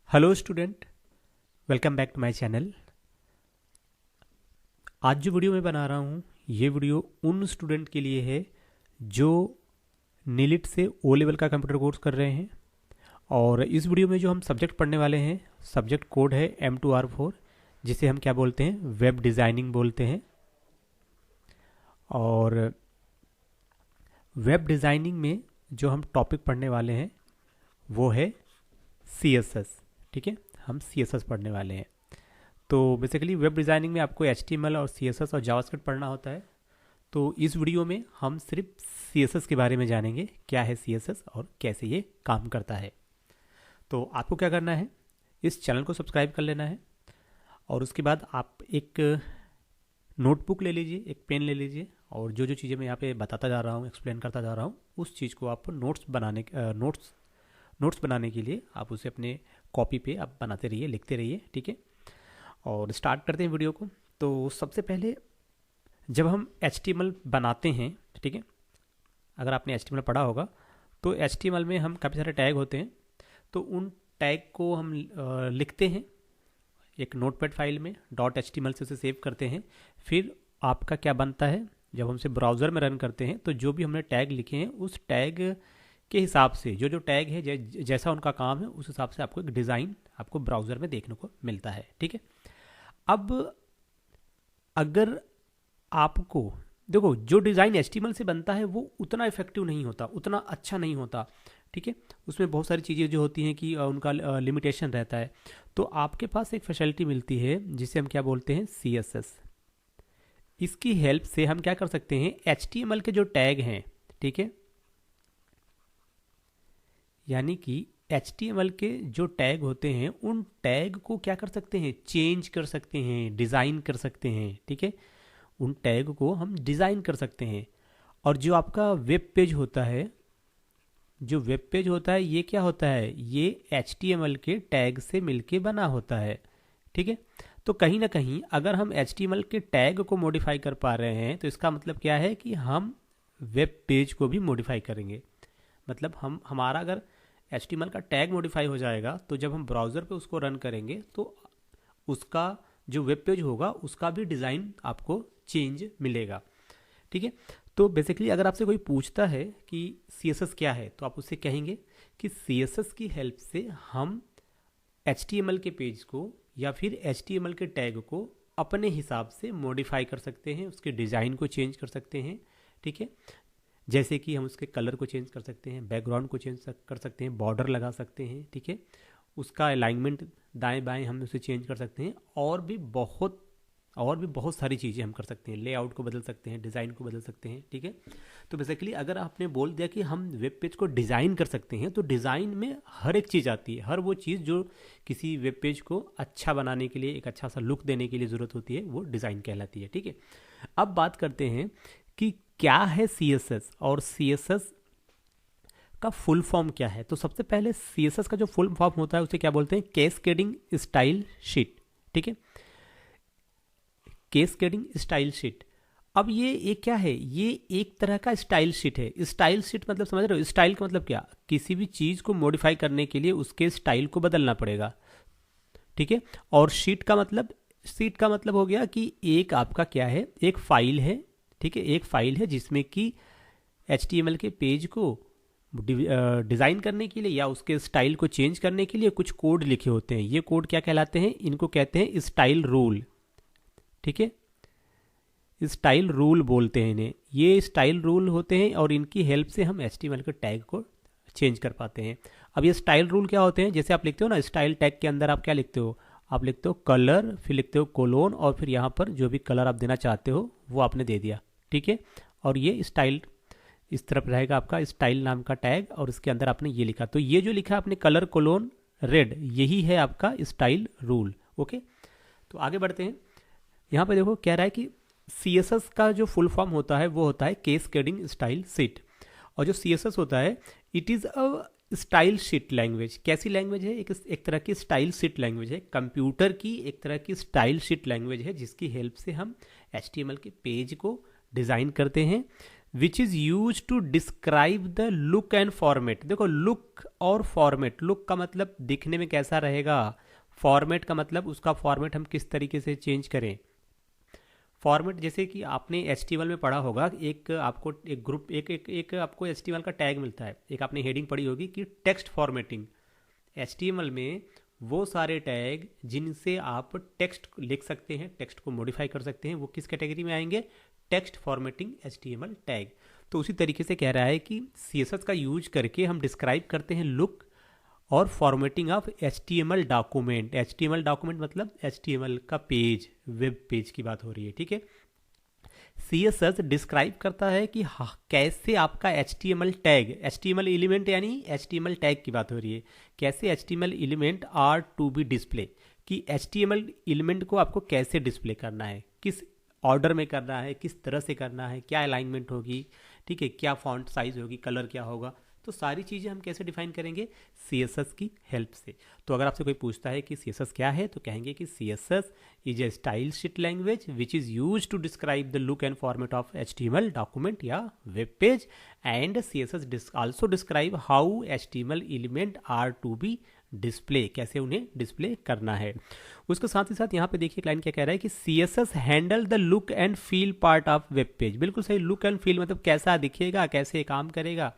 Hello student, welcome back to my channel. आज जो video मैं बना रहा हूँ ये वीडियो उन स्टूडेंट के लिए है जो नीलिट से ओ लेवल का कंप्यूटर कोर्स कर रहे हैं। और इस वीडियो में जो हम सब्जेक्ट पढ़ने वाले हैं, सब्जेक्ट कोड है M2R4, जिसे हम क्या बोलते हैं, वेब डिज़ाइनिंग बोलते हैं। और वेब डिज़ाइनिंग में जो हम टॉपिक पढ़ने वाले हैं वो है CSS। ठीक है, हम CSS पढ़ने वाले हैं। तो बेसिकली वेब डिज़ाइनिंग में आपको HTML और CSS और जावास्क्रिप्ट पढ़ना होता है। तो इस वीडियो में हम सिर्फ CSS के बारे में जानेंगे, क्या है CSS और कैसे ये काम करता है। तो आपको क्या करना है, इस चैनल को सब्सक्राइब कर लेना है और उसके बाद आप एक नोटबुक ले लीजिए, एक पेन ले लीजिए और जो जो चीज़ें मैं यहाँ पे बताता जा रहा हूँ, एक्सप्लेन करता जा रहा हूँ, उस चीज़ को आप नोट्स बनाने के लिए आप उसे अपने कॉपी पे आप बनाते रहिए, लिखते रहिए। ठीक है, और स्टार्ट करते हैं वीडियो को। तो सबसे पहले जब हम HTML बनाते हैं, ठीक है, अगर आपने HTML पढ़ा होगा तो HTML में हम काफ़ी सारे टैग होते हैं। तो उन टैग को हम लिखते हैं एक नोटपैड फाइल में, .html से उसे सेव करते हैं। फिर आपका क्या बनता है, जब हम उसे ब्राउज़र में रन करते हैं तो जो भी हमने टैग लिखे हैं उस टैग के हिसाब से जो जो टैग है जैसा उनका काम है उस हिसाब से आपको एक डिज़ाइन आपको ब्राउज़र में देखने को मिलता है। ठीक है, अब अगर आपको देखो, जो डिज़ाइन HTML से बनता है वो उतना इफेक्टिव नहीं होता, उतना अच्छा नहीं होता। ठीक है, उसमें बहुत सारी चीज़ें जो होती हैं कि उनका लिमिटेशन रहता है। तो आपके पास एक फैसिलिटी मिलती है जिसे हम क्या बोलते हैं, CSS। इसकी हेल्प से हम क्या कर सकते हैं, HTML के जो टैग हैं, ठीक है, यानी कि HTML के जो टैग होते हैं उन टैग को क्या कर सकते हैं, चेंज कर सकते हैं, डिज़ाइन कर सकते हैं। ठीक है, उन टैग को हम डिज़ाइन कर सकते हैं। और जो आपका वेब पेज होता है, जो वेब पेज होता है ये क्या होता है, ये HTML के टैग से मिलके बना होता है। ठीक है, तो कहीं ना कहीं अगर हम HTML के टैग को मॉडिफाई कर पा रहे हैं तो इसका मतलब क्या है कि हम वेब पेज को भी मॉडिफाई करेंगे। मतलब हमारा अगर HTML का टैग मॉडिफाई हो जाएगा तो जब हम ब्राउज़र पे उसको रन करेंगे तो उसका जो वेब पेज होगा उसका भी डिज़ाइन आपको चेंज मिलेगा। ठीक है, तो बेसिकली अगर आपसे कोई पूछता है कि CSS क्या है तो आप उससे कहेंगे कि CSS की हेल्प से हम HTML के पेज को या फिर HTML के टैग को अपने हिसाब से मॉडिफाई कर सकते हैं, उसके डिज़ाइन को चेंज कर सकते हैं। ठीक है, जैसे कि हम उसके कलर को चेंज कर सकते हैं, बैकग्राउंड को चेंज कर सकते हैं, बॉर्डर लगा सकते हैं। ठीक है, उसका अलाइनमेंट दाएं बाएं हम उसे चेंज कर सकते हैं और भी बहुत सारी चीज़ें हम कर सकते हैं। लेआउट को बदल सकते हैं, डिज़ाइन को बदल सकते हैं। ठीक है, तो बेसिकली अगर आपने बोल दिया कि हम वेब पेज को डिज़ाइन कर सकते हैं तो डिज़ाइन में हर एक चीज़ आती है, हर वो चीज़ जो किसी वेब पेज को अच्छा बनाने के लिए, एक अच्छा सा लुक देने के लिए ज़रूरत होती है, वो डिज़ाइन कहलाती है। ठीक है, अब बात करते हैं कि क्या है CSS और CSS का फुल फॉर्म क्या है। तो सबसे पहले CSS का जो फुल फॉर्म होता है उसे क्या बोलते हैं, कैस्केडिंग स्टाइल शीट। ठीक है, कैस्केडिंग स्टाइल शीट। अब ये एक क्या है, ये एक तरह का स्टाइल शीट है। स्टाइल शीट मतलब समझ रहे हो, स्टाइल का मतलब क्या, किसी भी चीज़ को मॉडिफाई करने के लिए उसके स्टाइल को बदलना पड़ेगा। ठीक है, और शीट का मतलब हो गया कि एक आपका क्या है, एक फाइल है। ठीक है, एक फाइल है जिसमें कि HTML के पेज को डिज़ाइन करने के लिए या उसके स्टाइल को चेंज करने के लिए कुछ कोड लिखे होते हैं। ये कोड क्या कहलाते हैं, इनको कहते हैं स्टाइल रूल। ठीक है, स्टाइल रूल बोलते हैं इन्हें। ये स्टाइल रूल होते हैं और इनकी हेल्प से हम HTML के टैग को चेंज कर पाते हैं। अब ये स्टाइल रूल क्या होते हैं, जैसे आप लिखते हो ना, स्टाइल टैग के अंदर आप क्या लिखते हो, आप लिखते हो कलर, फिर लिखते हो कोलोन और फिर यहाँ पर जो भी कलर आप देना चाहते हो वो आपने दे दिया। ठीक है, और ये स्टाइल इस तरफ रहेगा आपका स्टाइल नाम का टैग और इसके अंदर आपने ये लिखा। तो ये जो लिखा आपने कलर कोलोन रेड, यही है आपका स्टाइल रूल। ओके, तो आगे बढ़ते हैं। यहाँ पे देखो कह रहा है कि CSS का जो फुल फॉर्म होता है वो होता है कैस्केडिंग स्टाइल शीट। और जो CSS होता है, it is a style sheet language. कैसी लैंग्वेज है, एक तरह की स्टाइल शीट लैंग्वेज है, कंप्यूटर की एक तरह की स्टाइल शीट लैंग्वेज है जिसकी हेल्प से हम HTML के पेज को डिज़ाइन करते हैं, which is use to describe the look and format. देखो लुक और फॉर्मेट, लुक का मतलब दिखने में कैसा रहेगा, फॉर्मेट का मतलब उसका फॉर्मेट हम किस तरीके से चेंज करें। फॉर्मेट जैसे कि आपने HTML में पढ़ा होगा, एक आपको एक ग्रुप एक आपको HTML का टैग मिलता है, एक आपने हेडिंग पढ़ी होगी कि टेक्स्ट फॉर्मेटिंग। HTML में वो सारे टैग जिनसे आप टेक्स्ट लिख सकते हैं, टेक्स्ट को मॉडिफाई कर सकते हैं, वो किस कैटेगरी में आएंगे, टेक्स्ट फॉर्मेटिंग HTML टैग। तो उसी तरीके से कह रहा है कि CSS का यूज करके हम डिस्क्राइब करते हैं लुक और formatting of HTML document. HTML document मतलब HTML का पेज, वेब पेज की बात हो रही है, ठीक है। CSS डिस्क्राइब करता है कि कैसे आपका HTML टैग, HTML एलिमेंट यानी HTML टैग की बात हो रही है, कैसे HTML element are to be display, कि HTML एलिमेंट को आपको कैसे डिस्प्ले करना है, किस ऑर्डर में करना है, किस तरह से करना है, क्या अलाइनमेंट होगी, ठीक है, क्या फॉन्ट साइज होगी, कलर क्या होगा। तो सारी चीज़ें हम कैसे डिफाइन करेंगे, CSS की हेल्प से। तो अगर आपसे कोई पूछता है कि CSS क्या है, तो कहेंगे कि CSS is a style sheet language which is use to describe the look and format of HTML document या web page, and CSS also describe how HTML element are to be display, कैसे उन्हें display करना है। उसके साथ ही साथ यहाँ पे देखिए क्लाइंट क्या कह रहा है कि CSS handle the look and feel part of web page. बिल्कुल सही, लुक एंड फील मतलब कैसा दिखेगा, कैसे काम करेगा,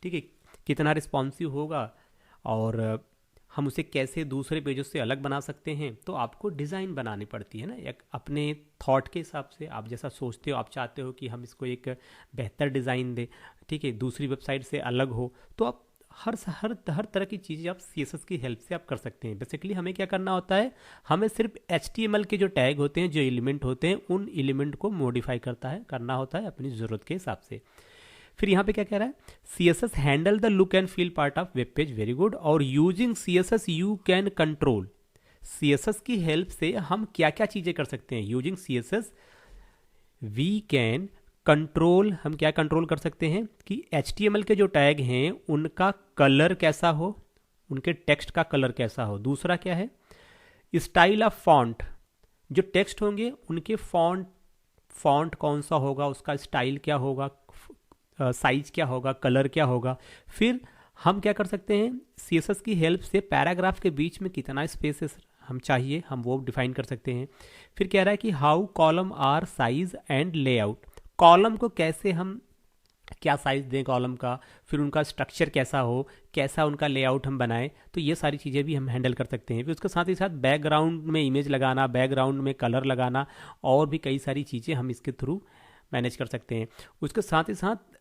ठीक है, कितना रिस्पॉन्सिव होगा, और हम उसे कैसे दूसरे पेजों से अलग बना सकते हैं। तो आपको डिज़ाइन बनानी पड़ती है ना, एक अपने थॉट के हिसाब से, आप जैसा सोचते हो, आप चाहते हो कि हम इसको एक बेहतर डिज़ाइन दें, ठीक है, दूसरी वेबसाइट से अलग हो, तो आप हर तरह की चीज़ें आप CSS की हेल्प से आप कर सकते हैं। बेसिकली हमें क्या करना होता है, हमें सिर्फ HTML के जो टैग होते हैं, जो एलिमेंट होते हैं, उन एलिमेंट को मॉडिफाई करना होता है अपनी ज़रूरत के हिसाब से। फिर यहाँ पे क्या कह रहा है, CSS handle the look and feel part of web page, very good. और using CSS you can control, CSS की हेल्प से हम क्या क्या चीज़ें कर सकते हैं, using CSS we can control, हम क्या कंट्रोल कर सकते हैं कि HTML के जो टैग हैं उनका कलर कैसा हो, उनके टेक्स्ट का कलर कैसा हो। दूसरा क्या है, स्टाइल ऑफ फॉन्ट, जो टेक्स्ट होंगे उनके फॉन्ट कौन सा होगा, उसका स्टाइल क्या होगा, साइज क्या होगा, कलर क्या होगा। फिर हम क्या कर सकते हैं, CSS की हेल्प से पैराग्राफ के बीच में कितना स्पेस हम चाहिए, हम वो डिफाइन कर सकते हैं। फिर कह रहा है कि how column are size and layout, column को कैसे हम क्या साइज दें कॉलम का, फिर उनका स्ट्रक्चर कैसा हो, कैसा उनका लेआउट हम बनाएं। तो ये सारी चीज़ें भी हम हैंडल कर सकते हैं। फिर उसके साथ ही साथ बैकग्राउंड में इमेज लगाना, बैकग्राउंड में कलर लगाना, और भी कई सारी चीज़ें हम इसके थ्रू मैनेज कर सकते हैं। उसके साथ ही साथ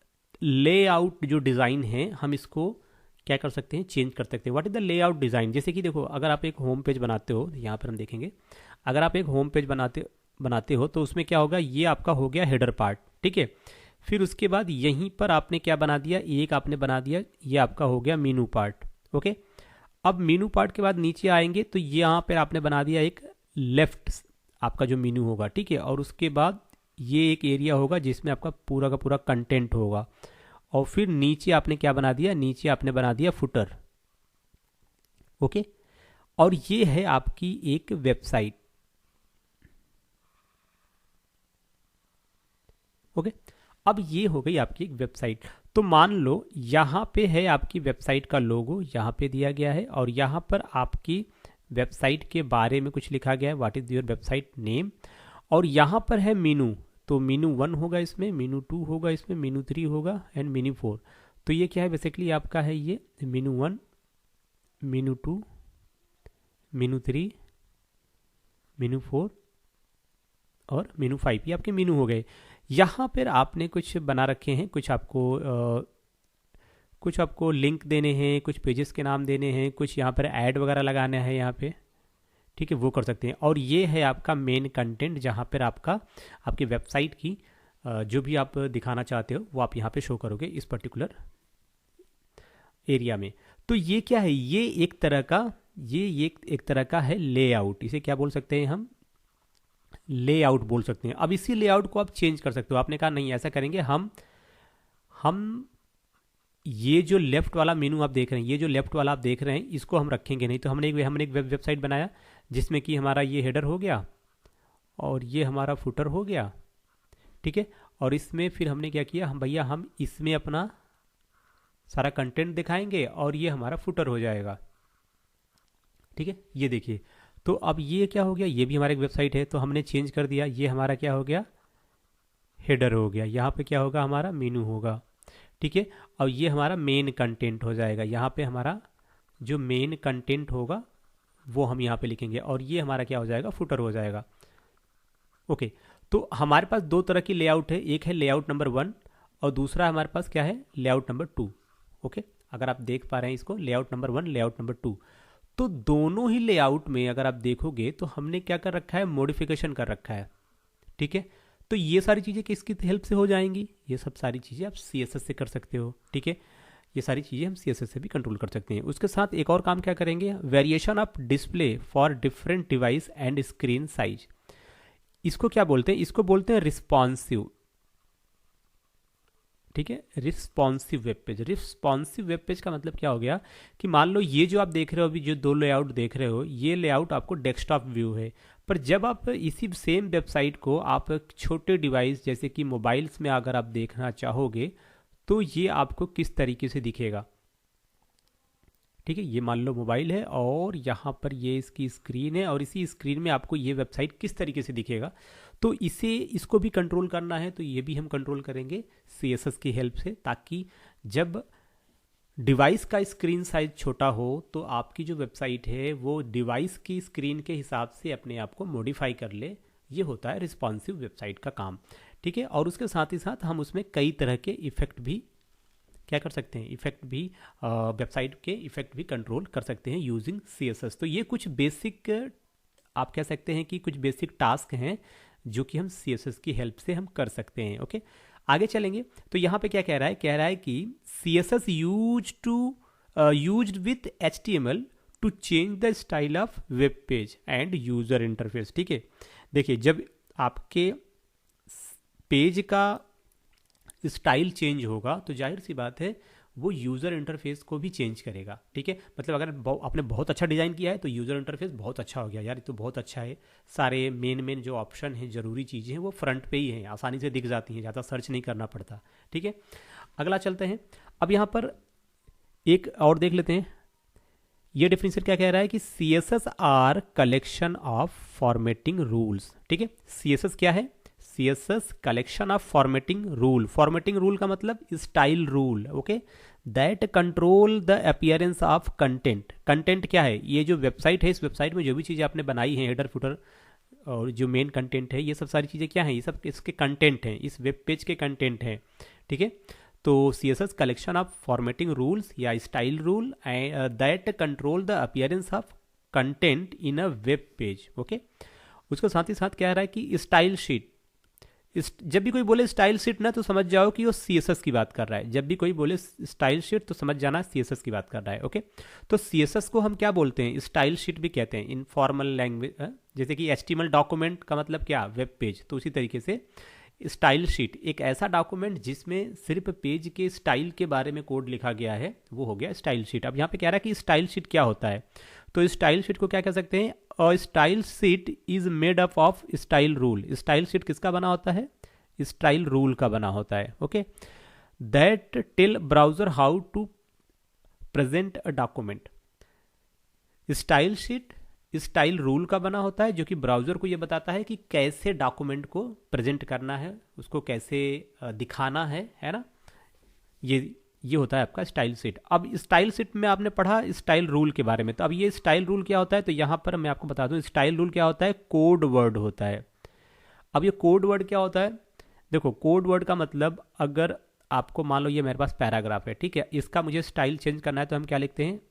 लेआउट जो डिज़ाइन है, हम इसको क्या कर सकते हैं, चेंज कर सकते हैं। What is the layout design, जैसे कि देखो अगर आप एक होम पेज बनाते हो, यहाँ पर हम देखेंगे, अगर आप एक होम पेज बनाते हो तो उसमें क्या होगा, ये आपका हो गया हेडर पार्ट, ठीक है। फिर उसके बाद यहीं पर आपने क्या बना दिया, एक आपने बना दिया, ये आपका हो गया मेनू पार्ट, ओके। अब मेनू पार्ट के बाद नीचे आएंगे तो यहाँ पर आपने बना दिया एक लेफ्ट आपका जो मेनू होगा, ठीक है। और उसके बाद ये एक एरिया होगा जिसमें आपका पूरा का पूरा कंटेंट होगा। और फिर नीचे आपने क्या बना दिया, नीचे आपने बना दिया फुटर, ओके। और ये है आपकी एक वेबसाइट, ओके। अब ये हो गई आपकी एक वेबसाइट। तो मान लो यहाँ पे है आपकी वेबसाइट का लोगो, यहाँ पे दिया गया है, और यहाँ पर आपकी वेबसाइट के बारे में कुछ लिखा गया है, what is your website name. और यहाँ पर है मीनू, तो मीनू 1 होगा इसमें, मीनू 2 होगा इसमें, मीनू 3 होगा, एंड मीनू 4। तो ये क्या है, बेसिकली आपका है ये मीनू 1, मीनू 2, मीनू 3, मीनू 4 और मीनू 5, ये आपके मीनू हो गए। यहाँ पर आपने कुछ बना रखे हैं, कुछ आपको लिंक देने हैं, कुछ पेजेस के नाम देने हैं, कुछ यहाँ पर ऐड वगैरह लगाना है यहाँ पे, ठीक है, वो कर सकते हैं। और ये है आपका मेन कंटेंट, जहाँ पर आपकी वेबसाइट की जो भी आप दिखाना चाहते हो वो आप यहाँ पे शो करोगे इस पर्टिकुलर एरिया में। तो ये क्या है, ये एक तरह का है लेआउट, इसे क्या बोल सकते हैं हम, लेआउट बोल सकते हैं। अब इसी लेआउट को आप चेंज कर सकते हो। आपने कहा नहीं ऐसा करेंगे, हम ये जो लेफ्ट वाला मेनू आप देख रहे हैं, ये जो लेफ्ट वाला आप देख रहे हैं, इसको हम रखेंगे नहीं। तो हमने एक वेबसाइट बनाया जिसमें कि हमारा ये हेडर हो गया और ये हमारा फुटर हो गया, ठीक है। और इसमें फिर हमने क्या किया, हम भैया हम इसमें अपना सारा कंटेंट दिखाएंगे और ये हमारा फुटर हो जाएगा। ठीक है, ये देखिए। तो अब ये क्या हो गया, ये भी हमारा एक वेबसाइट है तो हमने चेंज कर दिया, ये हमारा क्या हो गया, हेडर हो गया। यहाँ पे क्या होगा, हमारा मेनू होगा। ठीक है, और ये हमारा मेन कंटेंट हो जाएगा। यहाँ पे हमारा जो मेन कंटेंट होगा वो हम यहाँ पे लिखेंगे और ये हमारा क्या हो जाएगा, फुटर हो जाएगा। ओके, तो हमारे पास दो तरह की लेआउट है, एक है लेआउट नंबर 1 और दूसरा हमारे पास क्या है, लेआउट नंबर 2। ओके, अगर आप देख पा रहे हैं इसको, लेआउट नंबर 1, लेआउट नंबर 2। तो दोनों ही लेआउट में अगर आप देखोगे तो हमने क्या कर रखा है, मॉडिफिकेशन कर रखा है। ठीक है, तो ये सारी चीज़ें किसकी हेल्प से हो जाएंगी, ये सब सारी चीज़ें आप CSS से कर सकते हो। ठीक है, ये सारी चीज़ें हम CSS से भी कंट्रोल कर सकते हैं। उसके साथ एक और काम क्या करेंगे, variation of display for different device and screen size. इसको क्या बोलते हैं, इसको बोलते हैं रिस्पॉन्सिव। ठीक है, responsive web page. Responsive web page का मतलब क्या हो गया कि मान लो ये जो आप देख रहे हो अभी, जो दो लेआउट देख रहे हो, ये लेआउट आपको डेस्कटॉप व्यू है, पर जब आप इसी सेम वेबसाइट को आप छोटे डिवाइस जैसे कि मोबाइल्स में अगर आप देखना चाहोगे तो ये आपको किस तरीके से दिखेगा। ठीक है, ये मान लो मोबाइल है और यहाँ पर ये इसकी स्क्रीन है और इसी स्क्रीन में आपको ये वेबसाइट किस तरीके से दिखेगा, तो इसको भी कंट्रोल करना है, तो ये भी हम कंट्रोल करेंगे CSS की हेल्प से, ताकि जब डिवाइस का स्क्रीन साइज छोटा हो तो आपकी जो वेबसाइट है वो डिवाइस की स्क्रीन के हिसाब से अपने आप को मॉडिफाई कर ले। ये होता है रिस्पॉन्सिव वेबसाइट का काम। ठीक है, और उसके साथ ही साथ हम उसमें कई तरह के इफेक्ट भी क्या कर सकते हैं, इफेक्ट भी वेबसाइट के इफेक्ट भी कंट्रोल कर सकते हैं यूजिंग CSS। तो ये कुछ बेसिक आप कह सकते हैं कि कुछ बेसिक टास्क हैं जो कि हम CSS की हेल्प से हम कर सकते हैं। ओके, आगे चलेंगे तो यहाँ पे क्या कह रहा है, कह रहा है कि CSS used with HTML to change the style of web page and user interface. ठीक है, देखिए जब आपके पेज का स्टाइल चेंज होगा तो जाहिर सी बात है वो यूज़र इंटरफेस को भी चेंज करेगा। ठीक है, मतलब अगर आपने बहुत अच्छा डिज़ाइन किया है तो यूज़र इंटरफेस बहुत अच्छा हो गया, यार ये तो बहुत अच्छा है, सारे मेन जो ऑप्शन हैं, ज़रूरी चीज़ें हैं वो फ्रंट पे ही हैं, आसानी से दिख जाती हैं, ज़्यादा सर्च नहीं करना पड़ता। ठीक है, अगला चलते हैं। अब यहाँ पर एक और देख लेते हैं, ये डेफिनेशन क्या कह रहा है कि CSS are collection of formatting rules. ठीक है, CSS क्या है, CSS collection of formatting rule. Formatting rule का मतलब style rule. Okay, that control the appearance of content. Content क्या है, ये जो वेबसाइट है, इस वेबसाइट में जो भी चीज़ें आपने बनाई हैं, हेडर फुटर और जो मेन कंटेंट है, ये सब सारी चीज़ें क्या हैं, ये सब इसके कंटेंट हैं, इस वेब पेज के कंटेंट हैं। ठीक है, तो CSS collection of formatting rules या style rule that control the appearance of content in a web page. Okay, उसके साथ ही साथ कह रहा है कि स्टाइल शीट। जब भी कोई बोले स्टाइल शीट ना, तो समझ जाओ कि वो CSS की बात कर रहा है। जब भी कोई बोले स्टाइल शीट तो समझ जाना CSS की बात कर रहा है। ओके, तो CSS को हम क्या बोलते हैं, स्टाइल शीट भी कहते हैं इनफॉर्मल लैंग्वेज। जैसे कि HTML डॉक्यूमेंट का मतलब क्या, वेब पेज, तो उसी तरीके से स्टाइल शीट एक ऐसा डॉक्यूमेंट जिसमें सिर्फ पेज के स्टाइल के बारे में कोड लिखा गया है, वो हो गया स्टाइल शीट। अब यहाँ पे कह रहा है कि स्टाइल शीट क्या होता है, तो स्टाइल शीट को क्या कह सकते हैं, और style sheet is made up of style rule. Style sheet किसका बना होता है, स्टाइल रूल का बना होता है। Okay, that tell browser how to present a document. Style sheet style rule का बना होता है जो कि ब्राउजर को यह बताता है कि कैसे डॉक्यूमेंट को प्रेजेंट करना है, उसको कैसे दिखाना है ना। ये होता है आपका स्टाइल शीट। अब स्टाइल शीट में आपने पढ़ा स्टाइल रूल के बारे में, तो अब ये स्टाइल रूल क्या होता है, तो यहाँ पर मैं आपको बता दूं स्टाइल रूल क्या होता है, कोड वर्ड होता है। अब ये कोड वर्ड क्या होता है, देखो कोड वर्ड का मतलब, अगर आपको मान लो ये मेरे पास पैराग्राफ है, ठीक है, इसका मुझे स्टाइल चेंज करना है तो हम क्या लिखते हैं,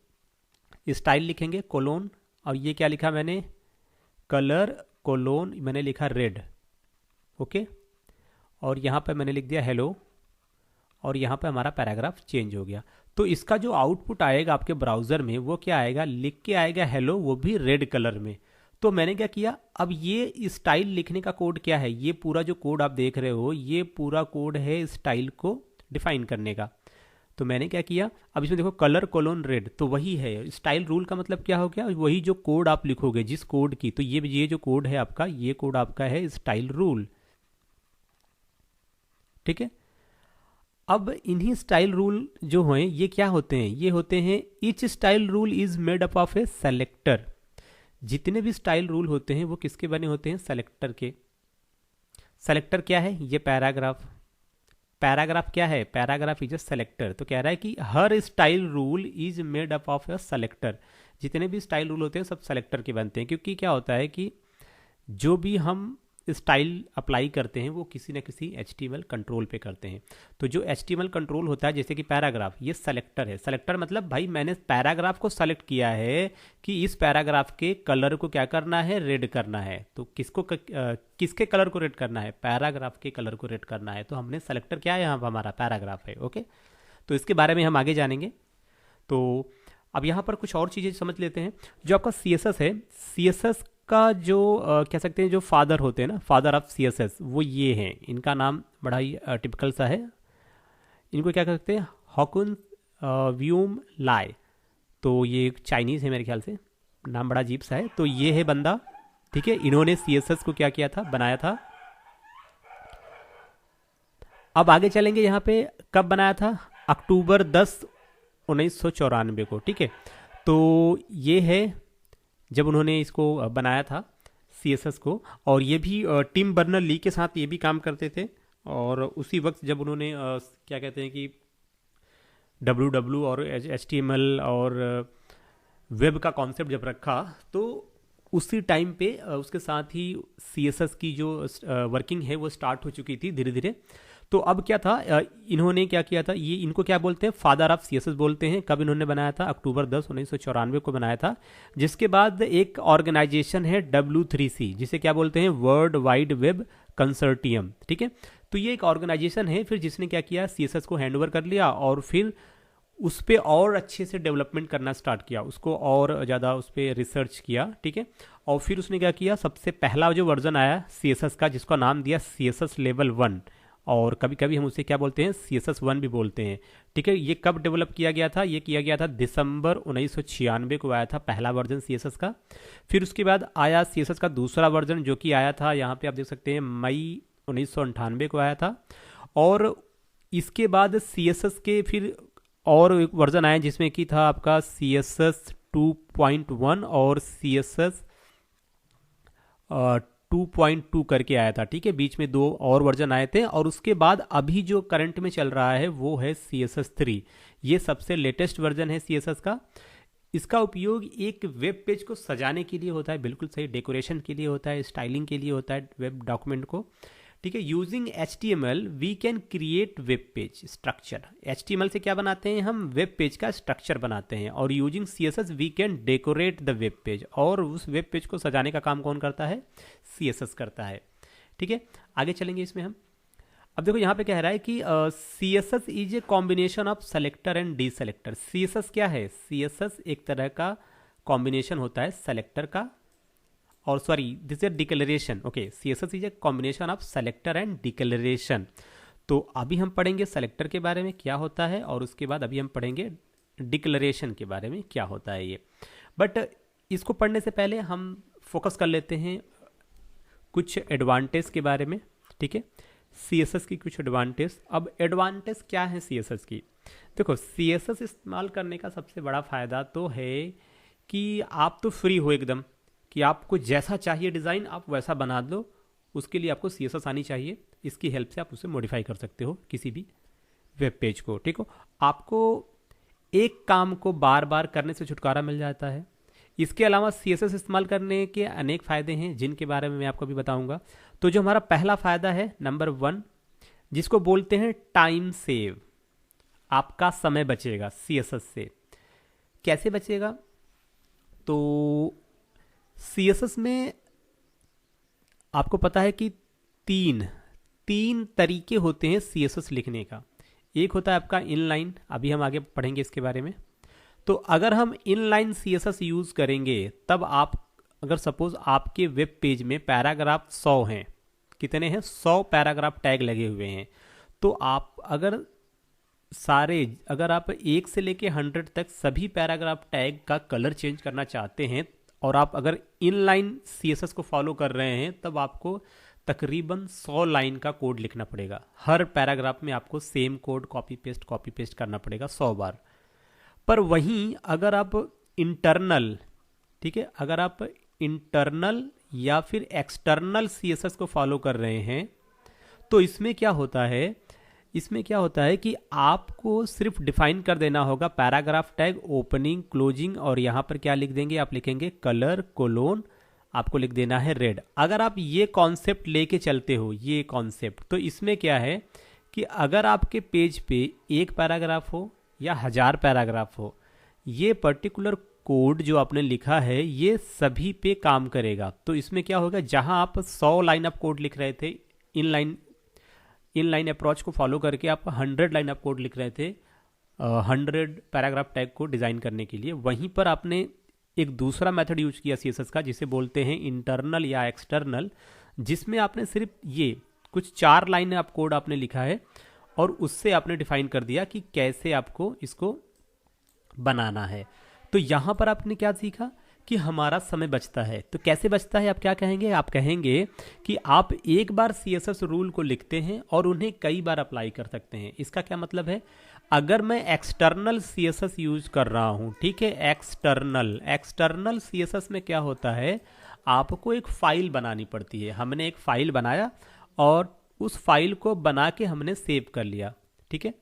स्टाइल लिखेंगे कोलोन, और ये क्या लिखा मैंने, कलर कोलोन मैंने लिखा रेड। ओके, और यहाँ पर मैंने लिख दिया हेलो, और यहाँ पे हमारा पैराग्राफ चेंज हो गया। तो इसका जो आउटपुट आएगा आपके ब्राउज़र में वो क्या आएगा, लिख के आएगा हेलो, वो भी रेड कलर में। तो मैंने क्या किया, अब ये स्टाइल लिखने का कोड क्या है, ये पूरा जो कोड आप देख रहे हो ये पूरा कोड है स्टाइल को डिफाइन करने का। तो मैंने क्या किया, अब इसमें देखो कलर कोलोन रेड, तो वही है स्टाइल रूल का मतलब क्या हो गया, वही जो कोड आप लिखोगे जिस कोड की, तो ये जो कोड है आपका, ये कोड आपका है स्टाइल रूल। ठीक है। अब इन्हीं स्टाइल रूल जो हैं ये क्या होते हैं, ये होते हैं each style rule is made up of A selector. जितने भी स्टाइल रूल होते हैं वो किसके बने होते हैं, सेलेक्टर के। सेलेक्टर क्या है, ये पैराग्राफ। पैराग्राफ क्या है, पैराग्राफ इज अ सेलेक्टर। तो कह रहा है कि हर style rule is made up of a selector. जितने भी स्टाइल रूल होते हैं सब सेलेक्टर के बनते हैं, क्योंकि क्या होता है कि जो भी हम स्टाइल अप्लाई करते हैं वो किसी न किसी HTML कंट्रोल पे करते हैं। तो जो HTML कंट्रोल होता है, जैसे कि पैराग्राफ, ये सेलेक्टर है। सेलेक्टर मतलब भाई मैंने पैराग्राफ को सेलेक्ट किया है कि इस पैराग्राफ के कलर को क्या करना है, रेड करना है। तो किसके कलर को रेड करना है, पैराग्राफ के कलर को रेड करना है। तो हमने सेलेक्टर क्या है, यहाँ पर हमारा पैराग्राफ है। ओके, तो इसके बारे में हम आगे जानेंगे। तो अब यहाँ पर कुछ और चीज़ें समझ लेते हैं। जो आपका CSS है, CSS का जो कह सकते हैं जो फादर होते हैं ना, फादर ऑफ CSS, वो ये हैं। इनका नाम बड़ा ही टिपिकल सा है। इनको क्या कहते हैं, हॉकुन व्यूम लाई। तो ये चाइनीज़ है मेरे ख्याल से, नाम बड़ा अजीब सा है। तो ये है बंदा, ठीक है। इन्होंने CSS को क्या किया था, बनाया था। अब आगे चलेंगे, यहाँ पे कब बनाया था, अक्टूबर 10, 1994 को, ठीक है। तो ये है जब उन्होंने इसको बनाया था CSS को। और ये भी टिम बर्नर ली के साथ ये भी काम करते थे। और उसी वक्त जब उन्होंने क्या कहते हैं कि WW और HTML और वेब का कॉन्सेप्ट जब रखा, तो उसी टाइम पे उसके साथ ही CSS की जो वर्किंग है वो स्टार्ट हो चुकी थी धीरे धीरे। तो अब क्या था, इन्होंने क्या किया था, ये इनको क्या बोलते हैं, फादर ऑफ CSS बोलते हैं। कब इन्होंने बनाया था, अक्टूबर 10, 1994 को बनाया था। जिसके बाद एक ऑर्गेनाइजेशन है W3C, जिसे क्या बोलते हैं, वर्ल्ड वाइड वेब कंसोर्टियम, ठीक है। तो ये एक ऑर्गेनाइजेशन है फिर जिसने क्या किया, CSS को हैंड ओवर कर लिया और फिर उस पर और अच्छे से डेवलपमेंट करना स्टार्ट किया, उसको और ज़्यादा उस पर रिसर्च किया, ठीक है। और फिर उसने क्या किया, सबसे पहला जो वर्जन आया CSS का, जिसका नाम दिया CSS लेवल 1, और कभी कभी हम उसे क्या बोलते हैं, CSS 1 भी बोलते हैं, ठीक है। ये कब डेवलप किया गया था, ये किया गया था दिसंबर 1996 को आया था पहला वर्जन CSS का। फिर उसके बाद आया CSS का दूसरा वर्जन, जो कि आया था यहाँ पे आप देख सकते हैं मई 1998 को आया था। और इसके बाद CSS के फिर और एक वर्जन आया जिसमें कि था आपका CSS 2.1 और CSS 2.2 करके आया था, ठीक है। बीच में 2 और वर्जन आए थे। और उसके बाद अभी जो करंट में चल रहा है वो है CSS 3। ये सबसे लेटेस्ट वर्जन है CSS का। इसका उपयोग एक वेब पेज को सजाने के लिए होता है, बिल्कुल सही, डेकोरेशन के लिए होता है, स्टाइलिंग के लिए होता है वेब डॉक्यूमेंट को, ठीक है। Using HTML we can create web page structure. HTML से क्या बनाते हैं हम, वेब पेज का स्ट्रक्चर बनाते हैं। और using CSS we can decorate the web page. और उस वेब पेज को सजाने का काम कौन करता है, CSS करता है, ठीक है। आगे चलेंगे इसमें हम। अब देखो यहाँ पे कह रहा है कि CSS is a combination of selector and D selector. CSS क्या है, CSS एक तरह का कॉम्बिनेशन होता है सेलेक्टर का, और sorry this is declaration, okay. CSS is a combination of selector and declaration. तो अभी हम पढ़ेंगे सेलेक्टर के बारे में क्या होता है, और उसके बाद अभी हम पढ़ेंगे डिक्लेरेशन के बारे में क्या होता है ये। बट इसको पढ़ने से पहले हम फोकस कर लेते हैं कुछ एडवांटेज के बारे में, ठीक है। CSS की कुछ एडवांटेज। अब एडवांटेज क्या है CSS की, देखो CSS इस्तेमाल करने का सबसे बड़ा फ़ायदा तो है कि आप तो फ्री हो एकदम, कि आपको जैसा चाहिए डिज़ाइन आप वैसा बना दो। उसके लिए आपको CSS आनी चाहिए, इसकी हेल्प से आप उसे मॉडिफाई कर सकते हो किसी भी वेब पेज को, ठीक हो। आपको एक काम को बार बार करने से छुटकारा मिल जाता है। इसके अलावा CSS इस्तेमाल करने के अनेक फ़ायदे हैं जिनके बारे में मैं आपको भी बताऊंगा। तो जो हमारा पहला फ़ायदा है नंबर 1, जिसको बोलते हैं टाइम सेव, आपका समय बचेगा CSS से। कैसे बचेगा, तो CSS में आपको पता है कि तीन तरीके होते हैं CSS लिखने का। एक होता है आपका इनलाइन, अभी हम आगे पढ़ेंगे इसके बारे में। तो अगर हम इनलाइन CSS यूज़ करेंगे तब आप, अगर सपोज आपके वेब पेज में पैराग्राफ 100 हैं, कितने हैं, 100 पैराग्राफ टैग लगे हुए हैं, तो आप अगर आप 1 से लेके 100 तक सभी पैराग्राफ टैग का कलर चेंज करना चाहते हैं, और आप अगर इनलाइन CSS को फॉलो कर रहे हैं, तब आपको तकरीबन 100 लाइन का कोड लिखना पड़ेगा। हर पैराग्राफ में आपको सेम कोड कॉपी पेस्ट करना पड़ेगा 100 बार। पर वहीं अगर आप इंटरनल, ठीक है, अगर आप इंटरनल या फिर एक्सटर्नल सीएसएस को फॉलो कर रहे हैं तो इसमें क्या होता है कि आपको सिर्फ डिफाइन कर देना होगा पैराग्राफ टैग, ओपनिंग, क्लोजिंग, और यहां पर क्या लिख देंगे, आप लिखेंगे कलर कोलोन, आपको लिख देना है रेड। अगर आप ये कॉन्सेप्ट लेके चलते हो, ये कॉन्सेप्ट, तो इसमें क्या है कि अगर आपके पेज पे एक पैराग्राफ हो या 1000 पैराग्राफ हो, ये पर्टिकुलर कोड जो आपने लिखा है ये सभी पे काम करेगा। तो इसमें क्या होगा, जहां आप 100 लाइन ऑफ कोड लिख रहे थे इनलाइन अप्रोच को फॉलो करके, आप 100 लाइन ऑफ कोड लिख रहे थे 100 पैराग्राफ टैग को डिजाइन करने के लिए, वहीं पर आपने एक दूसरा मेथड यूज किया सीएसएस का जिसे बोलते हैं इंटरनल या एक्सटर्नल, जिसमें आपने सिर्फ ये कुछ 4 लाइन ऑफ कोड आपने लिखा है और उससे आपने डिफाइन कर दिया कि कैसे आपको इसको बनाना है। तो यहां पर आपने क्या सीखा कि हमारा समय बचता है। तो कैसे बचता है, आप क्या कहेंगे, आप कहेंगे कि आप एक बार सीएसएस रूल को लिखते हैं और उन्हें कई बार अप्लाई कर सकते हैं। इसका क्या मतलब है, अगर मैं एक्सटर्नल सीएसएस यूज कर रहा हूं, ठीक है, एक्सटर्नल सीएसएस में क्या होता है, आपको एक फाइल बनानी पड़ती है। हमने एक फाइल बनाया और उस फाइल को बना के हमने सेव कर लिया, ठीक है,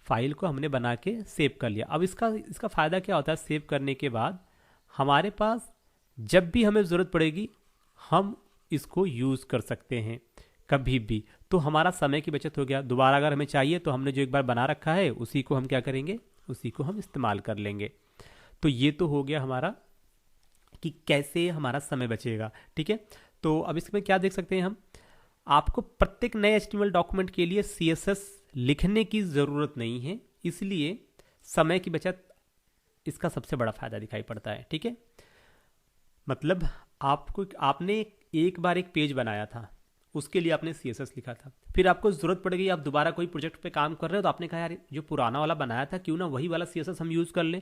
फाइल को हमने बना के सेव कर लिया। अब इसका फायदा क्या होता है, सेव करने के बाद हमारे पास जब भी हमें ज़रूरत पड़ेगी हम इसको यूज़ कर सकते हैं कभी भी। तो हमारा समय की बचत हो गया। दोबारा अगर हमें चाहिए तो हमने जो एक बार बना रखा है उसी को हम क्या करेंगे, उसी को हम इस्तेमाल कर लेंगे। तो ये तो हो गया हमारा कि कैसे हमारा समय बचेगा, ठीक है। तो अब इसमें क्या देख सकते हैं हम, आपको प्रत्येक नए HTML डॉक्यूमेंट के लिए CSS लिखने की ज़रूरत नहीं है, इसलिए समय की बचत इसका सबसे बड़ा फायदा दिखाई पड़ता है, ठीक है। मतलब आपने एक बार एक पेज बनाया था, उसके लिए आपने CSS लिखा था, फिर आपको ज़रूरत पड़ गई, आप दोबारा कोई प्रोजेक्ट पे काम कर रहे हो तो आपने कहा यार जो पुराना वाला बनाया था क्यों ना वही वाला CSS हम यूज़ कर लें।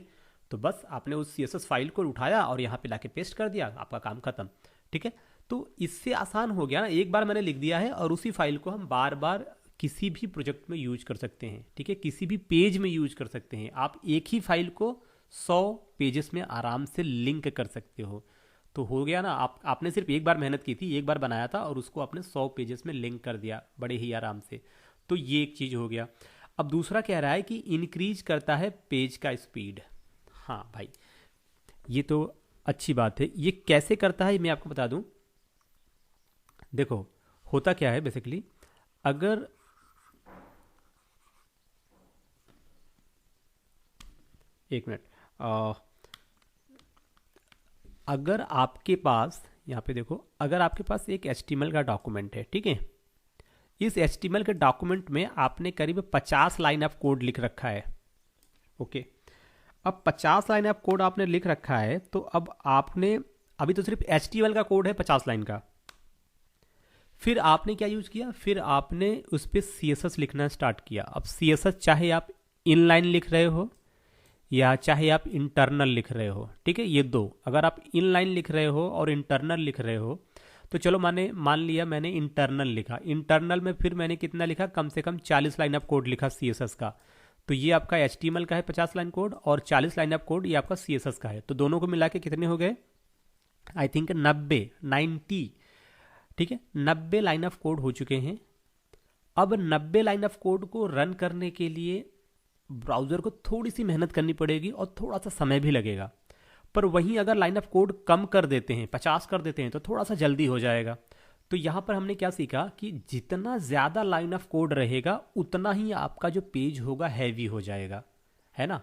तो बस आपने उस CSS फाइल को उठाया और यहाँ पे लाके पेस्ट कर दिया, आपका काम खत्म, ठीक है। तो इससे आसान हो गया ना, एक बार मैंने लिख दिया है और उसी फाइल को हम बार बार किसी भी प्रोजेक्ट में यूज कर सकते हैं, ठीक है, किसी भी पेज में यूज कर सकते हैं। आप एक ही फाइल को 100 पेजेस में आराम से लिंक कर सकते हो। तो हो गया ना, आपने सिर्फ एक बार मेहनत की थी, एक बार बनाया था और उसको आपने 100 पेजेस में लिंक कर दिया बड़े ही आराम से। तो ये एक चीज़ हो गया। अब दूसरा कह रहा है कि इंक्रीज करता है पेज का स्पीड। हाँ भाई, ये तो अच्छी बात है। ये कैसे करता है मैं आपको बता दूं। देखो होता क्या है बेसिकली, अगर एक मिनट, अगर आपके पास यहाँ पे देखो, अगर आपके पास एक HTML का डॉक्यूमेंट है, ठीक है, इस HTML के डॉक्यूमेंट में आपने करीब 50 लाइन ऑफ कोड लिख रखा है, ओके। अब 50 लाइन ऑफ कोड आपने लिख रखा है, तो अब आपने अभी तो सिर्फ HTML का कोड है 50 लाइन का, फिर आपने क्या यूज किया, फिर आपने उस पर CSS लिखना स्टार्ट किया। अब CSS चाहे आप इनलाइन लिख रहे हो या चाहे आप इंटरनल लिख रहे हो, ठीक है, ये दो, अगर आप इनलाइन लिख रहे हो और इंटरनल लिख रहे हो तो चलो मान लिया मैंने इंटरनल लिखा, इंटरनल में फिर मैंने कितना लिखा, कम से कम 40 लाइन ऑफ कोड लिखा CSS का। तो ये आपका HTML का है 50 लाइन कोड और 40 लाइन ऑफ कोड ये आपका CSS का है। तो दोनों को मिला के कितने हो गए, आई थिंक 90, ठीक है, 90 लाइन ऑफ कोड हो चुके हैं। अब 90 लाइन ऑफ कोड को रन करने के लिए ब्राउज़र को थोड़ी सी मेहनत करनी पड़ेगी और थोड़ा सा समय भी लगेगा। पर वहीं अगर लाइन ऑफ कोड कम कर देते हैं, 50 कर देते हैं, तो थोड़ा सा जल्दी हो जाएगा। तो यहाँ पर हमने क्या सीखा कि जितना ज़्यादा लाइन ऑफ कोड रहेगा उतना ही आपका जो पेज होगा हैवी हो जाएगा, है ना।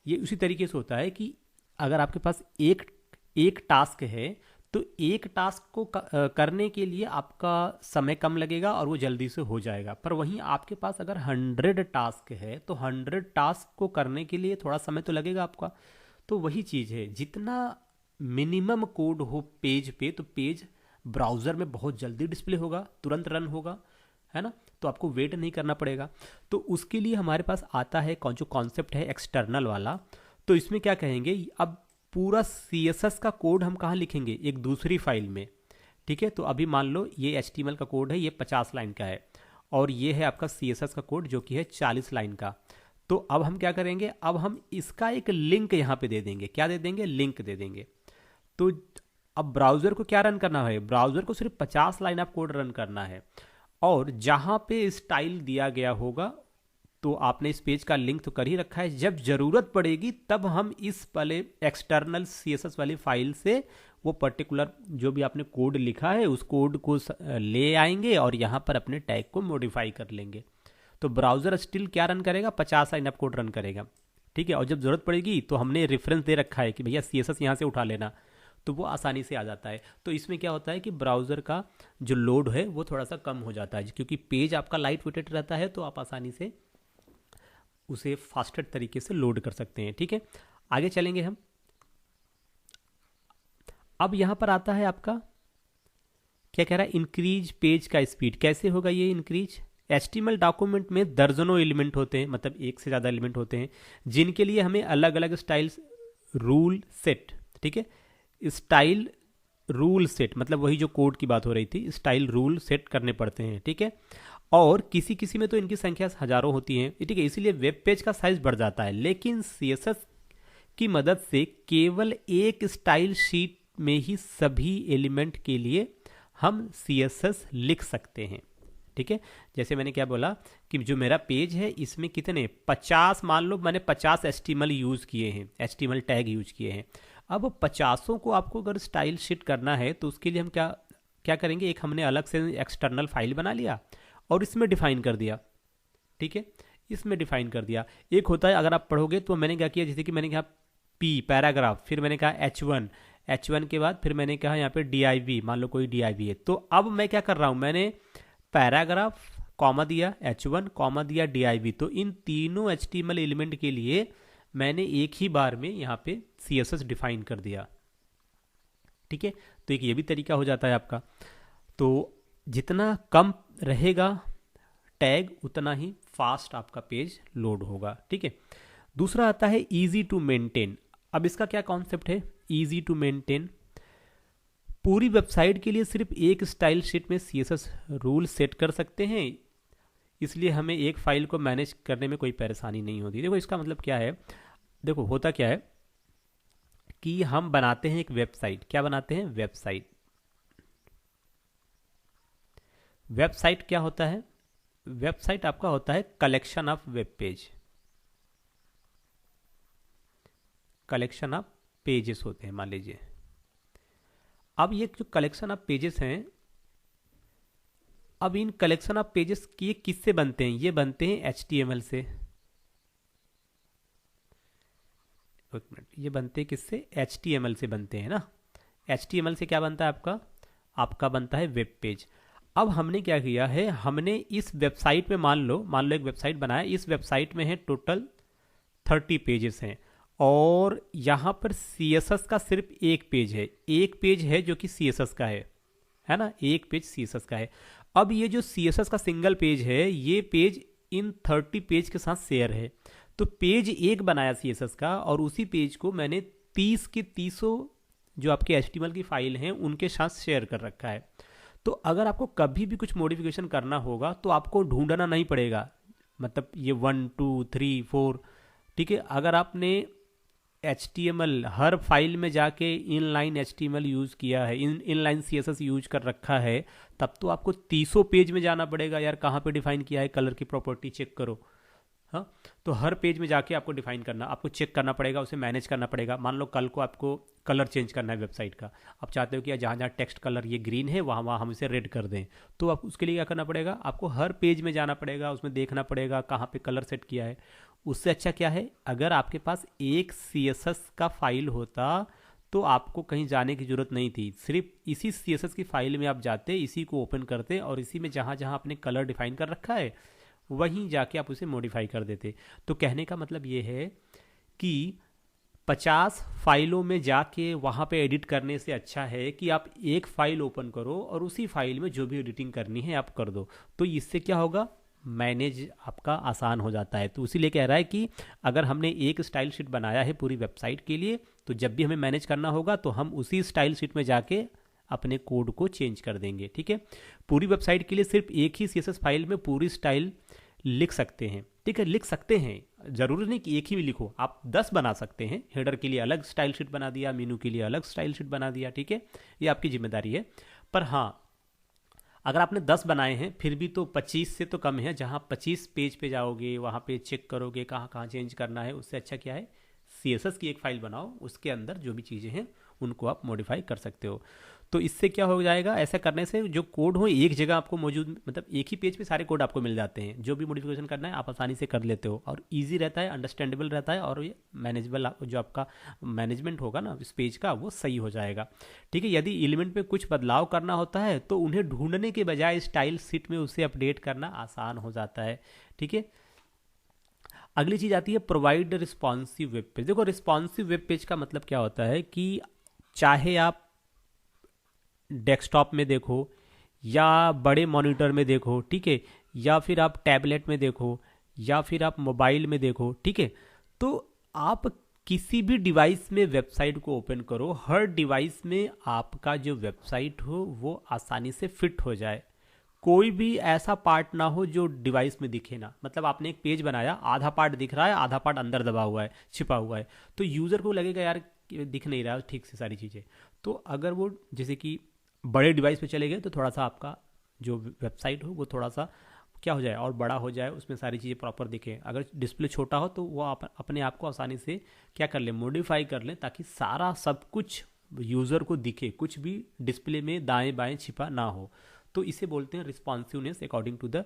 ये उसी तरीके से होता है कि अगर आपके पास एक टास्क है तो एक टास्क को करने के लिए आपका समय कम लगेगा और वो जल्दी से हो जाएगा। पर वहीं आपके पास अगर 100 टास्क है तो 100 टास्क को करने के लिए थोड़ा समय तो लगेगा आपका। तो वही चीज़ है, जितना मिनिमम कोड हो पेज पे तो पेज ब्राउज़र में बहुत जल्दी डिस्प्ले होगा, तुरंत रन होगा, है ना। तो आपको वेट नहीं करना पड़ेगा। तो उसके लिए हमारे पास आता है जो कॉन्सेप्ट है एक्सटर्नल वाला। तो इसमें क्या कहेंगे, अब पूरा CSS का कोड हम कहाँ लिखेंगे, एक दूसरी फाइल में, ठीक है। तो अभी मान लो ये HTML का कोड है, ये 50 लाइन का है, और ये है आपका CSS का कोड जो कि है 40 लाइन का। तो अब हम क्या करेंगे, अब हम इसका एक लिंक यहाँ पे दे देंगे। क्या दे देंगे, लिंक दे देंगे। तो अब ब्राउज़र को क्या रन करना है, ब्राउज़र को सिर्फ 50 लाइन ऑफ कोड रन करना है, और जहाँ पे स्टाइल दिया गया होगा तो आपने इस पेज का लिंक तो कर ही रखा है, जब ज़रूरत पड़ेगी तब हम इस वाले एक्सटर्नल CSS वाली फाइल से वो पर्टिकुलर जो भी आपने कोड लिखा है उस कोड को ले आएंगे और यहाँ पर अपने टैग को मॉडिफाई कर लेंगे। तो ब्राउज़र स्टिल क्या रन करेगा, 50 लाइन ऑफ कोड रन करेगा, ठीक है। और जब ज़रूरत पड़ेगी तो हमने रेफरेंस दे रखा है कि भैया CSS यहाँ से उठा लेना, तो वो आसानी से आ जाता है। तो इसमें क्या होता है कि ब्राउज़र का जो लोड है वो थोड़ा सा कम हो जाता है, क्योंकि पेज आपका लाइट वेटेड रहता है, तो आप आसानी से उसे फास्टर तरीके से लोड कर सकते हैं, ठीक है। आगे चलेंगे हम। अब यहाँ पर आता है आपका क्या कह रहा है, इंक्रीज पेज का स्पीड। कैसे होगा ये इंक्रीज, HTML डॉक्यूमेंट में दर्जनों एलिमेंट होते हैं, मतलब एक से ज़्यादा एलिमेंट होते हैं, जिनके लिए हमें अलग अलग स्टाइल्स रूल सेट, ठीक है, स्टाइल रूल सेट, मतलब वही जो कोड की बात हो रही थी, स्टाइल रूल सेट करने पड़ते हैं, ठीक है। और किसी किसी में तो इनकी संख्या हजारों होती है, ठीक है, इसीलिए वेब पेज का साइज बढ़ जाता है। लेकिन CSS की मदद से केवल एक स्टाइल शीट में ही सभी एलिमेंट के लिए हम CSS लिख सकते हैं, ठीक है। जैसे मैंने क्या बोला कि जो मेरा पेज है इसमें कितने 50, मान लो मैंने 50 HTML यूज़ किए हैं, HTML टैग यूज़ किए हैं। अब 50 को आपको अगर स्टाइल शीट करना है तो उसके लिए हम क्या क्या करेंगे, एक हमने अलग से एक्सटर्नल फाइल बना लिया और इसमें डिफाइन कर दिया, ठीक है, इसमें डिफाइन कर दिया। एक होता है, अगर आप पढ़ोगे तो मैंने क्या किया, जैसे कि मैंने कहा P पैराग्राफ, फिर मैंने कहा H1 के बाद फिर मैंने कहा यहाँ पे div, मान लो कोई div है। तो अब मैं क्या कर रहा हूँ, मैंने पैराग्राफ कॉमा दिया, H1 कॉमा दिया div, तो इन तीनों HTML एलिमेंट के लिए मैंने एक ही बार में यहाँ पे CSS डिफाइन कर दिया, ठीक है। तो एक ये भी तरीका हो जाता है आपका। तो जितना कम रहेगा टैग उतना ही फास्ट आपका पेज लोड होगा, ठीक है। दूसरा आता है इजी टू मेंटेन। अब इसका क्या कॉन्सेप्ट है, इजी टू मेंटेन। पूरी वेबसाइट के लिए सिर्फ एक स्टाइल शीट में CSS रूल सेट कर सकते हैं, इसलिए हमें एक फाइल को मैनेज करने में कोई परेशानी नहीं होती। देखो इसका मतलब क्या है, देखो होता क्या है कि हम बनाते हैं एक वेबसाइट, क्या बनाते हैं, वेबसाइट। वेबसाइट क्या होता है, वेबसाइट आपका होता है collection of web page, collection of pages होते हैं मान लीजिए। अब ये जो कलेक्शन ऑफ पेजेस हैं, अब इन कलेक्शन ऑफ पेजेस ये किससे बनते हैं, ये बनते हैं HTML से। एक मिनट, ये बनते हैं किससे, HTML से बनते हैं ना। HTML से क्या बनता है आपका, आपका बनता है वेब पेज। अब हमने क्या किया है, हमने इस वेबसाइट में मान लो एक वेबसाइट बनाया, इस वेबसाइट में है टोटल 30 पेजेस हैं, और यहाँ पर CSS का सिर्फ एक पेज है, एक पेज है जो कि CSS का है ना, एक पेज CSS का है। अब ये जो CSS का सिंगल पेज है, ये पेज इन 30 पेज के साथ शेयर है। तो पेज एक बनाया CSS का, और उसी पेज को मैंने 30 के 30 जो आपके HTML की फाइल हैं उनके साथ शेयर कर रखा है। तो अगर आपको कभी भी कुछ मॉडिफिकेशन करना होगा तो आपको ढूंढना नहीं पड़ेगा, मतलब ये 1 2 3 4, ठीक है। अगर आपने HTML हर फाइल में जाके इनलाइन HTML यूज़ किया है, इनलाइन CSS यूज कर रखा है, तब तो आपको 30 पेज में जाना पड़ेगा यार, कहाँ पे डिफाइन किया है, कलर की प्रॉपर्टी चेक करो, हाँ। तो हर पेज में जाके आपको डिफाइन करना, आपको चेक करना पड़ेगा, उसे मैनेज करना पड़ेगा। मान लो कल को आपको कलर चेंज करना है वेबसाइट का, आप चाहते हो कि जहाँ जहाँ टेक्स्ट कलर ये ग्रीन है वहाँ वहाँ हम इसे रेड कर दें, तो आप उसके लिए क्या करना पड़ेगा, आपको हर पेज में जाना पड़ेगा, उसमें देखना पड़ेगा कहाँ पे कलर सेट किया है। उससे अच्छा क्या है, अगर आपके पास एक CSS का फाइल होता तो आपको कहीं जाने की ज़रूरत नहीं थी, सिर्फ इसी CSS की फाइल में आप जाते, इसी को ओपन करते, और इसी में जहाँ जहाँ आपने कलर डिफाइन कर रखा है वहीं जाके आप उसे मॉडिफाई कर देते। तो कहने का मतलब ये है कि 50 फाइलों में जाके वहाँ पे एडिट करने से अच्छा है कि आप एक फ़ाइल ओपन करो और उसी फाइल में जो भी एडिटिंग करनी है आप कर दो। तो इससे क्या होगा, मैनेज आपका आसान हो जाता है। तो इसीलिए कह रहा है कि अगर हमने एक स्टाइल शीट बनाया है पूरी वेबसाइट के लिए, तो जब भी हमें मैनेज करना होगा तो हम उसी स्टाइल शीट में जाके अपने कोड को चेंज कर देंगे। ठीक है, पूरी वेबसाइट के लिए सिर्फ एक ही CSS फाइल में पूरी स्टाइल लिख सकते हैं। ठीक है, लिख सकते हैं, ज़रूरी नहीं कि एक ही में लिखो, आप 10 बना सकते हैं। हेडर के लिए अलग स्टाइल शीट बना दिया, मेनू के लिए अलग स्टाइल शीट बना दिया। ठीक है, ये आपकी जिम्मेदारी है। पर हाँ, अगर आपने 10 बनाए हैं फिर भी तो 25 से तो कम है। जहाँ 25 पेज पे जाओगे वहाँ पे चेक करोगे कहाँ कहाँ चेंज करना है, उससे अच्छा क्या है CSS की एक फ़ाइल बनाओ, उसके अंदर जो भी चीज़ें हैं उनको आप मॉडिफाई कर सकते हो। तो इससे क्या हो जाएगा, ऐसा करने से जो कोड हो एक जगह आपको मौजूद, मतलब एक ही पेज पे सारे कोड आपको मिल जाते हैं। जो भी मॉडिफिकेशन करना है आप आसानी से कर लेते हो और इजी रहता है, अंडरस्टैंडेबल रहता है और ये मैनेजेबल, जो आपका मैनेजमेंट होगा ना इस पेज का वो सही हो जाएगा। ठीक है, यदि एलिमेंट में कुछ बदलाव करना होता है तो उन्हें ढूंढने के बजाय स्टाइल शीट में उसे अपडेट करना आसान हो जाता है। ठीक है, अगली चीज़ आती है प्रोवाइड रिस्पॉन्सिव वेब पेज। देखो, रिस्पॉन्सिव वेब पेज का मतलब क्या होता है कि चाहे आप डेस्कटॉप में देखो या बड़े मॉनिटर में देखो, ठीक है, या फिर आप टैबलेट में देखो या फिर आप मोबाइल में देखो, ठीक है, तो आप किसी भी डिवाइस में वेबसाइट को ओपन करो, हर डिवाइस में आपका जो वेबसाइट हो वो आसानी से फिट हो जाए। कोई भी ऐसा पार्ट ना हो जो डिवाइस में दिखे ना। मतलब आपने एक पेज बनाया, आधा पार्ट दिख रहा है, आधा पार्ट अंदर दबा हुआ है, छिपा हुआ है, तो यूज़र को लगेगा यार दिख नहीं रहा ठीक से सारी चीज़ें। तो अगर वो जैसे कि बड़े डिवाइस पे चले गए तो थोड़ा सा आपका जो वेबसाइट हो वो थोड़ा सा क्या हो जाए और बड़ा हो जाए, उसमें सारी चीज़ें प्रॉपर दिखें। अगर डिस्प्ले छोटा हो तो वो अपने आप को आसानी से क्या कर लें, मॉडिफाई कर लें, ताकि सारा सब कुछ यूज़र को दिखे, कुछ भी डिस्प्ले में दाएं बाएं छिपा ना हो। तो इसे बोलते हैं responsiveness according to the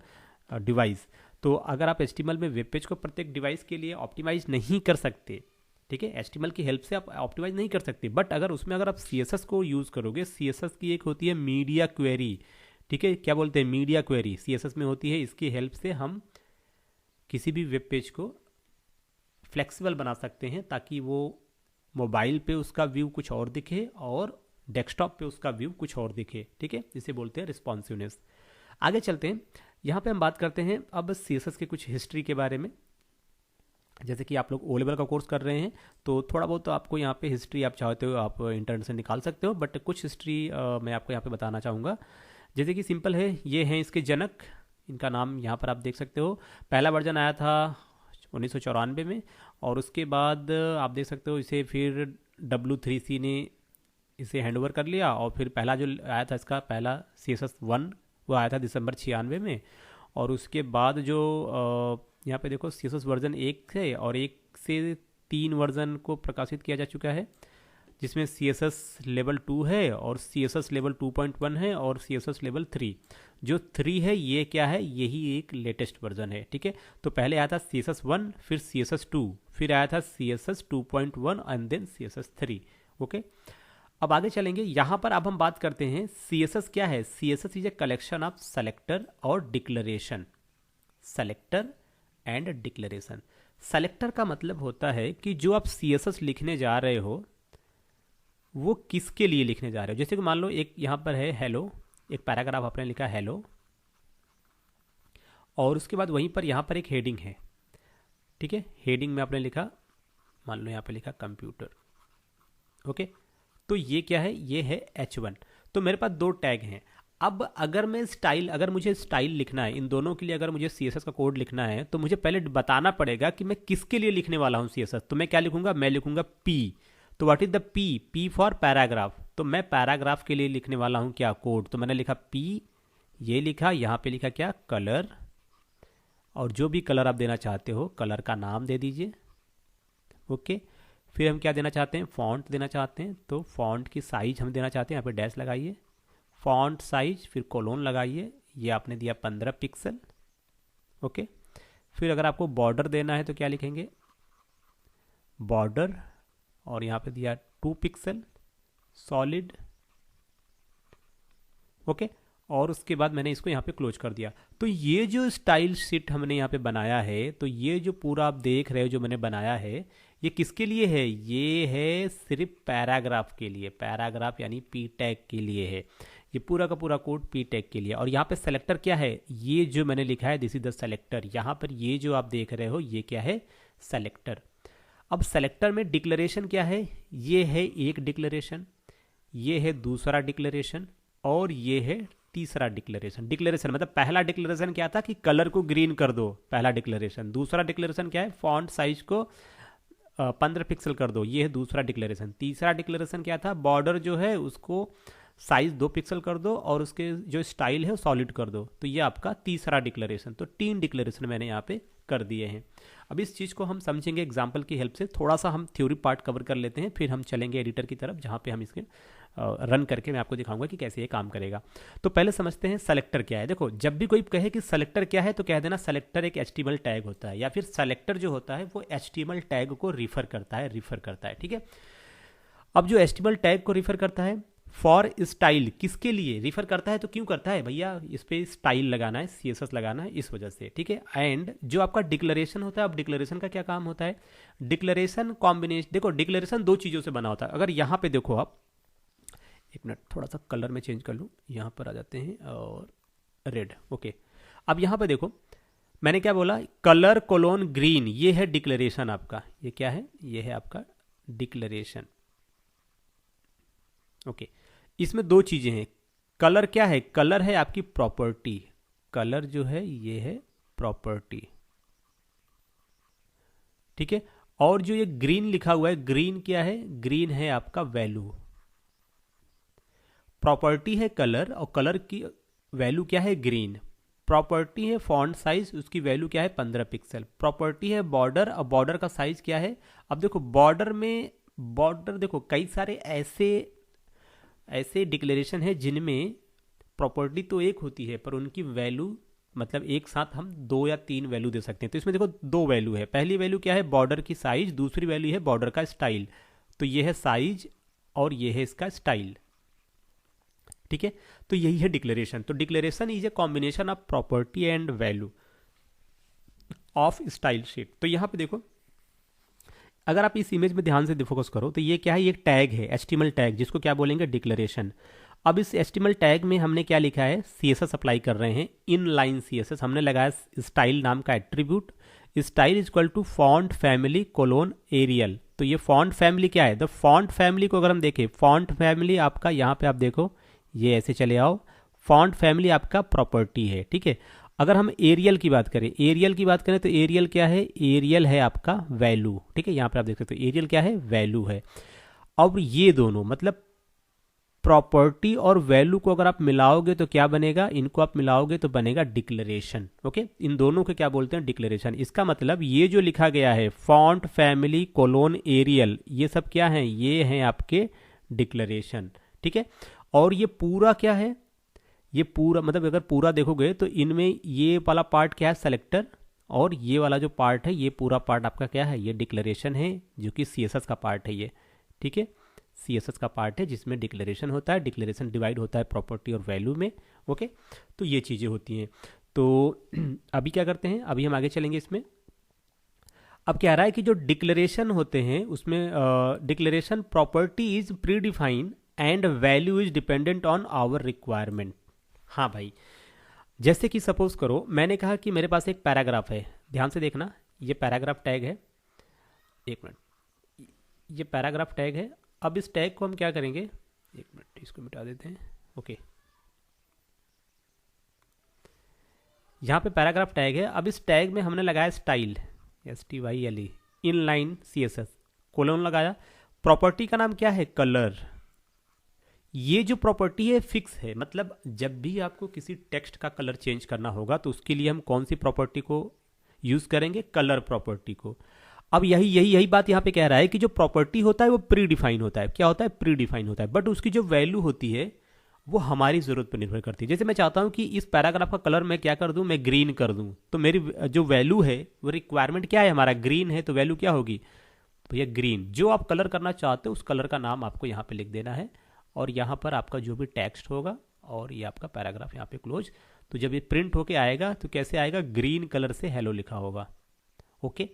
device. तो अगर आप HTML में वेब पेज को प्रत्येक डिवाइस के लिए ऑप्टिमाइज नहीं कर सकते, ठीक है, HTML की हेल्प से आप ऑप्टिमाइज नहीं कर सकते, बट अगर उसमें अगर आप CSS को यूज़ करोगे, CSS की एक होती है मीडिया क्वेरी, ठीक है, क्या बोलते हैं मीडिया क्वेरी, CSS में होती है। इसकी हेल्प से हम किसी भी वेब पेज को फ्लेक्सिबल बना सकते हैं ताकि वो मोबाइल पे उसका व्यू कुछ और दिखे और डेस्कटॉप पे उसका व्यू कुछ और दिखे। ठीक है, इसे बोलते हैं रिस्पॉन्सिवनेस। आगे चलते हैं, यहाँ पे हम बात करते हैं अब CSS के कुछ हिस्ट्री के बारे में। जैसे कि आप लोग O लेवल का कोर्स कर रहे हैं तो थोड़ा बहुत तो आपको यहाँ पे हिस्ट्री आप चाहते हो आप इंटरनेट से निकाल सकते हो, बट कुछ हिस्ट्री मैं आपको यहाँ पे बताना चाहूँगा। जैसे कि सिंपल है, ये हैं इसके जनक, इनका नाम यहाँ पर आप देख सकते हो। पहला वर्जन आया था 1994 में और उसके बाद आप देख सकते हो इसे फिर W3C ने इसे हैंडओवर कर लिया और फिर पहला जो आया था इसका पहला CSS1 वो आया था दिसंबर 96 में। और उसके बाद जो यहाँ पे देखो CSS वर्जन 1 से और 1 से 3 वर्जन को प्रकाशित किया जा चुका है, जिसमें CSS लेवल 2 है और CSS लेवल 2.1 है और CSS लेवल 3। जो 3 है ये क्या है, यही एक लेटेस्ट वर्जन है। ठीक है, तो पहले आया था CSS1, फिर CSS2, फिर आया था CSS 2.1 and then CSS 3। Okay, अब आगे चलेंगे। यहाँ पर अब हम बात करते हैं CSS क्या है। CSS is a collection of selector और declaration. Selector and declaration. Selector का मतलब होता है कि जो आप CSS लिखने जा रहे हो वो किसके लिए लिखने जा रहे हो। जैसे कि मान लो एक यहाँ पर है हेलो, एक पैराग्राफ आपने लिखा हेलो और उसके बाद वहीं पर यहाँ पर एक हेडिंग है। ठीक है, हेडिंग में आपने लिखा, मान लो यहाँ पे लिखा कंप्यूटर। ओके, तो ये क्या है, ये है H1। तो मेरे पास 2 टैग हैं। अब अगर मैं अगर मुझे स्टाइल लिखना है, इन दोनों के लिए अगर मुझे CSS का कोड लिखना है तो मुझे पहले बताना पड़ेगा कि मैं किसके लिए लिखने वाला हूँ CSS। तो मैं क्या लिखूंगा, मैं लिखूंगा P। तो what is the P for paragraph. तो मैं पैराग्राफ के लिए लिखने वाला हूँ क्या कोड, तो मैंने लिखा P, ये लिखा, यहाँ पे लिखा क्या कलर, और जो भी कलर आप देना चाहते हो कलर का नाम दे दीजिए। ओके, फिर हम क्या देना चाहते हैं, फॉन्ट देना चाहते हैं, तो फॉन्ट की साइज हम देना चाहते हैं, यहाँ पे डैश लगाइए, फॉन्ट साइज, फिर कोलोन लगाइए, ये आपने दिया 15 पिक्सल। ओके, फिर अगर आपको बॉर्डर देना है तो क्या लिखेंगे, बॉर्डर, और यहाँ पे दिया 2 पिक्सल सॉलिड। ओके, और उसके बाद मैंने इसको यहाँ पे क्लोज कर दिया। तो ये जो स्टाइल शीट हमने यहाँ पे बनाया है, तो ये जो पूरा आप देख रहे हो जो मैंने बनाया है, ये किसके लिए है, ये है सिर्फ पैराग्राफ के लिए। पैराग्राफ यानी P टैग के लिए है, ये पूरा का पूरा कोड P टैग के लिए। और यहाँ पे सेलेक्टर क्या है, ये जो मैंने लिखा है दिस इज द सेलेक्टर। यहाँ पर ये जो आप देख रहे हो ये क्या है, सेलेक्टर। अब सेलेक्टर में डिक्लेरेशन क्या है, ये है एक डिक्लेरेशन, ये है दूसरा डिक्लेरेशन और ये है तीसरा डिक्लेरेशन। डिक्लेरेशन मतलब पहला डिक्लेरेशन क्या था कि कलर को ग्रीन कर दो, पहला डिक्लेरेशन। दूसरा डिक्लेरेशन क्या है, फॉन्ट साइज को 15 पिक्सल कर दो, ये है दूसरा डिक्लेरेशन। तीसरा डिक्लेरेशन क्या था, बॉर्डर जो है उसको साइज 2 पिक्सल कर दो और उसके जो स्टाइल है वो सॉलिड कर दो। तो ये आपका तीसरा डिक्लेरेशन। तो 3 डिक्लेरेशन मैंने यहाँ पे कर दिए हैं। अब इस चीज़ को हम समझेंगे एग्जाम्पल की हेल्प से। थोड़ा सा हम थ्योरी पार्ट कवर कर लेते हैं, फिर हम चलेंगे एडिटर की तरफ, जहाँ पे हम इसके रन करके मैं आपको दिखाऊंगा कि कैसे ये काम करेगा। तो पहले समझते हैं सेलेक्टर क्या है। देखो, जब भी कोई कहे कि सेलेक्टर क्या है तो कह देना सेलेक्टर एक HTML टैग होता है, या फिर सेलेक्टर जो होता है वो HTML टैग को रिफर करता है, ठीक है। अब जो HTML टैग को रिफर करता है, फॉर स्टाइल किसके लिए रिफर करता है, तो क्यों करता है भैया, इस पे स्टाइल लगाना है, CSS लगाना है, इस वजह से, ठीक है। एंड जो आपका डिक्लेरेशन होता है, अब डिक्लेरेशन का क्या काम होता है, डिक्लेरेशन कॉम्बिनेशन, देखो डिक्लेरेशन 2 चीज़ों से बना होता है। अगर यहाँ पे देखो आप, एक मिनट थोड़ा सा कलर में चेंज कर लूँ, यहाँ पर आ जाते हैं और रेड, ओके। अब यहाँ पे देखो मैंने क्या बोला, कलर कोलोन ग्रीन, ये है डिक्लेरेशन आपका। ये क्या है, ये है आपका डिक्लेरेशन, ओके। इसमें 2 चीजें हैं। कलर क्या है, कलर है आपकी प्रॉपर्टी, कलर जो है ये है प्रॉपर्टी, ठीक है। और जो ये ग्रीन लिखा हुआ है, ग्रीन क्या है, ग्रीन है आपका वैल्यू। प्रॉपर्टी है कलर और कलर की वैल्यू क्या है, ग्रीन। प्रॉपर्टी है फॉन्ट साइज, उसकी वैल्यू क्या है, 15 पिक्सल। प्रॉपर्टी है बॉर्डर, और बॉर्डर का साइज क्या है। अब देखो बॉर्डर में, बॉर्डर देखो कई सारे ऐसे डिक्लेरेशन है जिनमें प्रॉपर्टी तो एक होती है पर उनकी वैल्यू, मतलब एक साथ हम 2 या 3 वैल्यू दे सकते हैं। तो इसमें देखो 2 वैल्यू है। पहली वैल्यू क्या है, बॉर्डर की साइज, दूसरी वैल्यू है बॉर्डर का स्टाइल। तो ये है साइज और ये है इसका स्टाइल, ठीक है। तो यही है डिक्लेरेशन। तो declaration is a combination of property and value of style sheet. तो यहां पे देखो, अगर आप इस इमेज में ध्यान से फोकस करो तो ये क्या है, ये टैग है HTML टैग, जिसको क्या बोलेंगे, डिक्लेरेशन। अब इस HTML टैग में हमने क्या लिखा है, CSS अप्लाई कर रहे हैं, इनलाइन CSS। हमने लगाया स्टाइल नाम का attribute, style is equal to font family colon Arial. तो ये फॉन्ट फैमिली क्या है, द फॉन्ट फैमिली को अगर हम देखें, फॉन्ट फैमिली आपका यहाँ पे आप देखो, ये ऐसे चले आओ, फॉन्ट फैमिली आपका प्रॉपर्टी है, ठीक है। अगर हम एरियल की बात करें, एरियल की बात करें तो एरियल क्या है, एरियल है आपका वैल्यू, ठीक है। यहाँ पे आप देख सकते हो एरियल क्या है, वैल्यू है। अब ये दोनों मतलब प्रॉपर्टी और वैल्यू को अगर आप मिलाओगे तो क्या बनेगा, इनको आप मिलाओगे तो बनेगा डिक्लेरेशन, ओके। इन दोनों को क्या बोलते हैं, डिक्लेरेशन। इसका मतलब ये जो लिखा गया है फॉन्ट फैमिली कोलोन एरियल, ये सब क्या है, ये हैं आपके डिक्लेरेशन, ठीक है। और ये पूरा क्या है, ये पूरा मतलब अगर पूरा देखोगे तो इनमें ये वाला पार्ट क्या है, सेलेक्टर, और ये वाला जो पार्ट है, ये पूरा पार्ट आपका क्या है, ये डिक्लेरेशन है, जो कि CSS का पार्ट है ये, ठीक है। CSS का पार्ट है जिसमें डिक्लेरेशन होता है, डिक्लेरेशन डिवाइड होता है प्रॉपर्टी और वैल्यू में, ओके। तो ये चीज़ें होती हैं। तो अभी क्या करते हैं, अभी हम आगे चलेंगे इसमें। अब कह रहा है कि जो डिक्लेरेशन होते हैं उसमें declaration property is predefined and value is dependent on our requirement. हाँ भाई, जैसे कि सपोज करो मैंने कहा कि मेरे पास एक पैराग्राफ है, ध्यान से देखना, ये पैराग्राफ टैग है, एक मिनट, ये पैराग्राफ टैग है। अब इस टैग को हम क्या करेंगे, एक मिनट इसको मिटा देते हैं, ओके। यहाँ पे पैराग्राफ टैग है। अब इस टैग में हमने लगाया style, STYLE, inline CSS, colon लगाया। प्रॉपर्टी का नाम क्या है, कलर। ये जो प्रॉपर्टी है फिक्स है, मतलब जब भी आपको किसी टेक्स्ट का कलर चेंज करना होगा तो उसके लिए हम कौन सी प्रॉपर्टी को यूज करेंगे, कलर प्रॉपर्टी को। अब यही बात यहाँ पे कह रहा है कि जो प्रॉपर्टी होता है वो प्री डिफाइन होता है। क्या होता है, प्री डिफाइन होता है, बट उसकी जो वैल्यू होती है वो हमारी जरूरत पर निर्भर करती है। जैसे मैं चाहता हूँ कि इस पैराग्राफ का कलर मैं क्या कर दूं, मैं ग्रीन कर दूं, तो मेरी जो वैल्यू है वो रिक्वायरमेंट क्या है, हमारा ग्रीन है, तो वैल्यू क्या होगी भैया, ग्रीन। जो आप कलर करना चाहते हो उस कलर का नाम आपको यहाँ पे लिख देना है, और यहाँ पर आपका जो भी टेक्स्ट होगा और ये आपका पैराग्राफ यहाँ पे क्लोज। तो जब ये प्रिंट होके आएगा तो कैसे आएगा, ग्रीन कलर से हेलो लिखा होगा, ओके।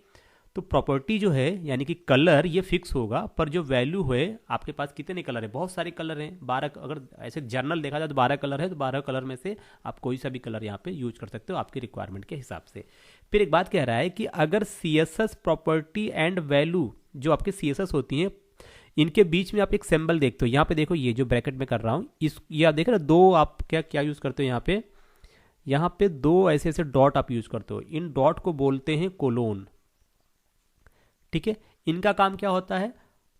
तो प्रॉपर्टी जो है यानी कि कलर ये फिक्स होगा, पर जो वैल्यू है, आपके पास कितने कलर है, बहुत सारे कलर हैं, 12, अगर ऐसे जर्नल देखा जाए तो 12 कलर है, तो 12 कलर में से आप कोई सा भी कलर यहाँ पे यूज कर सकते हो आपकी रिक्वायरमेंट के हिसाब से। फिर एक बात कह रहा है कि अगर CSS प्रॉपर्टी एंड वैल्यू जो आपके CSS होती हैं, इनके बीच में आप एक सिंबल देखते हो, यहाँ पे देखो ये जो ब्रैकेट में कर रहा हूँ इस, ये आप देख रहे हो दो, आप क्या क्या यूज़ करते हो यहाँ पे दो ऐसे ऐसे डॉट आप यूज़ करते हो, इन डॉट को बोलते हैं कोलोन। ठीक है, इनका काम क्या होता है,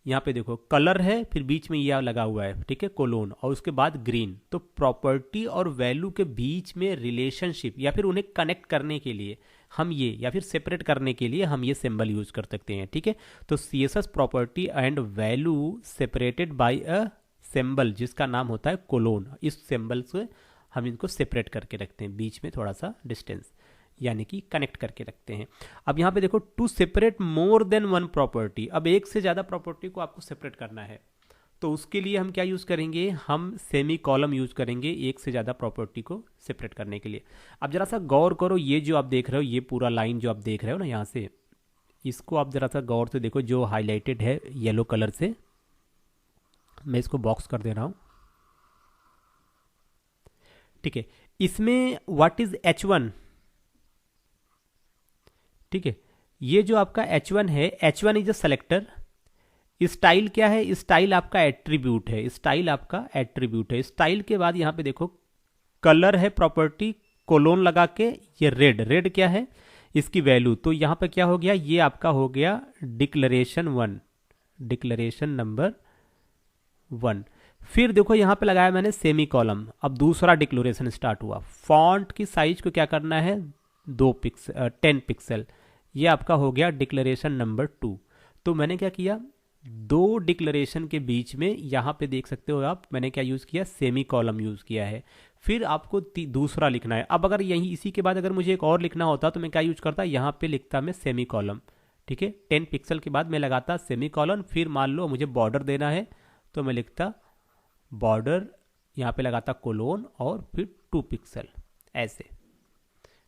यहाँ पे देखो कलर है, फिर बीच में ये लगा हुआ है, ठीक है, कोलोन, और उसके बाद ग्रीन। तो प्रॉपर्टी और वैल्यू के बीच में रिलेशनशिप या फिर उन्हें कनेक्ट करने के लिए हम ये, या फिर सेपरेट करने के लिए हम ये सिंबल यूज कर सकते हैं। ठीक है, तो CSS property and value separated by a symbol जिसका नाम होता है कोलोन, इस सिंबल से हम इनको सेपरेट करके रखते हैं, बीच में थोड़ा सा डिस्टेंस यानी कि कनेक्ट करके रखते हैं। अब यहाँ पे देखो to separate more than one property, अब एक से ज़्यादा प्रॉपर्टी को आपको सेपरेट करना है, तो उसके लिए हम क्या यूज़ करेंगे, हम सेमी कॉलम यूज़ करेंगे एक से ज़्यादा प्रॉपर्टी को सेपरेट करने के लिए। अब ज़रा सा गौर करो, ये जो आप देख रहे हो, ये पूरा लाइन जो आप देख रहे हो ना यहाँ से, इसको आप ज़रा सा गौर से देखो, जो हाईलाइटेड है येलो कलर से, मैं इसको बॉक्स कर दे रहा हूँ। ठीक है, इसमें व्हाट इज H1, ठीक है, ये जो आपका H1 है, H1 is a selector. Style क्या है, स्टाइल आपका एट्रीब्यूट है, स्टाइल आपका एट्रीब्यूट है। स्टाइल के बाद यहाँ पे देखो कलर है प्रॉपर्टी, कोलोन लगा के, ये रेड, रेड क्या है इसकी वैल्यू, तो यहाँ पे क्या हो गया, ये आपका हो गया डिक्लेरेशन 1, डिक्लेरेशन नंबर 1। फिर देखो यहाँ पे लगाया मैंने सेमी कॉलम, अब दूसरा डिक्लेरेशन स्टार्ट हुआ। फॉन्ट की साइज को क्या करना है, 10 पिक्सल, ये आपका हो गया डिक्लेरेशन नंबर 2। तो मैंने क्या किया, दो डिक्लेरेशन के बीच में यहाँ पे देख सकते हो आप, मैंने क्या यूज़ किया, सेमी कॉलम यूज़ किया है। फिर आपको दूसरा लिखना है। अब अगर यही इसी के बाद अगर मुझे एक और लिखना होता तो मैं क्या यूज करता, यहाँ पे लिखता मैं सेमी कॉलम। ठीक है, 10 पिक्सल के बाद मैं लगाता सेमी कॉलम, फिर मान लो मुझे बॉर्डर देना है तो मैं लिखता बॉर्डर, यहाँ पे लगाता कोलोन और फिर 2 पिक्सल ऐसे।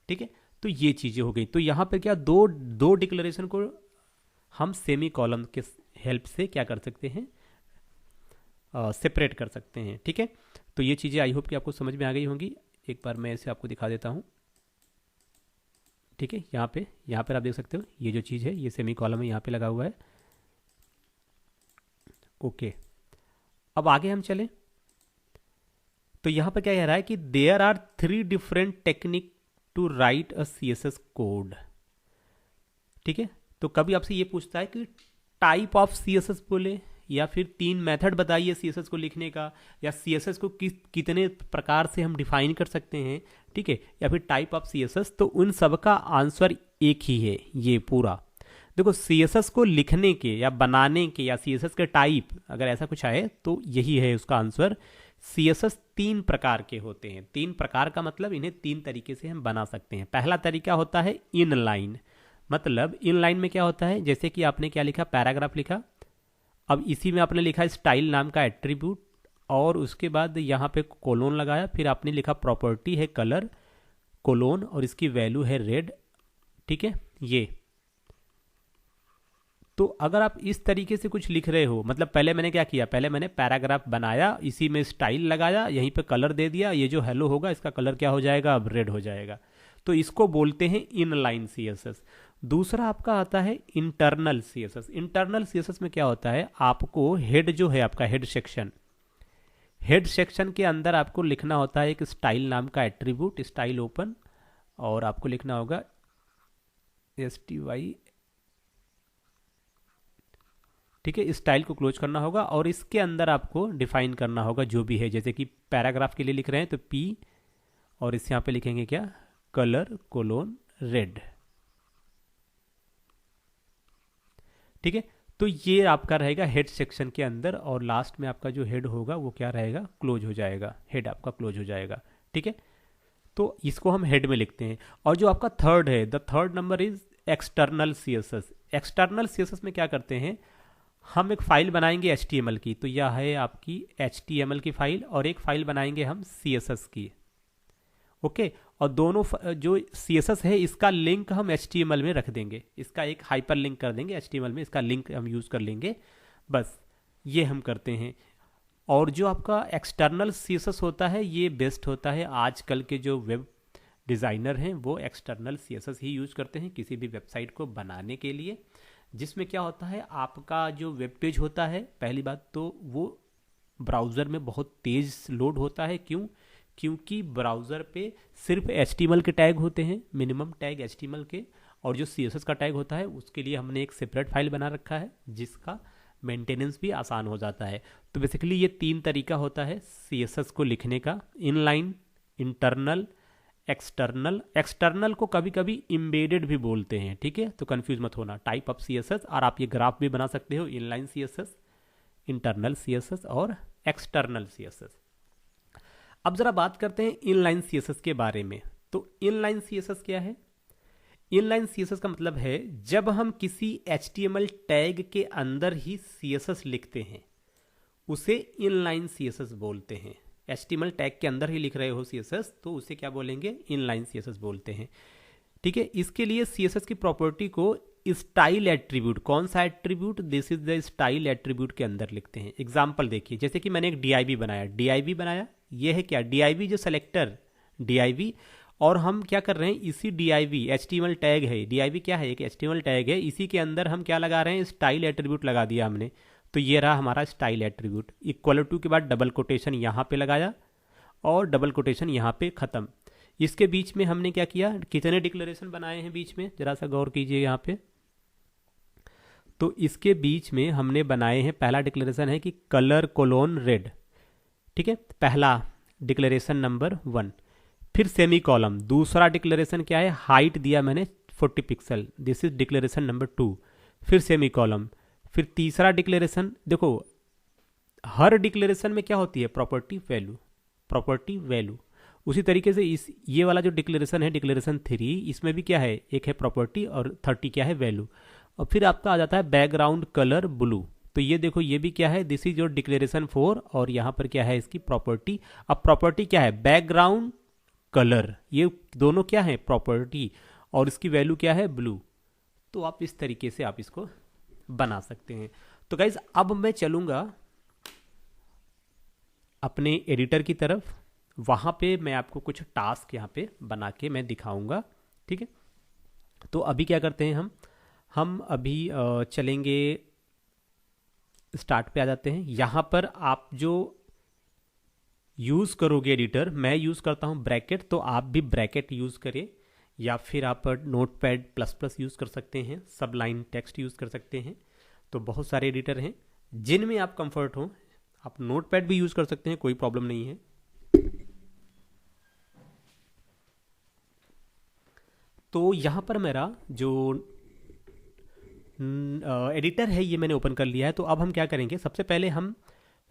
ठीक है, तो ये चीज़ें हो गई। तो यहाँ पे क्या दो डिक्लेरेशन को हम सेमी कॉलम के हेल्प से क्या कर सकते हैं, सेपरेट कर सकते हैं। ठीक है, तो ये चीज़ें आई होप कि आपको समझ में आ गई होंगी। एक बार मैं इसे आपको दिखा देता हूँ। ठीक है, यहाँ पर आप देख सकते हो ये जो चीज़ है ये सेमी कॉलम है, यहाँ पे लगा हुआ है। ओके, अब आगे हम चलें तो यहाँ पर क्या कह रहा है कि there are 3 different technique to write a CSS code. ठीक है, तो कभी आपसे ये पूछता है कि टाइप ऑफ CSS बोले, या फिर 3 मेथड बताइए CSS को लिखने का, या CSS को कितने प्रकार से हम डिफाइन कर सकते हैं। ठीक है, या फिर टाइप ऑफ CSS, तो उन सब का आंसर एक ही है। ये पूरा देखो CSS को लिखने के या बनाने के या CSS के टाइप अगर ऐसा कुछ आए तो यही है उसका आंसर। CSS 3 प्रकार के होते हैं। 3 प्रकार का मतलब इन्हें 3 तरीके से हम बना सकते हैं। पहला तरीका होता है इनलाइन, मतलब इनलाइन में क्या होता है, जैसे कि आपने क्या लिखा, पैराग्राफ लिखा, अब इसी में आपने लिखा स्टाइल नाम का एट्रीब्यूट, और उसके बाद यहाँ पे कोलोन लगाया, फिर आपने लिखा प्रॉपर्टी है कलर कोलोन और इसकी वैल्यू है रेड। ठीक है, ये तो अगर आप इस तरीके से कुछ लिख रहे हो, मतलब पहले मैंने क्या किया, पहले मैंने पैराग्राफ बनाया, इसी में स्टाइल लगाया, यहीं पे कलर दे दिया, ये जो हेलो होगा इसका कलर क्या हो जाएगा, अब रेड हो जाएगा। तो इसको बोलते हैं इनलाइन CSS। दूसरा आपका आता है इंटरनल CSS। इंटरनल CSS में क्या होता है, आपको हेड जो है आपका हेड सेक्शन के अंदर आपको लिखना होता है एक स्टाइल नाम का एट्रीब्यूट, स्टाइल ओपन, और आपको लिखना होगा STY। ठीक है, स्टाइल को क्लोज करना होगा और इसके अंदर आपको डिफाइन करना होगा जो भी है, जैसे कि पैराग्राफ के लिए लिख रहे हैं तो P, और इस यहाँ पे लिखेंगे क्या, कलर कोलोन रेड। ठीक है, तो ये आपका रहेगा हेड सेक्शन के अंदर, और लास्ट में आपका जो हेड होगा वो क्या रहेगा, क्लोज हो जाएगा, हेड आपका क्लोज हो जाएगा। ठीक है, तो इसको हम हेड में लिखते हैं। और जो आपका थर्ड है, the third number is external CSS। External CSS में क्या करते हैं, हम एक फाइल बनाएंगे HTML की, तो यह है आपकी HTML की फाइल, और एक फाइल बनाएंगे हम CSS की। ओके, और दोनों जो CSS है इसका लिंक हम HTML में रख देंगे, इसका एक हाइपर लिंक कर देंगे HTML में, इसका लिंक हम यूज़ कर लेंगे, बस ये हम करते हैं। और जो आपका एक्सटर्नल CSS होता है ये बेस्ट होता है, आजकल के जो वेब डिज़ाइनर हैं वो एक्सटर्नल CSS ही यूज़ करते हैं किसी भी वेबसाइट को बनाने के लिए। जिसमें क्या होता है, आपका जो वेब पेज होता है, पहली बात तो वो ब्राउज़र में बहुत तेज़ लोड होता है। क्यों? क्योंकि ब्राउज़र पे सिर्फ HTML के टैग होते हैं, मिनिमम टैग HTML के, और जो CSS का टैग होता है उसके लिए हमने एक सेपरेट फाइल बना रखा है जिसका मेंटेनेंस भी आसान हो जाता है। तो बेसिकली ये 3 तरीका होता है CSS को लिखने का: इनलाइन, इंटरनल, एक्सटर्नल। एक्सटर्नल को कभी कभी एम्बेडेड भी बोलते हैं, ठीक है, तो कंफ्यूज मत होना। टाइप ऑफ CSS, और आप ये ग्राफ भी बना सकते हो, इनलाइन CSS, इंटरनल CSS और एक्सटर्नल CSS। अब जरा बात करते हैं इनलाइन CSS के बारे में। तो इनलाइन CSS क्या है? इनलाइन CSS का मतलब है जब हम किसी HTML टैग के अंदर ही CSS लिखते हैं उसे इनलाइन CSS बोलते हैं। HTML टैग के अंदर ही लिख रहे हो CSS तो उसे क्या बोलेंगे? इनलाइन CSS बोलते हैं, ठीक है। इसके लिए CSS की प्रॉपर्टी को स्टाइल एट्रीब्यूट, कौन सा attribute? This is the style attribute के अंदर लिखते हैं। एग्जांपल देखिए, जैसे कि मैंने एक div बनाया, ये है क्या? div जो सेलेक्टर div, और हम क्या कर रहे हैं, इसी div HTML टैग है, div क्या है? एक HTML टैग है, इसी के अंदर हम क्या लगा रहे हैं? स्टाइल एट्रीब्यूट लगा दिया हमने। तो ये रहा हमारा स्टाइल एट्रीब्यूट। इक्वल टू के बाद डबल कोटेशन यहाँ पे लगाया और डबल कोटेशन यहाँ पे खत्म। इसके बीच में हमने क्या किया? कितने डिक्लेरेशन बनाए हैं बीच में, जरा सा गौर कीजिए यहाँ पे। तो इसके बीच में हमने बनाए हैं, पहला डिक्लेरेशन है कि कलर कोलोन रेड, ठीक है, पहला डिक्लेरेशन नंबर 1। फिर सेमी कॉलम, दूसरा डिक्लेरेशन क्या है? हाइट दिया मैंने 40 pixel, this is declaration number 2। फिर सेमी कॉलम, फिर तीसरा डिक्लेरेशन। देखो हर डिक्लेरेशन में क्या होती है? Property value, property value. उसी तरीके से इस ये वाला जो डिक्लेरेशन है, डिक्लेरेशन 3, इसमें भी क्या है? एक है प्रॉपर्टी और 30 क्या है? वैल्यू। और फिर आपका आ जाता है बैकग्राउंड कलर ब्लू। तो ये देखो ये भी क्या है? दिस इज योर डिक्लेरेशन 4, और यहाँ पर क्या है? इसकी प्रॉपर्टी। अब प्रॉपर्टी क्या है? बैकग्राउंड कलर, ये दोनों क्या है? प्रॉपर्टी, और इसकी वैल्यू क्या है? ब्लू। तो आप इस तरीके से आप इसको बना सकते हैं। तो गाइज अब मैं चलूंगा अपने एडिटर की तरफ, वहां पे मैं आपको कुछ टास्क यहाँ पे बना के मैं दिखाऊंगा, ठीक है। तो अभी क्या करते हैं, हम अभी चलेंगे, स्टार्ट पे आ जाते हैं। यहाँ पर आप जो यूज़ करोगे एडिटर, मैं यूज़ करता हूँ ब्रैकेट, तो आप भी ब्रैकेट यूज़ करें, या फिर आप Notepad++ यूज़ कर सकते हैं, सबलाइन टेक्स्ट यूज़ कर सकते हैं। तो बहुत सारे एडिटर हैं जिनमें आप कंफर्ट हो। आप Notepad भी यूज़ कर सकते हैं, कोई प्रॉब्लम नहीं है। तो यहाँ पर मेरा जो एडिटर है ये मैंने ओपन कर लिया है। तो अब हम क्या करेंगे, सबसे पहले हम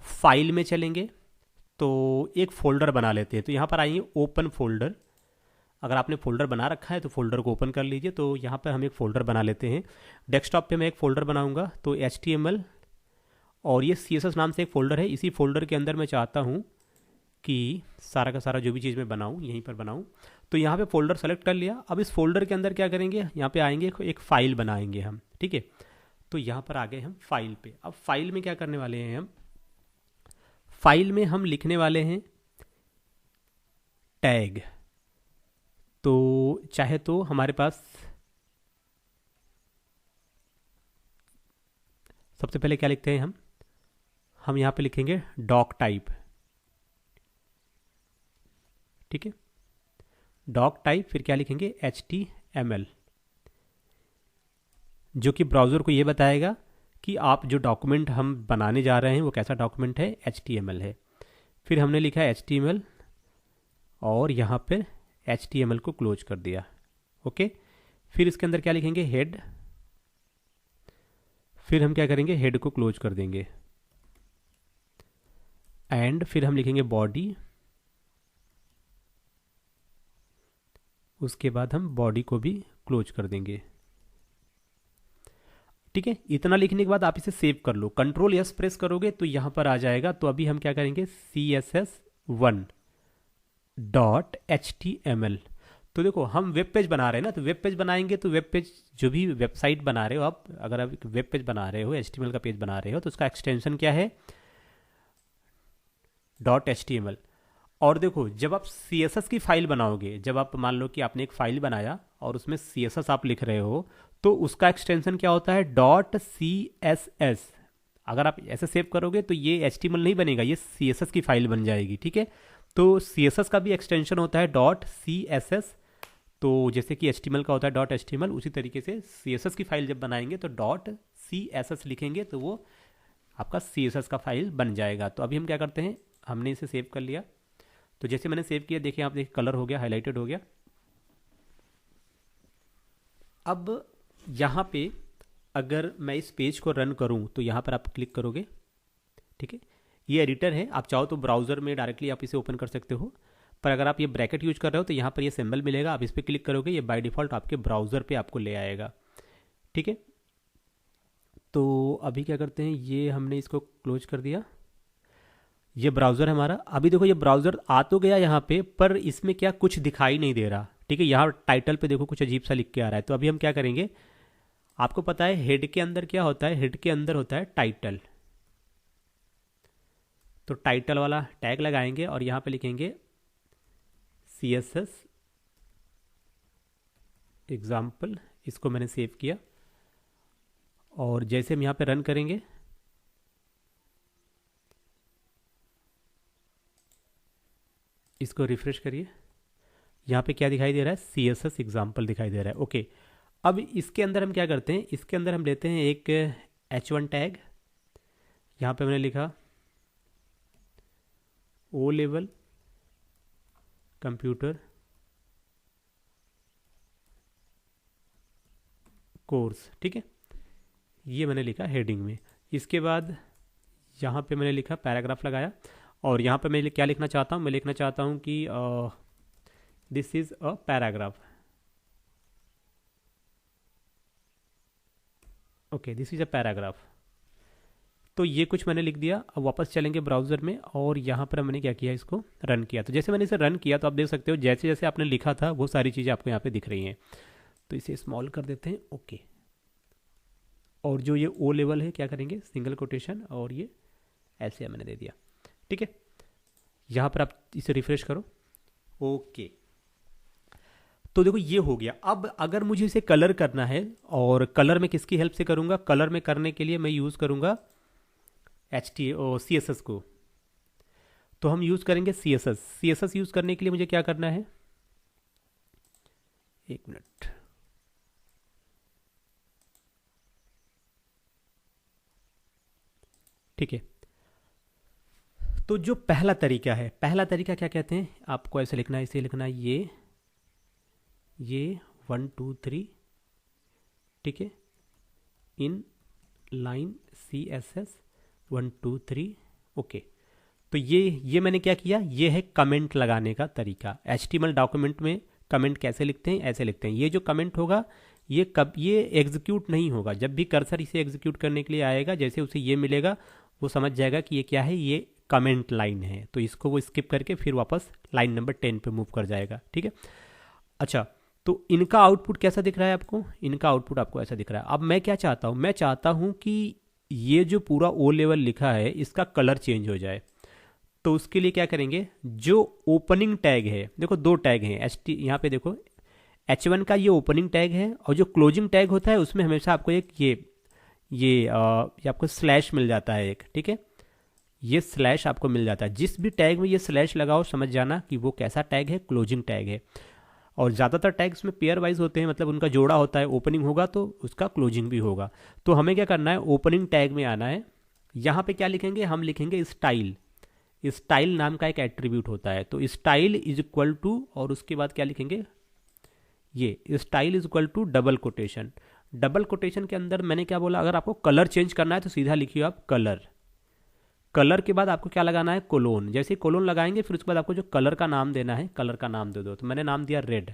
फाइल में चलेंगे, तो एक फ़ोल्डर बना लेते हैं। तो यहाँ पर आइए ओपन फोल्डर, अगर आपने फ़ोल्डर बना रखा है तो फ़ोल्डर को ओपन कर लीजिए। तो यहाँ पर हम एक फ़ोल्डर बना लेते हैं। डेस्कटॉप पे मैं एक फ़ोल्डर बनाऊँगा, तो HTML और ये CSS नाम से एक फ़ोल्डर है। इसी फोल्डर के अंदर मैं चाहता हूँ कि सारा का सारा जो भी चीज़ मैं बनाऊँ यहीं पर बनाऊँ। तो यहाँ पे फोल्डर सेलेक्ट कर लिया। अब इस फोल्डर के अंदर क्या करेंगे, यहाँ पे आएंगे, एक फ़ाइल बनाएंगे हम, ठीक है। तो यहाँ पर आ गए हम फाइल पे। अब फाइल में क्या करने वाले हैं हम, फाइल में हम लिखने वाले हैं टैग। तो चाहे तो हमारे पास सबसे पहले क्या लिखते हैं हम यहाँ पे लिखेंगे डॉक टाइप, ठीक है, डॉक टाइप। फिर क्या लिखेंगे? HTML, जो कि ब्राउज़र को ये बताएगा कि आप जो डॉक्यूमेंट हम बनाने जा रहे हैं वो कैसा डॉक्यूमेंट है, HTML है। फिर हमने लिखा HTML और यहाँ पे HTML को क्लोज कर दिया, ओके। फिर इसके अंदर क्या लिखेंगे? हेड। फिर हम क्या करेंगे? हेड को क्लोज कर देंगे। एंड फिर हम लिखेंगे बॉडी, उसके बाद हम बॉडी को भी क्लोज कर देंगे, ठीक है। इतना लिखने के बाद आप इसे सेव कर लो। Ctrl+S प्रेस करोगे तो यहाँ पर आ जाएगा। तो अभी हम क्या करेंगे? CSS1.html। तो देखो हम वेब पेज बना रहे हैं ना, तो वेब पेज बनाएंगे तो वेब पेज, जो भी वेबसाइट बना रहे हो आप, अगर आप वेब पेज बना रहे हो, HTML का पेज बना रहे हो, तो उसका एक्सटेंशन क्या है? .html। और देखो जब आप CSS की फाइल बनाओगे, जब आप मान लो कि आपने एक फाइल बनाया और उसमें CSS आप लिख रहे हो, तो उसका एक्सटेंशन क्या होता है, डॉट सी एस एस। अगर आप ऐसे सेव करोगे तो ये HTML नहीं बनेगा, ये CSS की फाइल बन जाएगी, ठीक है। तो CSS का भी एक्सटेंशन होता है डॉट CSS। तो जैसे कि HTML का होता है डॉट HTML, उसी तरीके से CSS की फाइल जब बनाएंगे तो डॉट CSS लिखेंगे तो वो आपका CSS का फाइल बन जाएगा। तो अभी हम क्या करते हैं, हमने इसे सेव कर लिया। तो जैसे मैंने सेव किया, देखिए आप देखिए कलर हो गया, हाईलाइटेड हो गया। अब यहाँ पे अगर मैं इस पेज को रन करूँ तो यहाँ पर आप क्लिक करोगे, ठीक है। ये एडिटर है, आप चाहो तो ब्राउज़र में डायरेक्टली आप इसे ओपन कर सकते हो, पर अगर आप ये ब्रैकेट यूज कर रहे हो तो यहाँ पर ये सिंबल मिलेगा, आप इस पर क्लिक करोगे, ये बाय डिफ़ॉल्ट आपके ब्राउज़र पे आपको ले आएगा, ठीक है। तो अभी क्या करते हैं, ये हमने इसको क्लोज कर दिया। ये ब्राउज़र है हमारा। अभी देखो ये ब्राउज़र आ तो गया यहाँ पे, पर इसमें क्या कुछ दिखाई नहीं दे रहा, ठीक है। यहाँ टाइटल पे देखो कुछ अजीब सा लिख के आ रहा है। तो अभी हम क्या करेंगे, आपको पता है हेड के अंदर क्या होता है, हेड के अंदर होता है टाइटल। तो टाइटल वाला टैग लगाएंगे और यहाँ पे लिखेंगे CSS एग्जाम्पल। इसको मैंने सेव किया और जैसे हम यहाँ पे रन करेंगे, इसको रिफ्रेश करिए, यहाँ पे क्या दिखाई दे रहा है, CSS एग्जाम्पल दिखाई दे रहा है। ओके, अब इसके अंदर हम क्या करते हैं, इसके अंदर हम लेते हैं एक H1 टैग। यहाँ पे मैंने लिखा O लेवल कंप्यूटर कोर्स, ठीक है। ये मैंने लिखा हेडिंग में। इसके बाद यहाँ पे मैंने लिखा पैराग्राफ लगाया और यहाँ पे मैं क्या लिखना चाहता हूँ, मैं लिखना चाहता हूँ कि this is a paragraph. Okay, this is a paragraph. तो ये कुछ मैंने लिख दिया। अब वापस चलेंगे ब्राउज़र में और यहाँ पर मैंने क्या किया, इसको रन किया। तो जैसे मैंने इसे रन किया तो आप देख सकते हो जैसे जैसे आपने लिखा था वो सारी चीज़ें आपको यहाँ पे दिख रही हैं। तो इसे स्मॉल कर देते हैं, ओके। और जो ये O लेवल है क्या करेंगे, सिंगल कोटेशन, और ये ऐसे मैंने दे दिया, ठीक है। यहाँ पर आप इसे रिफ्रेश करो, ओके। तो देखो ये हो गया। अब अगर मुझे इसे कलर करना है, और कलर में किसकी हेल्प से करूँगा, कलर में करने के लिए मैं यूज़ करूँगा CSS को। तो हम यूज़ करेंगे CSS यूज़ करने के लिए मुझे क्या करना है, एक मिनट, ठीक है। तो जो पहला तरीका है, पहला तरीका क्या कहते हैं, आपको ऐसे लिखना है, इसे लिखना है ये 1 2 3, ठीक है, इन लाइन CSS 1 2 3, ओके। तो ये मैंने क्या किया, ये है कमेंट लगाने का तरीका। HTML डॉक्यूमेंट में कमेंट कैसे लिखते हैं, ऐसे लिखते हैं। ये जो कमेंट होगा ये एग्जीक्यूट नहीं होगा। जब भी कर्सर इसे एग्जीक्यूट करने के लिए आएगा, जैसे उसे ये मिलेगा वो समझ जाएगा कि ये क्या है, ये कमेंट लाइन है। तो इसको वो स्किप करके फिर वापस लाइन नंबर 10 पे मूव कर जाएगा, ठीक है। अच्छा, तो इनका आउटपुट कैसा दिख रहा है आपको, इनका आउटपुट आपको ऐसा दिख रहा है। अब मैं क्या चाहता हूँ, मैं चाहता हूँ कि ये जो पूरा O लेवल लिखा है इसका कलर चेंज हो जाए। तो उसके लिए क्या करेंगे, जो ओपनिंग टैग है, देखो दो टैग हैं यहाँ पे देखो, H1 का ये ओपनिंग टैग है, और जो क्लोजिंग टैग होता है उसमें हमेशा आपको एक ये आपको स्लैश मिल जाता है एक, ठीक है। ये स्लैश आपको मिल जाता है। जिस भी टैग में ये स्लैश लगाओ समझ जाना कि वो कैसा टैग है, क्लोजिंग टैग है। और ज़्यादातर टैग्स में पेयर वाइज होते हैं, मतलब उनका जोड़ा होता है, ओपनिंग होगा तो उसका क्लोजिंग भी होगा। तो हमें क्या करना है, ओपनिंग टैग में आना है। यहाँ पे क्या लिखेंगे, हम लिखेंगे स्टाइल। स्टाइल नाम का एक एट्रीब्यूट होता है, तो स्टाइल इज इक्वल टू, और उसके बाद क्या लिखेंगे, ये style is equal to double quotation. Double quotation के अंदर मैंने क्या बोला, अगर आपको कलर चेंज करना है तो सीधा लिखिए आप कलर। कलर के बाद आपको क्या लगाना है, कोलोन। जैसे ही कोलोन लगाएंगे फिर उसके बाद आपको जो कलर का नाम देना है, कलर का नाम दे दो। तो मैंने नाम दिया रेड।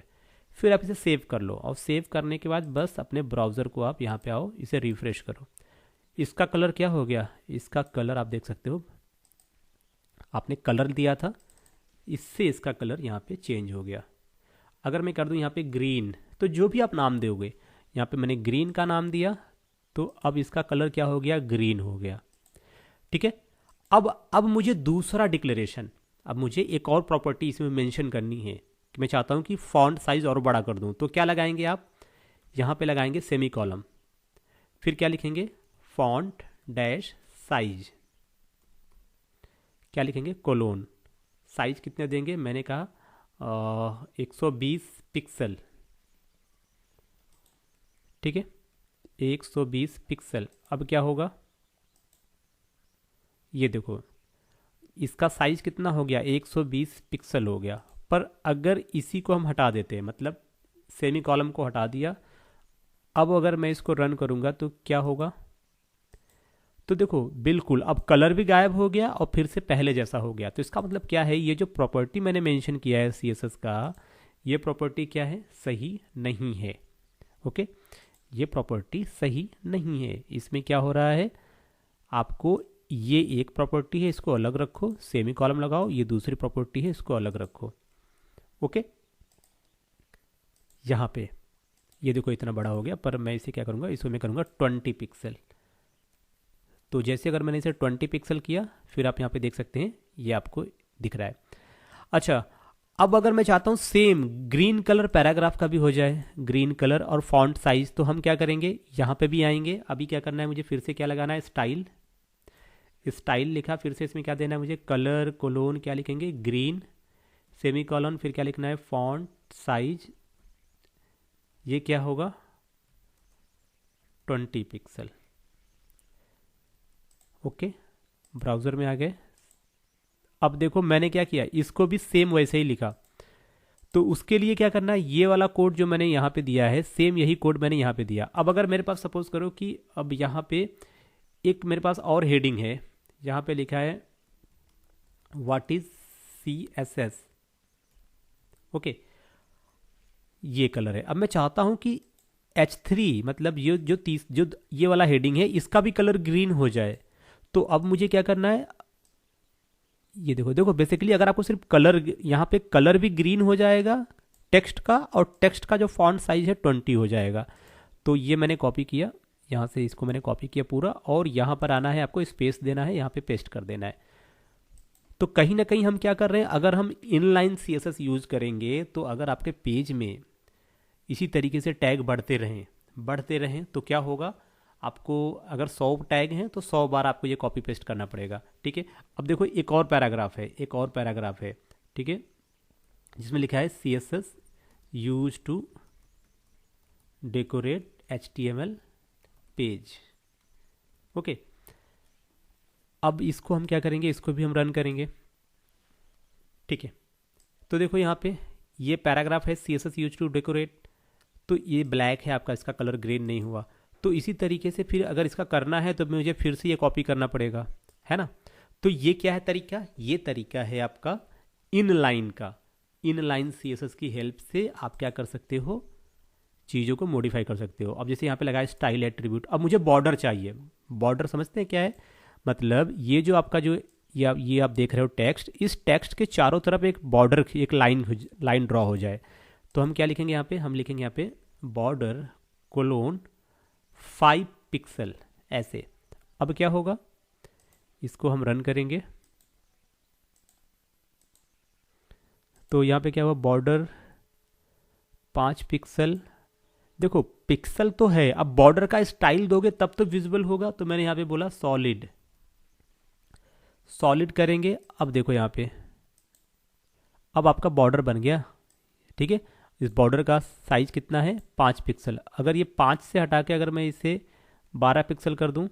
फिर आप इसे सेव कर लो, और सेव करने के बाद बस अपने ब्राउज़र को आप यहाँ पे आओ, इसे रिफ्रेश करो। इसका कलर क्या हो गया, इसका कलर आप देख सकते हो, आपने कलर दिया था, इससे इसका कलर यहाँ पे चेंज हो गया। अगर मैं कर दूँ यहाँ पे ग्रीन, तो जो भी आप नाम दोगे, यहाँ पे मैंने ग्रीन का नाम दिया, तो अब इसका कलर क्या हो गया, ग्रीन हो गया, ठीक है। अब मुझे दूसरा डिक्लेरेशन, अब मुझे एक और प्रॉपर्टी इसमें मेंशन करनी है कि मैं चाहता हूँ कि फॉन्ट साइज और बड़ा कर दूँ। तो क्या लगाएंगे आप, यहाँ पे लगाएंगे सेमी कॉलम, फिर क्या लिखेंगे, फॉन्ट डैश साइज, क्या लिखेंगे, कोलोन, साइज कितने देंगे, मैंने कहा 120 पिक्सल, ठीक है, 120 पिक्सल। अब क्या होगा, ये देखो इसका साइज कितना हो गया, 120 पिक्सल हो गया। पर अगर इसी को हम हटा देते हैं, मतलब सेमी कॉलम को हटा दिया, अब अगर मैं इसको रन करूंगा तो क्या होगा, तो देखो बिल्कुल अब कलर भी गायब हो गया और फिर से पहले जैसा हो गया। तो इसका मतलब क्या है, ये जो प्रॉपर्टी मैंने मेंशन किया है CSS का, ये प्रॉपर्टी क्या है, सही नहीं है। ओके, ये प्रॉपर्टी सही नहीं है। इसमें क्या हो रहा है, आपको ये एक प्रॉपर्टी है, इसको अलग रखो, सेमी कॉलम लगाओ, ये दूसरी प्रॉपर्टी है, इसको अलग रखो। ओके, यहाँ पे ये देखो इतना बड़ा हो गया, पर मैं इसे क्या करूँगा, इसको मैं करूँगा 20 पिक्सल। तो जैसे अगर मैंने इसे 20 पिक्सल किया, फिर आप यहाँ पे देख सकते हैं ये आपको दिख रहा है। अच्छा, अब अगर मैं चाहता हूँ सेम ग्रीन कलर पैराग्राफ का भी हो जाए, ग्रीन कलर और फॉन्ट साइज, तो हम क्या करेंगे, यहाँ पे भी आएंगे। अभी क्या करना है मुझे, फिर से क्या लगाना है, स्टाइल, स्टाइल लिखा, फिर से इसमें क्या देना है मुझे, कलर कोलोन, क्या लिखेंगे, ग्रीन, सेमी कॉलन, फिर क्या लिखना है, फॉन्ट साइज, ये क्या होगा, 20 पिक्सल। ओके, ब्राउज़र में आ गए। अब देखो मैंने क्या किया, इसको भी सेम वैसे ही लिखा। तो उसके लिए क्या करना है, ये वाला कोड जो मैंने यहाँ पे दिया है, सेम यही कोड मैंने यहाँ पे दिया। अब अगर मेरे पास सपोज करो कि अब यहाँ पे एक मेरे पास और हेडिंग है, यहाँ पे लिखा है व्हाट इज CSS। ओके, ये कलर है। अब मैं चाहता हूँ कि H3 मतलब ये जो ये वाला हेडिंग है, इसका भी कलर ग्रीन हो जाए। तो अब मुझे क्या करना है, ये देखो देखो बेसिकली अगर आपको सिर्फ कलर, यहाँ पे कलर भी ग्रीन हो जाएगा टेक्स्ट का, और टेक्स्ट का जो फॉन्ट साइज है 20 हो जाएगा। तो ये मैंने कॉपी किया, यहाँ से इसको मैंने कॉपी किया पूरा, और यहाँ पर आना है, आपको स्पेस देना है, यहाँ पे पेस्ट कर देना है। तो कहीं ना कहीं हम क्या कर रहे हैं, अगर हम इनलाइन CSS यूज करेंगे, तो अगर आपके पेज में इसी तरीके से टैग बढ़ते रहें तो क्या होगा, आपको अगर 100 टैग हैं तो 100 बार आपको ये कॉपी पेस्ट करना पड़ेगा। ठीक है, अब देखो एक और पैराग्राफ है, ठीक है, जिसमें लिखा है CSS use to decorate HTML page. Okay, अब इसको हम क्या करेंगे, इसको भी हम रन करेंगे। ठीक है, तो देखो यहाँ पे ये पैराग्राफ है CSS यूज टू डेकोरेट, तो ये ब्लैक है आपका, इसका कलर ग्रीन नहीं हुआ। तो इसी तरीके से फिर अगर इसका करना है तो मुझे फिर से ये कॉपी करना पड़ेगा, है ना। तो ये क्या है तरीका, ये तरीका है आपका इनलाइन का। इनलाइन CSS की हेल्प से आप क्या कर सकते हो, चीज़ों को मॉडिफाई कर सकते हो। अब जैसे यहाँ पे लगाया स्टाइल एट्रीब्यूट, अब मुझे बॉर्डर चाहिए। बॉर्डर समझते हैं क्या है, मतलब ये जो आपका जो ये आप देख रहे हो टेक्स्ट, इस टेक्स्ट के चारों तरफ एक बॉर्डर, एक लाइन ड्रॉ हो जाए। तो हम क्या लिखेंगे यहाँ पे, हम लिखेंगे यहाँ पे बॉर्डर कोलोन 5 पिक्सल ऐसे। अब क्या होगा, इसको हम रन करेंगे तो यहाँ पे क्या हुआ, बॉर्डर 5 पिक्सल। देखो पिक्सल तो है, अब बॉर्डर का स्टाइल दोगे तब तो विजिबल होगा। तो मैंने यहाँ पे बोला सॉलिड करेंगे। अब देखो यहाँ पे अब आपका बॉर्डर बन गया। ठीक है, इस बॉर्डर का साइज कितना है, 5 पिक्सल। अगर ये 5 से हटा के अगर मैं इसे 12 पिक्सल कर दूं,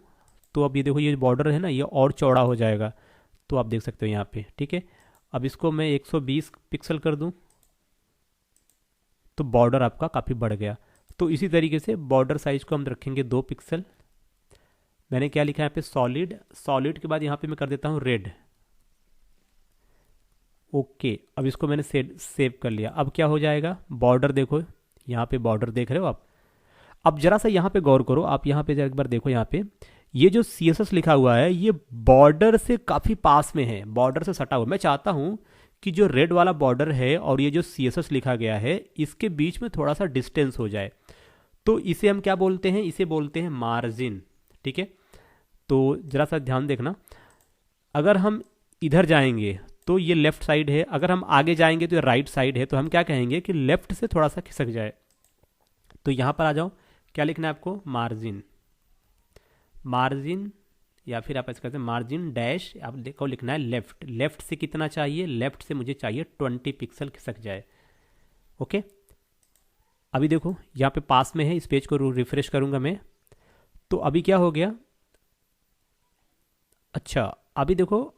तो अब ये देखो ये बॉर्डर है ना, ये और चौड़ा हो जाएगा। तो आप देख सकते हो यहाँ पे। ठीक है, अब इसको मैं 120 पिक्सल कर दूं, तो बॉर्डर आपका काफ़ी बढ़ गया। तो इसी तरीके से बॉर्डर साइज को हम रखेंगे 2 पिक्सल। मैंने क्या लिखा है यहाँ पे, सॉलिड के बाद यहाँ पे मैं कर देता हूँ रेड। ओके, अब इसको मैंने सेव कर लिया। अब क्या हो जाएगा, बॉर्डर देखो, यहाँ पे बॉर्डर देख रहे हो आप। अब जरा सा यहाँ पे गौर करो, आप यहाँ पे एक बार देखो, यहाँ पे ये जो CSS लिखा हुआ है ये बॉर्डर से काफ़ी पास में है, बॉर्डर से सटा हुआ। मैं चाहता हूँ कि जो रेड वाला बॉर्डर है और ये जो CSS लिखा गया है, इसके बीच में थोड़ा सा डिस्टेंस हो जाए। तो इसे हम क्या बोलते हैं, इसे बोलते हैं मार्जिन। ठीक है, तो जरा सा ध्यान देखना, अगर हम इधर जाएंगे तो ये लेफ्ट साइड है, अगर हम आगे जाएंगे तो ये राइट साइड है। तो हम क्या कहेंगे कि लेफ्ट से थोड़ा सा खिसक जाए। तो यहाँ पर आ जाओ, क्या लिखना है आपको, मार्जिन, मार्जिन या फिर आप ऐसे कहते हैं मार्जिन डैश, आप देखो लिखना है लेफ्ट, लेफ्ट से कितना चाहिए, लेफ्ट से मुझे चाहिए 20 पिक्सल खिसक जाए। ओके, अभी देखो यहाँ पे पास में है, इस पेज को रिफ्रेश करूंगा मैं, तो अभी क्या हो गया, अच्छा अभी देखो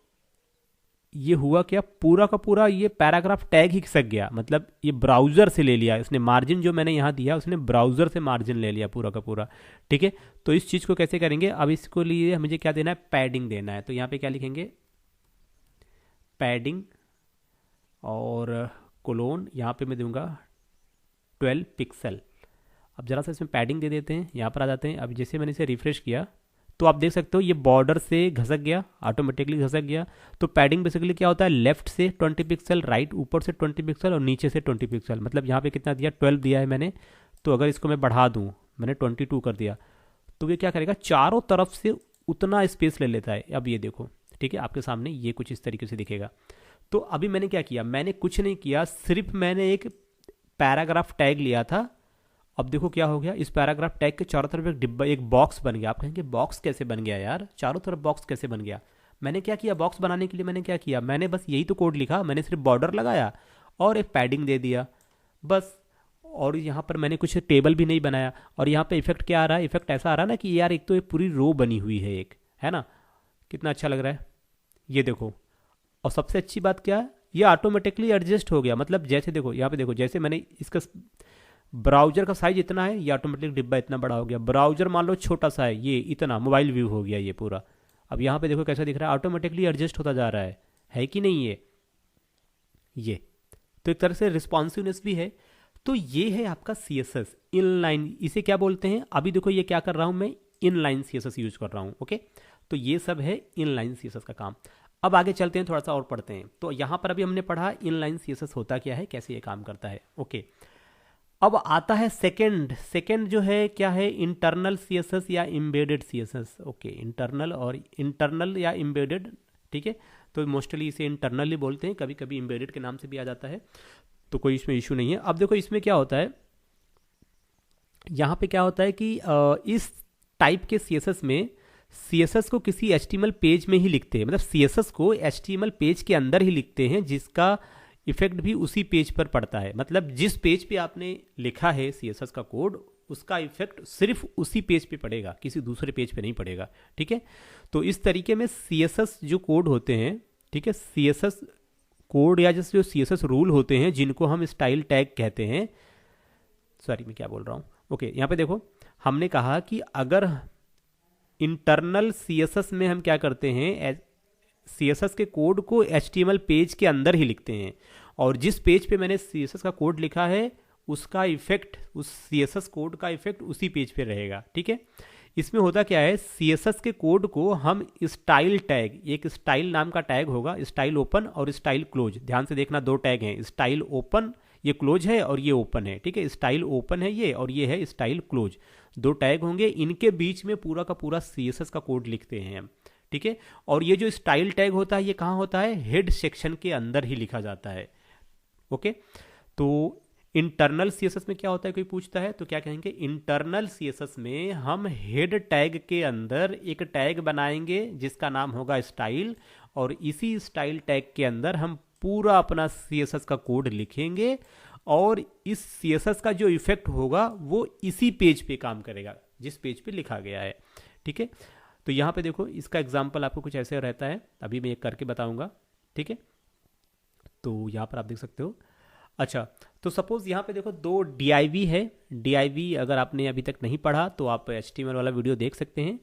ये हुआ क्या, पूरा का पूरा ये पैराग्राफ टैग ही खिसक गया, मतलब ये ब्राउज़र से ले लिया उसने, मार्जिन जो मैंने यहाँ दिया उसने ब्राउज़र से मार्जिन ले लिया पूरा का पूरा। ठीक है, तो इस चीज़ को कैसे करेंगे, अब इसको लिए मुझे क्या देना है, पैडिंग देना है। तो यहाँ पे क्या लिखेंगे, पैडिंग और कोलोन, यहाँ पे मैं दूंगा 12 पिक्सल। अब ज़रा सा इसमें पैडिंग दे देते हैं, यहाँ पर आ जाते हैं। अब जैसे मैंने इसे रिफ्रेश किया तो आप देख सकते हो ये बॉर्डर से घसक गया, ऑटोमेटिकली घसक गया। तो पैडिंग बेसिकली क्या होता है, लेफ्ट से 20 पिक्सल, राइट ऊपर से 20 पिक्सल और नीचे से 20 पिक्सल। मतलब यहाँ पे कितना दिया, 12 दिया है मैंने, तो अगर इसको मैं बढ़ा दूँ, मैंने 22 कर दिया, तो ये क्या करेगा, चारों तरफ से उतना स्पेस ले लेता है। अब ये देखो, ठीक है, आपके सामने ये कुछ इस तरीके से दिखेगा। तो अभी मैंने क्या किया, मैंने कुछ नहीं किया, सिर्फ मैंने एक पैराग्राफ टैग लिया था। अब देखो क्या हो गया, इस पैराग्राफ टैग के चारों तरफ एक डिब्बा, एक बॉक्स बन गया। आप कहेंगे बॉक्स कैसे बन गया यार, चारों तरफ बॉक्स कैसे बन गया। मैंने क्या किया, बॉक्स बनाने के लिए मैंने क्या किया, मैंने बस यही तो कोड लिखा, मैंने सिर्फ बॉर्डर लगाया और एक पैडिंग दे दिया बस। और यहाँ पर मैंने कुछ टेबल भी नहीं बनाया। और यहाँ पे इफेक्ट क्या आ रहा है, इफेक्ट ऐसा आ रहा है ना कि यार एक तो एक पूरी रो बनी हुई है, एक है ना, कितना अच्छा लग रहा है ये देखो। और सबसे अच्छी बात क्या है, ये ऑटोमेटिकली एडजस्ट हो गया। मतलब जैसे देखो यहाँ पे देखो, जैसे मैंने इसका ब्राउजर का साइज इतना है, ये ऑटोमेटिक डिब्बा इतना बड़ा हो गया। ब्राउजर मान लो छोटा सा है, ये इतना मोबाइल व्यू हो गया ये पूरा। अब यहाँ पे देखो कैसा दिख रहा है, ऑटोमेटिकली एडजस्ट होता जा रहा है कि नहीं ये तो एक तरह से रिस्पॉन्सिवनेस भी है। तो ये है आपका CSS इनलाइन, इसे क्या बोलते हैं। अभी देखो ये क्या कर रहा हूँ मैं, इनलाइन CSS यूज कर रहा हूँ। ओके, तो ये सब है इनलाइन CSS का काम। अब आगे चलते हैं, थोड़ा सा और पढ़ते हैं। तो यहाँ पर अभी हमने पढ़ा इनलाइन CSS होता क्या है, कैसे ये काम करता है। ओके, अब आता है सेकंड जो है क्या है, इंटरनल CSS या एम्बेडेड CSS। ओके, इंटरनल या एम्बेडेड, ठीक है, तो मोस्टली इसे इंटरनल ही बोलते हैं, कभी कभी एम्बेडेड के नाम से भी आ जाता है, तो कोई इसमें इशू नहीं है। अब देखो इसमें क्या होता है, यहाँ पे क्या होता है कि इस टाइप के CSS में CSS को किसी HTML पेज में ही लिखते हैं, मतलब CSS को HTML पेज के अंदर ही लिखते हैं, जिसका इफेक्ट भी उसी पेज पर पड़ता है। मतलब जिस पेज पे आपने लिखा है CSS का कोड, उसका इफेक्ट सिर्फ उसी पेज पे पड़ेगा, किसी दूसरे पेज पे नहीं पड़ेगा। ठीक है, तो इस तरीके में CSS जो कोड होते हैं, ठीक है, CSS कोड या जैसे जो CSS रूल होते हैं, जिनको हम स्टाइल टैग कहते हैं, सॉरी मैं क्या बोल रहा हूँ। ओके, यहाँ पे देखो हमने कहा कि अगर इंटरनल CSS में हम क्या करते हैं, CSS के कोड को HTML पेज के अंदर ही लिखते हैं, और जिस पेज पे मैंने CSS का कोड लिखा है उसका इफेक्ट, उस CSS कोड का इफेक्ट उसी पेज पे रहेगा। ठीक है, इसमें होता क्या है, CSS के कोड को हम स्टाइल टैग, एक स्टाइल नाम का टैग होगा, स्टाइल ओपन और स्टाइल क्लोज, ध्यान से देखना, दो टैग हैं, स्टाइल ओपन ये क्लोज है और ये ओपन है। ठीक है, स्टाइल ओपन है ये और ये है स्टाइल क्लोज, दो टैग होंगे, इनके बीच में पूरा का पूरा CSS का कोड लिखते हैं हम। ठीक है, और ये जो स्टाइल टैग होता है ये कहाँ होता है, हेड सेक्शन के अंदर ही लिखा जाता है। ओके, तो इंटरनल CSS में क्या होता है, कोई पूछता है तो क्या कहेंगे, इंटरनल CSS में हम हेड टैग के अंदर एक टैग बनाएंगे जिसका नाम होगा स्टाइल, और इसी स्टाइल टैग के अंदर हम पूरा अपना CSS का कोड लिखेंगे, और इस CSS का जो इफेक्ट होगा वो इसी पेज पे काम करेगा जिस पेज पे लिखा गया है। ठीक है, तो यहाँ पे देखो इसका एग्जाम्पल आपको कुछ ऐसे रहता है, अभी मैं एक करके बताऊंगा। ठीक है, तो यहाँ पर आप देख सकते हो। अच्छा, तो सपोज यहाँ पे देखो दो div है, div अगर आपने अभी तक नहीं पढ़ा तो आप HTML वाला वीडियो देख सकते हैं,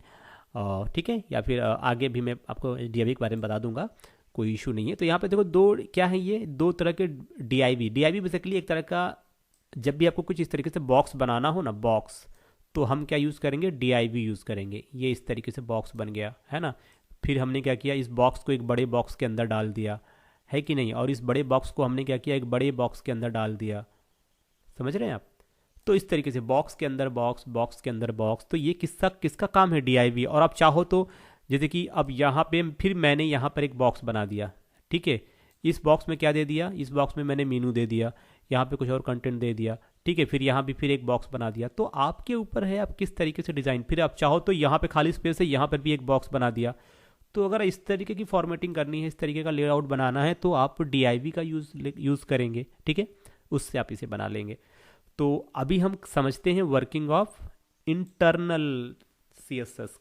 ठीक है, या फिर आगे भी मैं आपको div के बारे में बता दूंगा, कोई इशू नहीं है। तो यहाँ पे देखो दो क्या है, ये दो तरह के div बेसिकली एक तरह का, जब भी आपको कुछ इस तरीके से बॉक्स बनाना हो ना, बॉक्स, तो हम क्या यूज़ करेंगे, div यूज़ करेंगे। ये इस तरीके से बॉक्स बन गया है ना, फिर हमने क्या किया, इस बॉक्स को एक बड़े बॉक्स के अंदर डाल दिया, है कि नहीं, और इस बड़े बॉक्स को हमने क्या किया, एक बड़े बॉक्स के अंदर डाल दिया, समझ रहे हैं आप। तो इस तरीके से बॉक्स के अंदर बॉक्स, बॉक्स के अंदर बॉक्स, तो ये किसका काम है, div। और आप चाहो तो जैसे कि अब यहाँ पे फिर मैंने यहाँ पर एक बॉक्स बना दिया, ठीक है, इस बॉक्स में क्या दे दिया, इस बॉक्स में मैंने मीनू दे दिया, यहाँ पे कुछ और कंटेंट दे दिया, ठीक है, फिर यहाँ भी फिर एक बॉक्स बना दिया। तो आपके ऊपर है आप किस तरीके से डिज़ाइन, फिर आप चाहो तो यहाँ पे खाली स्पेस है, यहाँ पर भी एक बॉक्स बना दिया। तो अगर इस तरीके की फॉर्मेटिंग करनी है, इस तरीके का लेआउट बनाना है, तो आप DIV का यूज़ करेंगे, ठीक है, उससे आप इसे बना लेंगे। तो अभी हम समझते हैं वर्किंग ऑफ इंटरनल CSS।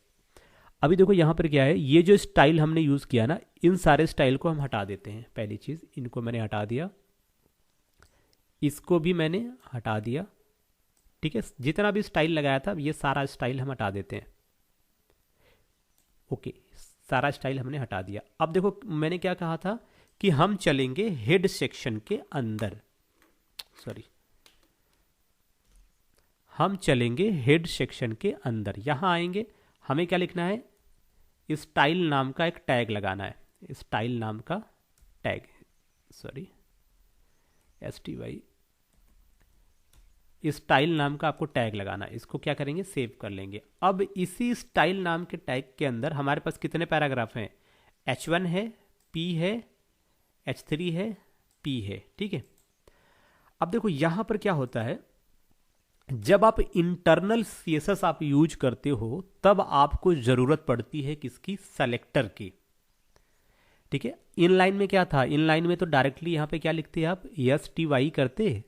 अभी देखो यहाँ पर क्या है, ये जो स्टाइल हमने यूज़ किया ना, इन सारे स्टाइल को हम हटा देते हैं। पहली चीज़, इनको मैंने हटा दिया, इसको भी मैंने हटा दिया, ठीक है। जितना भी स्टाइल लगाया था ये सारा स्टाइल हम हटा देते हैं। ओके, सारा स्टाइल हमने हटा दिया। अब देखो मैंने क्या कहा था कि हम चलेंगे हेड सेक्शन के अंदर, सॉरी, हम चलेंगे हेड सेक्शन के अंदर। यहां आएंगे, हमें क्या लिखना है, स्टाइल नाम का एक टैग लगाना है, स्टाइल नाम का टैग, सॉरी STY, स्टाइल नाम का आपको टैग लगाना है। इसको क्या करेंगे, सेव कर लेंगे। अब इसी स्टाइल नाम के टैग के अंदर हमारे पास कितने पैराग्राफ हैं, H1 है, P है, H3 है, P है, ठीक है। अब देखो यहां पर क्या होता है, जब आप इंटरनल CSS आप यूज करते हो तब आपको जरूरत पड़ती है किसकी, सेलेक्टर की, ठीक है। इनलाइन में क्या था, इनलाइन में तो डायरेक्टली यहां पे क्या लिखते हैं आप, STY करते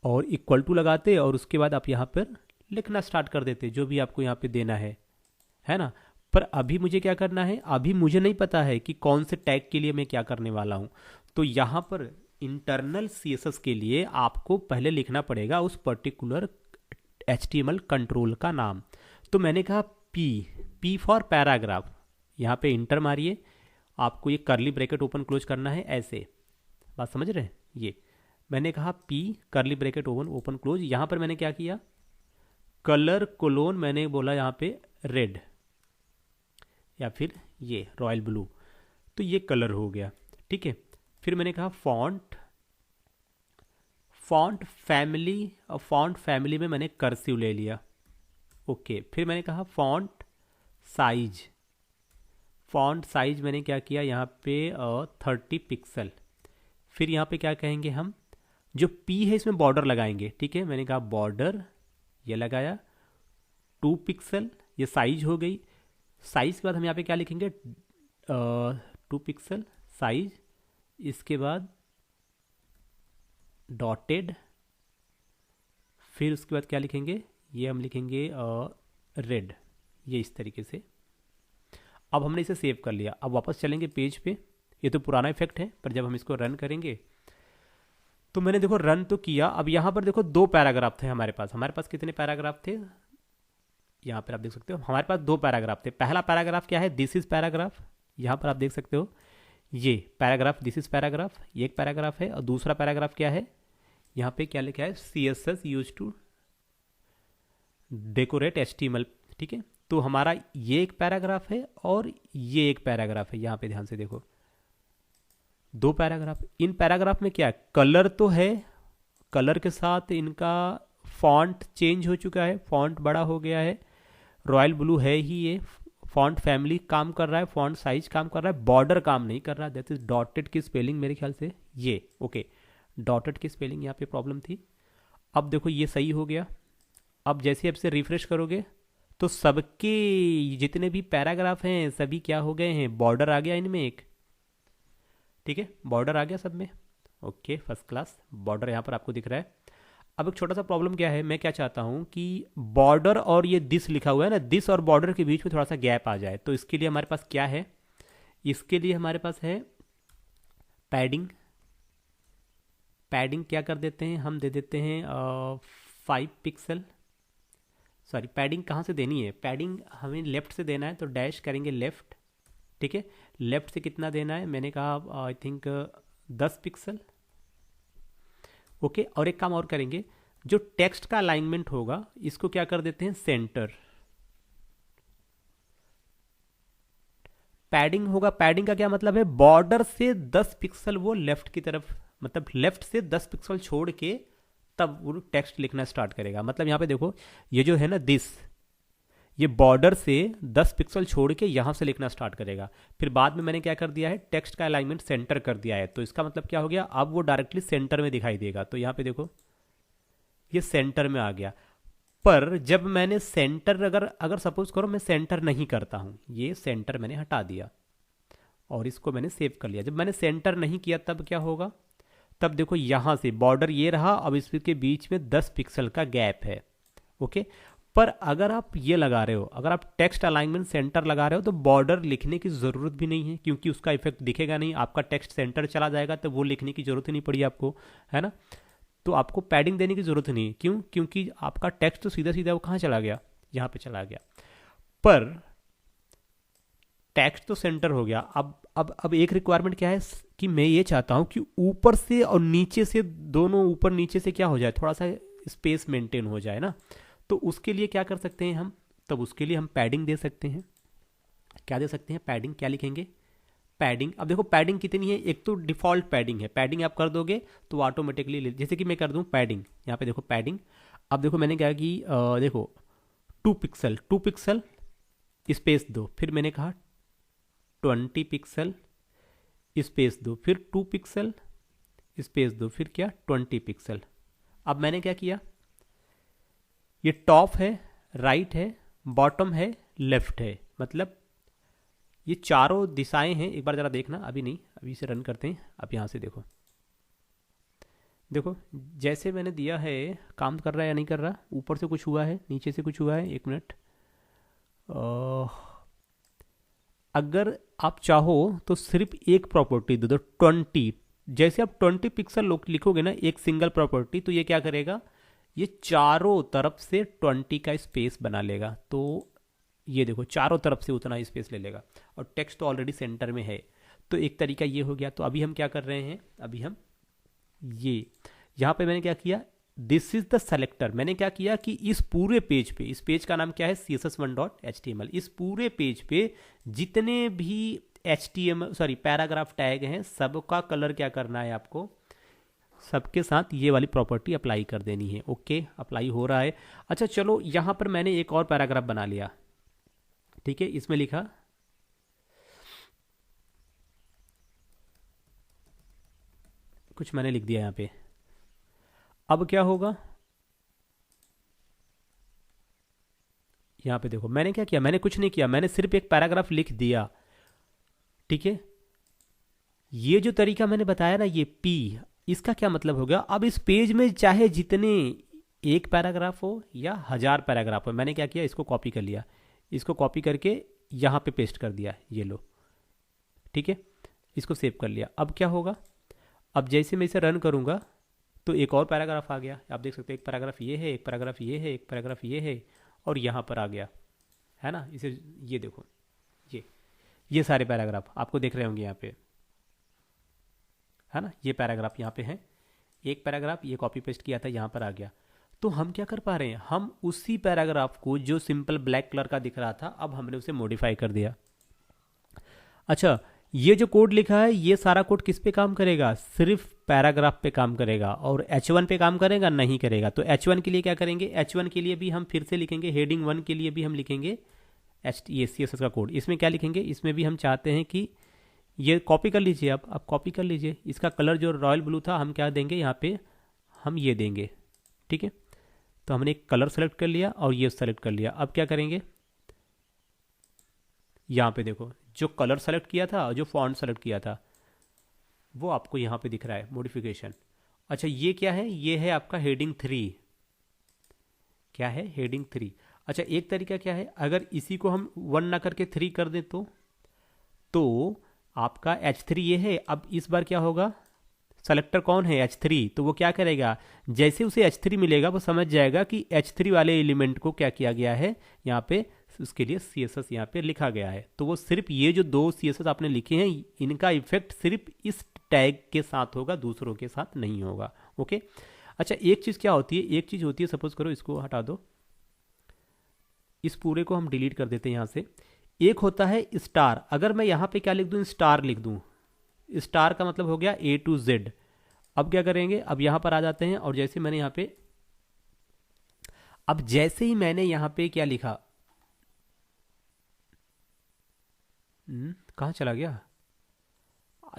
और इक्वल टू लगाते और उसके बाद आप यहां पर लिखना स्टार्ट कर देते जो भी आपको यहां पे देना है ना। पर अभी मुझे क्या करना है, अभी मुझे नहीं पता है कि कौन से टैग के लिए मैं क्या करने वाला हूं। तो यहां पर इंटरनल CSS के लिए आपको पहले लिखना पड़ेगा उस पर्टिकुलर HTML कंट्रोल का नाम। तो मैंने कहा P फॉर पैराग्राफ, यहाँ पे इंटर मारिए, आपको ये कर्ली ब्रैकेट ओपन क्लोज करना है, ऐसे, बात समझ रहे हैं। ये मैंने कहा P curly bracket open close. यहाँ पर मैंने क्या किया, कलर कोलोन, मैंने बोला यहाँ पे रेड या फिर ये रॉयल ब्लू, तो ये कलर हो गया, ठीक है। फिर मैंने कहा फॉन्ट फैमिली, और फॉन्ट फैमिली में मैंने कर्सिव ले लिया, ओके। फिर मैंने कहा फॉन्ट साइज मैंने क्या किया यहाँ पे 30 पिक्सल। फिर यहाँ पे क्या कहेंगे हम, जो P है इसमें बॉर्डर लगाएंगे, ठीक है। मैंने कहा बॉर्डर, ये लगाया 2 पिक्सल, ये साइज हो गई। साइज के बाद हम यहाँ पे क्या लिखेंगे, 2 पिक्सल साइज, इसके बाद डॉटेड, फिर उसके बाद क्या लिखेंगे, ये हम लिखेंगे रेड, ये इस तरीके से। अब हमने इसे सेव कर लिया। अब वापस चलेंगे पेज पे, ये तो पुराना इफेक्ट है, पर जब हम इसको रन करेंगे तो मैंने देखो रन तो किया। अब यहाँ पर देखो 2 पैराग्राफ थे हमारे पास कितने पैराग्राफ थे, यहाँ पर आप देख सकते हो हमारे पास 2 पैराग्राफ थे। पहला पैराग्राफ क्या है, दिस इज पैराग्राफ, यहाँ पर आप देख सकते हो ये पैराग्राफ, दिस इज पैराग्राफ, ये एक पैराग्राफ है। और दूसरा पैराग्राफ क्या है, यहाँ पे क्या लिखा है, CSS use to decorate HTML, ठीक है। तो हमारा ये एक पैराग्राफ है और ये एक पैराग्राफ है, यहाँ पे ध्यान से देखो 2 पैराग्राफ। इन पैराग्राफ में क्या है, कलर तो है, कलर के साथ इनका फॉन्ट चेंज हो चुका है, फॉन्ट बड़ा हो गया है, रॉयल ब्लू है ही ये, फॉन्ट फैमिली काम कर रहा है, फॉन्ट साइज काम कर रहा है, बॉर्डर काम नहीं कर रहा, दैट इज डॉटेड की स्पेलिंग मेरे ख्याल से ये, ओके, डॉटेड की स्पेलिंग यहाँ पे प्रॉब्लम थी। अब देखो ये सही हो गया। अब जैसे आप इसे रिफ्रेश करोगे तो सबके जितने भी पैराग्राफ हैं सभी क्या हो गए हैं, बॉर्डर आ गया इनमें एक, ठीक है, बॉर्डर आ गया सब में, ओके, फर्स्ट क्लास बॉर्डर यहाँ पर आपको दिख रहा है। अब एक छोटा सा प्रॉब्लम क्या है, मैं क्या चाहता हूँ कि बॉर्डर और ये दिस लिखा हुआ है ना, दिस और बॉर्डर के बीच में थोड़ा सा गैप आ जाए। तो इसके लिए हमारे पास क्या है, इसके लिए हमारे पास है पैडिंग। पैडिंग क्या कर देते हैं, हम दे देते हैं 5 पिक्सल, सॉरी पैडिंग कहाँ से देनी है, पैडिंग हमें लेफ्ट से देना है, तो डैश करेंगे लेफ्ट, ठीक है। लेफ्ट से कितना देना है, मैंने कहा आई थिंक 10 पिक्सल, ओके। और एक काम और करेंगे, जो टेक्स्ट का अलाइनमेंट होगा इसको क्या कर देते हैं, सेंटर। पैडिंग होगा, पैडिंग का क्या मतलब है, बॉर्डर से 10 पिक्सल वो लेफ्ट की तरफ, मतलब लेफ्ट से 10 पिक्सल छोड़ के तब वो टेक्स्ट लिखना स्टार्ट करेगा। मतलब यहाँ पे देखो ये जो है ना दिस, ये बॉर्डर से 10 पिक्सल छोड़ के यहाँ से लिखना स्टार्ट करेगा। फिर बाद में मैंने क्या कर दिया है, टेक्स्ट का अलाइनमेंट सेंटर कर दिया है, तो इसका मतलब क्या हो गया, अब वो डायरेक्टली सेंटर में दिखाई देगा। तो यहाँ पे देखो ये सेंटर में आ गया। पर जब मैंने सेंटर अगर अगर सपोज करो मैं सेंटर नहीं करता हूँ, ये सेंटर मैंने हटा दिया और इसको मैंने सेव कर लिया। जब मैंने सेंटर नहीं किया तब क्या होगा, तब देखो यहाँ से बॉर्डर ये रहा, अब इसके बीच में 10 पिक्सल का गैप है। ओके, पर अगर आप ये लगा रहे हो, अगर आप टेक्स्ट अलाइनमेंट सेंटर लगा रहे हो तो बॉर्डर लिखने की ज़रूरत भी नहीं है, क्योंकि उसका इफेक्ट दिखेगा नहीं, आपका टेक्स्ट सेंटर चला जाएगा तो वो लिखने की ज़रूरत ही नहीं पड़ी आपको, है ना। तो आपको पैडिंग देने की ज़रूरत नहीं है, क्यों, क्योंकि आपका टेक्स्ट तो सीधा सीधा वो कहाँ चला गया, यहाँ पे चला गया। पर टेक्स्ट तो सेंटर हो गया। अब एक रिक्वायरमेंट क्या है कि मैं ये चाहता हूँ कि ऊपर से और नीचे से, दोनों ऊपर नीचे से क्या हो जाए, थोड़ा सा स्पेस मेंटेन हो जाए ना। तो उसके लिए क्या कर सकते हैं हम, तब उसके लिए हम पैडिंग दे सकते हैं। क्या दे सकते हैं, पैडिंग। क्या लिखेंगे, पैडिंग। अब देखो पैडिंग कितनी है, एक तो डिफॉल्ट पैडिंग है, पैडिंग आप कर दोगे तो ऑटोमेटिकली, जैसे कि मैं कर दूं पैडिंग, यहाँ पे देखो पैडिंग। अब देखो मैंने क्या कि देखो 2 पिक्सल, 2 पिक्सल स्पेस दो, फिर मैंने कहा 20 पिक्सल स्पेस दो, फिर 2 पिक्सल स्पेस दो, फिर क्या 20 पिक्सल। अब मैंने क्या किया, ये टॉप है, राइट है, बॉटम है, लेफ्ट है, मतलब ये चारों दिशाएं हैं। एक बार जरा देखना, अभी नहीं, अभी इसे रन करते हैं। अब यहाँ से देखो, देखो जैसे मैंने दिया है काम कर रहा है या नहीं कर रहा, ऊपर से कुछ हुआ है, नीचे से कुछ हुआ है। एक मिनट, अगर आप चाहो तो सिर्फ एक प्रॉपर्टी दे दो 20। जैसे आप 20 पिक्सल लिखोगे ना एक सिंगल प्रॉपर्टी, तो ये क्या करेगा, ये चारों तरफ से 20 का स्पेस बना लेगा। तो ये देखो चारों तरफ से उतना स्पेस ले लेगा, और टेक्स्ट तो ऑलरेडी सेंटर में है। तो एक तरीका ये हो गया। तो अभी हम क्या कर रहे हैं, अभी हम ये यहाँ पे मैंने क्या किया, दिस इज द सेलेक्टर। मैंने क्या किया कि इस पूरे पेज पे, इस पेज का नाम क्या है, css1.html। इस पूरे पेज पे जितने भी पैराग्राफ टैग हैं, सबका कलर क्या करना है आपको, सबके साथ ये वाली प्रॉपर्टी अप्लाई कर देनी है। ओके, अप्लाई हो रहा है। अच्छा चलो, यहाँ पर मैंने एक और पैराग्राफ बना लिया, ठीक है। इसमें लिखा, कुछ मैंने लिख दिया यहाँ पे। अब क्या होगा, यहाँ पे देखो मैंने क्या किया, मैंने कुछ नहीं किया, मैंने सिर्फ एक पैराग्राफ लिख दिया, ठीक है। ये जो तरीका मैंने बताया ना, ये पी, इसका क्या मतलब हो गया, अब इस पेज में चाहे जितने एक पैराग्राफ हो या 1000 पैराग्राफ हो, मैंने क्या किया, इसको कॉपी कर लिया, इसको कॉपी करके यहाँ पे पेस्ट कर दिया, ये लो, ठीक है। इसको सेव कर लिया। अब क्या होगा, अब जैसे मैं इसे रन करूँगा तो एक और पैराग्राफ आ गया। आप देख सकते हैं एक पैराग्राफ ये है, एक पैराग्राफ ये है, एक पैराग्राफ ये है, और यहाँ पर आ गया, है ना। इसे ये देखो, ये सारे पैराग्राफ आपको देख रहे होंगे यहाँ पे, है ना। ये पैराग्राफ यहाँ पे है, एक पैराग्राफ ये कॉपी पेस्ट किया था, यहाँ पर आ गया। तो हम क्या कर पा रहे हैं, हम उसी पैराग्राफ को जो सिंपल ब्लैक कलर का दिख रहा था, अब हमने उसे मॉडिफाई कर दिया। अच्छा, ये जो कोड लिखा है, ये सारा कोड किस पे काम करेगा, सिर्फ पैराग्राफ पे काम करेगा, और H1 पे काम करेगा नहीं करेगा। तो H1 के लिए क्या करेंगे, H1 के लिए भी हम फिर से लिखेंगे, हेडिंग 1 के लिए भी हम लिखेंगे CSS का कोड। इसमें क्या लिखेंगे, इसमें भी हम चाहते हैं कि ये कॉपी कर लीजिए, आप कॉपी कर लीजिए। इसका कलर जो रॉयल ब्लू था, हम क्या देंगे यहाँ पे, हम ये देंगे, ठीक है। तो हमने एक कलर सेलेक्ट कर लिया और ये सेलेक्ट कर लिया। अब क्या करेंगे, यहाँ पे देखो जो कलर सेलेक्ट किया था और जो फॉन्ट सेलेक्ट किया था, वो आपको यहाँ पे दिख रहा है, मॉडिफिकेशन। अच्छा ये क्या है, ये है आपका हेडिंग 3। क्या है, हेडिंग 3। अच्छा एक तरीका क्या है, अगर इसी को हम 1 ना करके 3 कर दें तो आपका H3 ये है। अब इस बार क्या होगा, सेलेक्टर कौन है, H3, तो वो क्या करेगा, जैसे उसे H3 मिलेगा वो समझ जाएगा कि H3 वाले एलिमेंट को क्या किया गया है यहाँ पे, उसके लिए CSS यहाँ पे लिखा गया है। तो वो सिर्फ ये जो 2 CSS आपने लिखे हैं, इनका इफेक्ट सिर्फ इस टैग के साथ होगा, दूसरों के साथ नहीं होगा। ओके। अच्छा एक चीज़ क्या होती है, एक चीज़ होती है, सपोज करो इसको हटा दो, इस पूरे को हम डिलीट कर देते हैं यहाँ से। एक होता है स्टार, अगर मैं यहाँ पे क्या लिख दूँ, स्टार लिख दूँ, स्टार का मतलब हो गया A to Z। अब क्या करेंगे, अब यहाँ पर आ जाते हैं, और जैसे मैंने यहाँ पे, अब जैसे ही मैंने यहाँ पे क्या लिखा, कहाँ चला गया,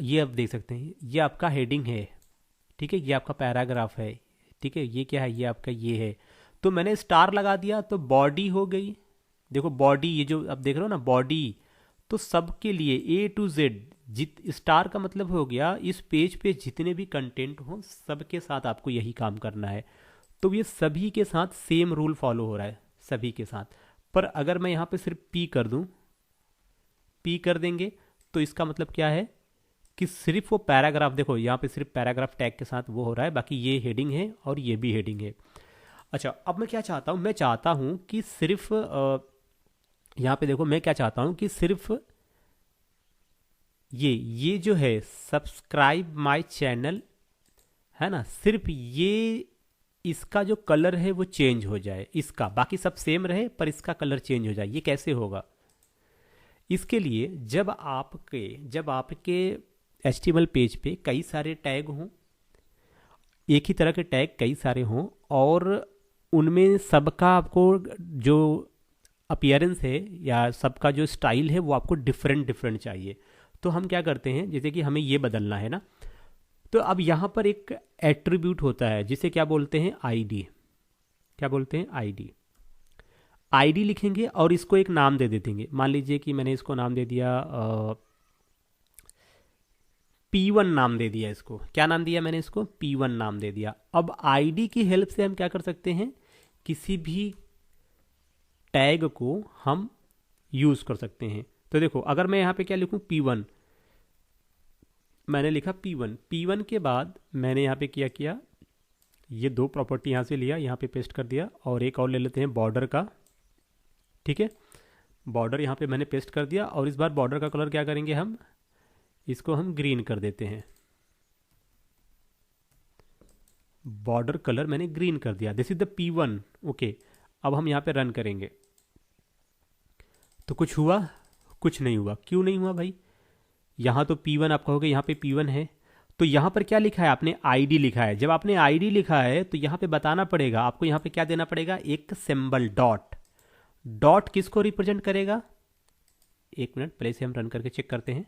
ये आप देख सकते हैं, ये आपका हेडिंग है, ठीक है, ये आपका पैराग्राफ है, ठीक है, ये क्या है, ये आपका ये है। तो मैंने स्टार लगा दिया तो बॉडी हो गई। देखो बॉडी, ये जो आप देख रहे हो ना बॉडी, तो सबके लिए ए टू जेड, जित स्टार का मतलब हो गया इस पेज पे जितने भी कंटेंट हो सबके साथ आपको यही काम करना है। तो ये सभी के साथ सेम रूल फॉलो हो रहा है, सभी के साथ। पर अगर मैं यहाँ पे सिर्फ पी कर दूँ, पी कर देंगे, तो इसका मतलब क्या है कि सिर्फ वो पैराग्राफ, देखो यहाँ पे सिर्फ पैराग्राफ टैग के साथ वो हो रहा है, बाकी ये हेडिंग है और ये भी हेडिंग है। अच्छा, अब मैं क्या चाहता हूँ, मैं चाहता हूँ कि सिर्फ यहाँ पे देखो, मैं क्या चाहता हूँ कि सिर्फ ये जो है सब्सक्राइब माय चैनल है ना, सिर्फ ये इसका जो कलर है वो चेंज हो जाए, इसका बाकी सब सेम रहे पर इसका कलर चेंज हो जाए। ये कैसे होगा? इसके लिए जब आपके HTML पेज पे कई सारे टैग हों, एक ही तरह के टैग कई सारे हों, और उनमें सबका आपको जो अपीयरेंस है या सबका जो स्टाइल है वो आपको डिफरेंट डिफरेंट चाहिए। तो हम क्या करते हैं, जैसे कि हमें ये बदलना है ना, तो अब यहाँ पर एक एट्रीब्यूट होता है जिसे क्या बोलते हैं, आईडी। क्या बोलते हैं? आईडी। आईडी लिखेंगे और इसको एक नाम दे देंगे। मान लीजिए कि मैंने इसको नाम दे दिया P1 नाम दे दिया। इसको क्या नाम दिया मैंने? इसको P1 नाम दे दिया। अब आईडी की हेल्प से हम क्या कर सकते हैं, किसी भी टैग को हम यूज कर सकते हैं। तो देखो अगर मैं यहाँ पे क्या लिखूँ, P1, मैंने लिखा P1 के बाद मैंने यहाँ पे क्या किया, ये दो प्रॉपर्टी यहाँ से लिया, यहाँ पे पेस्ट कर दिया, और एक और ले लेते हैं बॉर्डर का। ठीक है, बॉर्डर यहाँ पे मैंने पेस्ट कर दिया, और इस बार बॉर्डर का कलर क्या करेंगे, हम इसको हम ग्रीन कर देते हैं। बॉर्डर कलर मैंने ग्रीन कर दिया। This is the P1। Okay, अब हम यहाँ पे रन करेंगे तो कुछ हुआ? कुछ नहीं हुआ। क्यों नहीं हुआ भाई? यहाँ तो P1 आप कहोगे, यहाँ पे P1 है, तो यहाँ पर क्या लिखा है? आपने आईडी लिखा है। जब आपने आईडी लिखा है तो यहाँ पे बताना पड़ेगा आपको, यहाँ पे क्या देना पड़ेगा, एक सिंबल डॉट। डॉट किसको रिप्रेजेंट करेगा? एक मिनट, पहले से हम रन करके चेक करते हैं।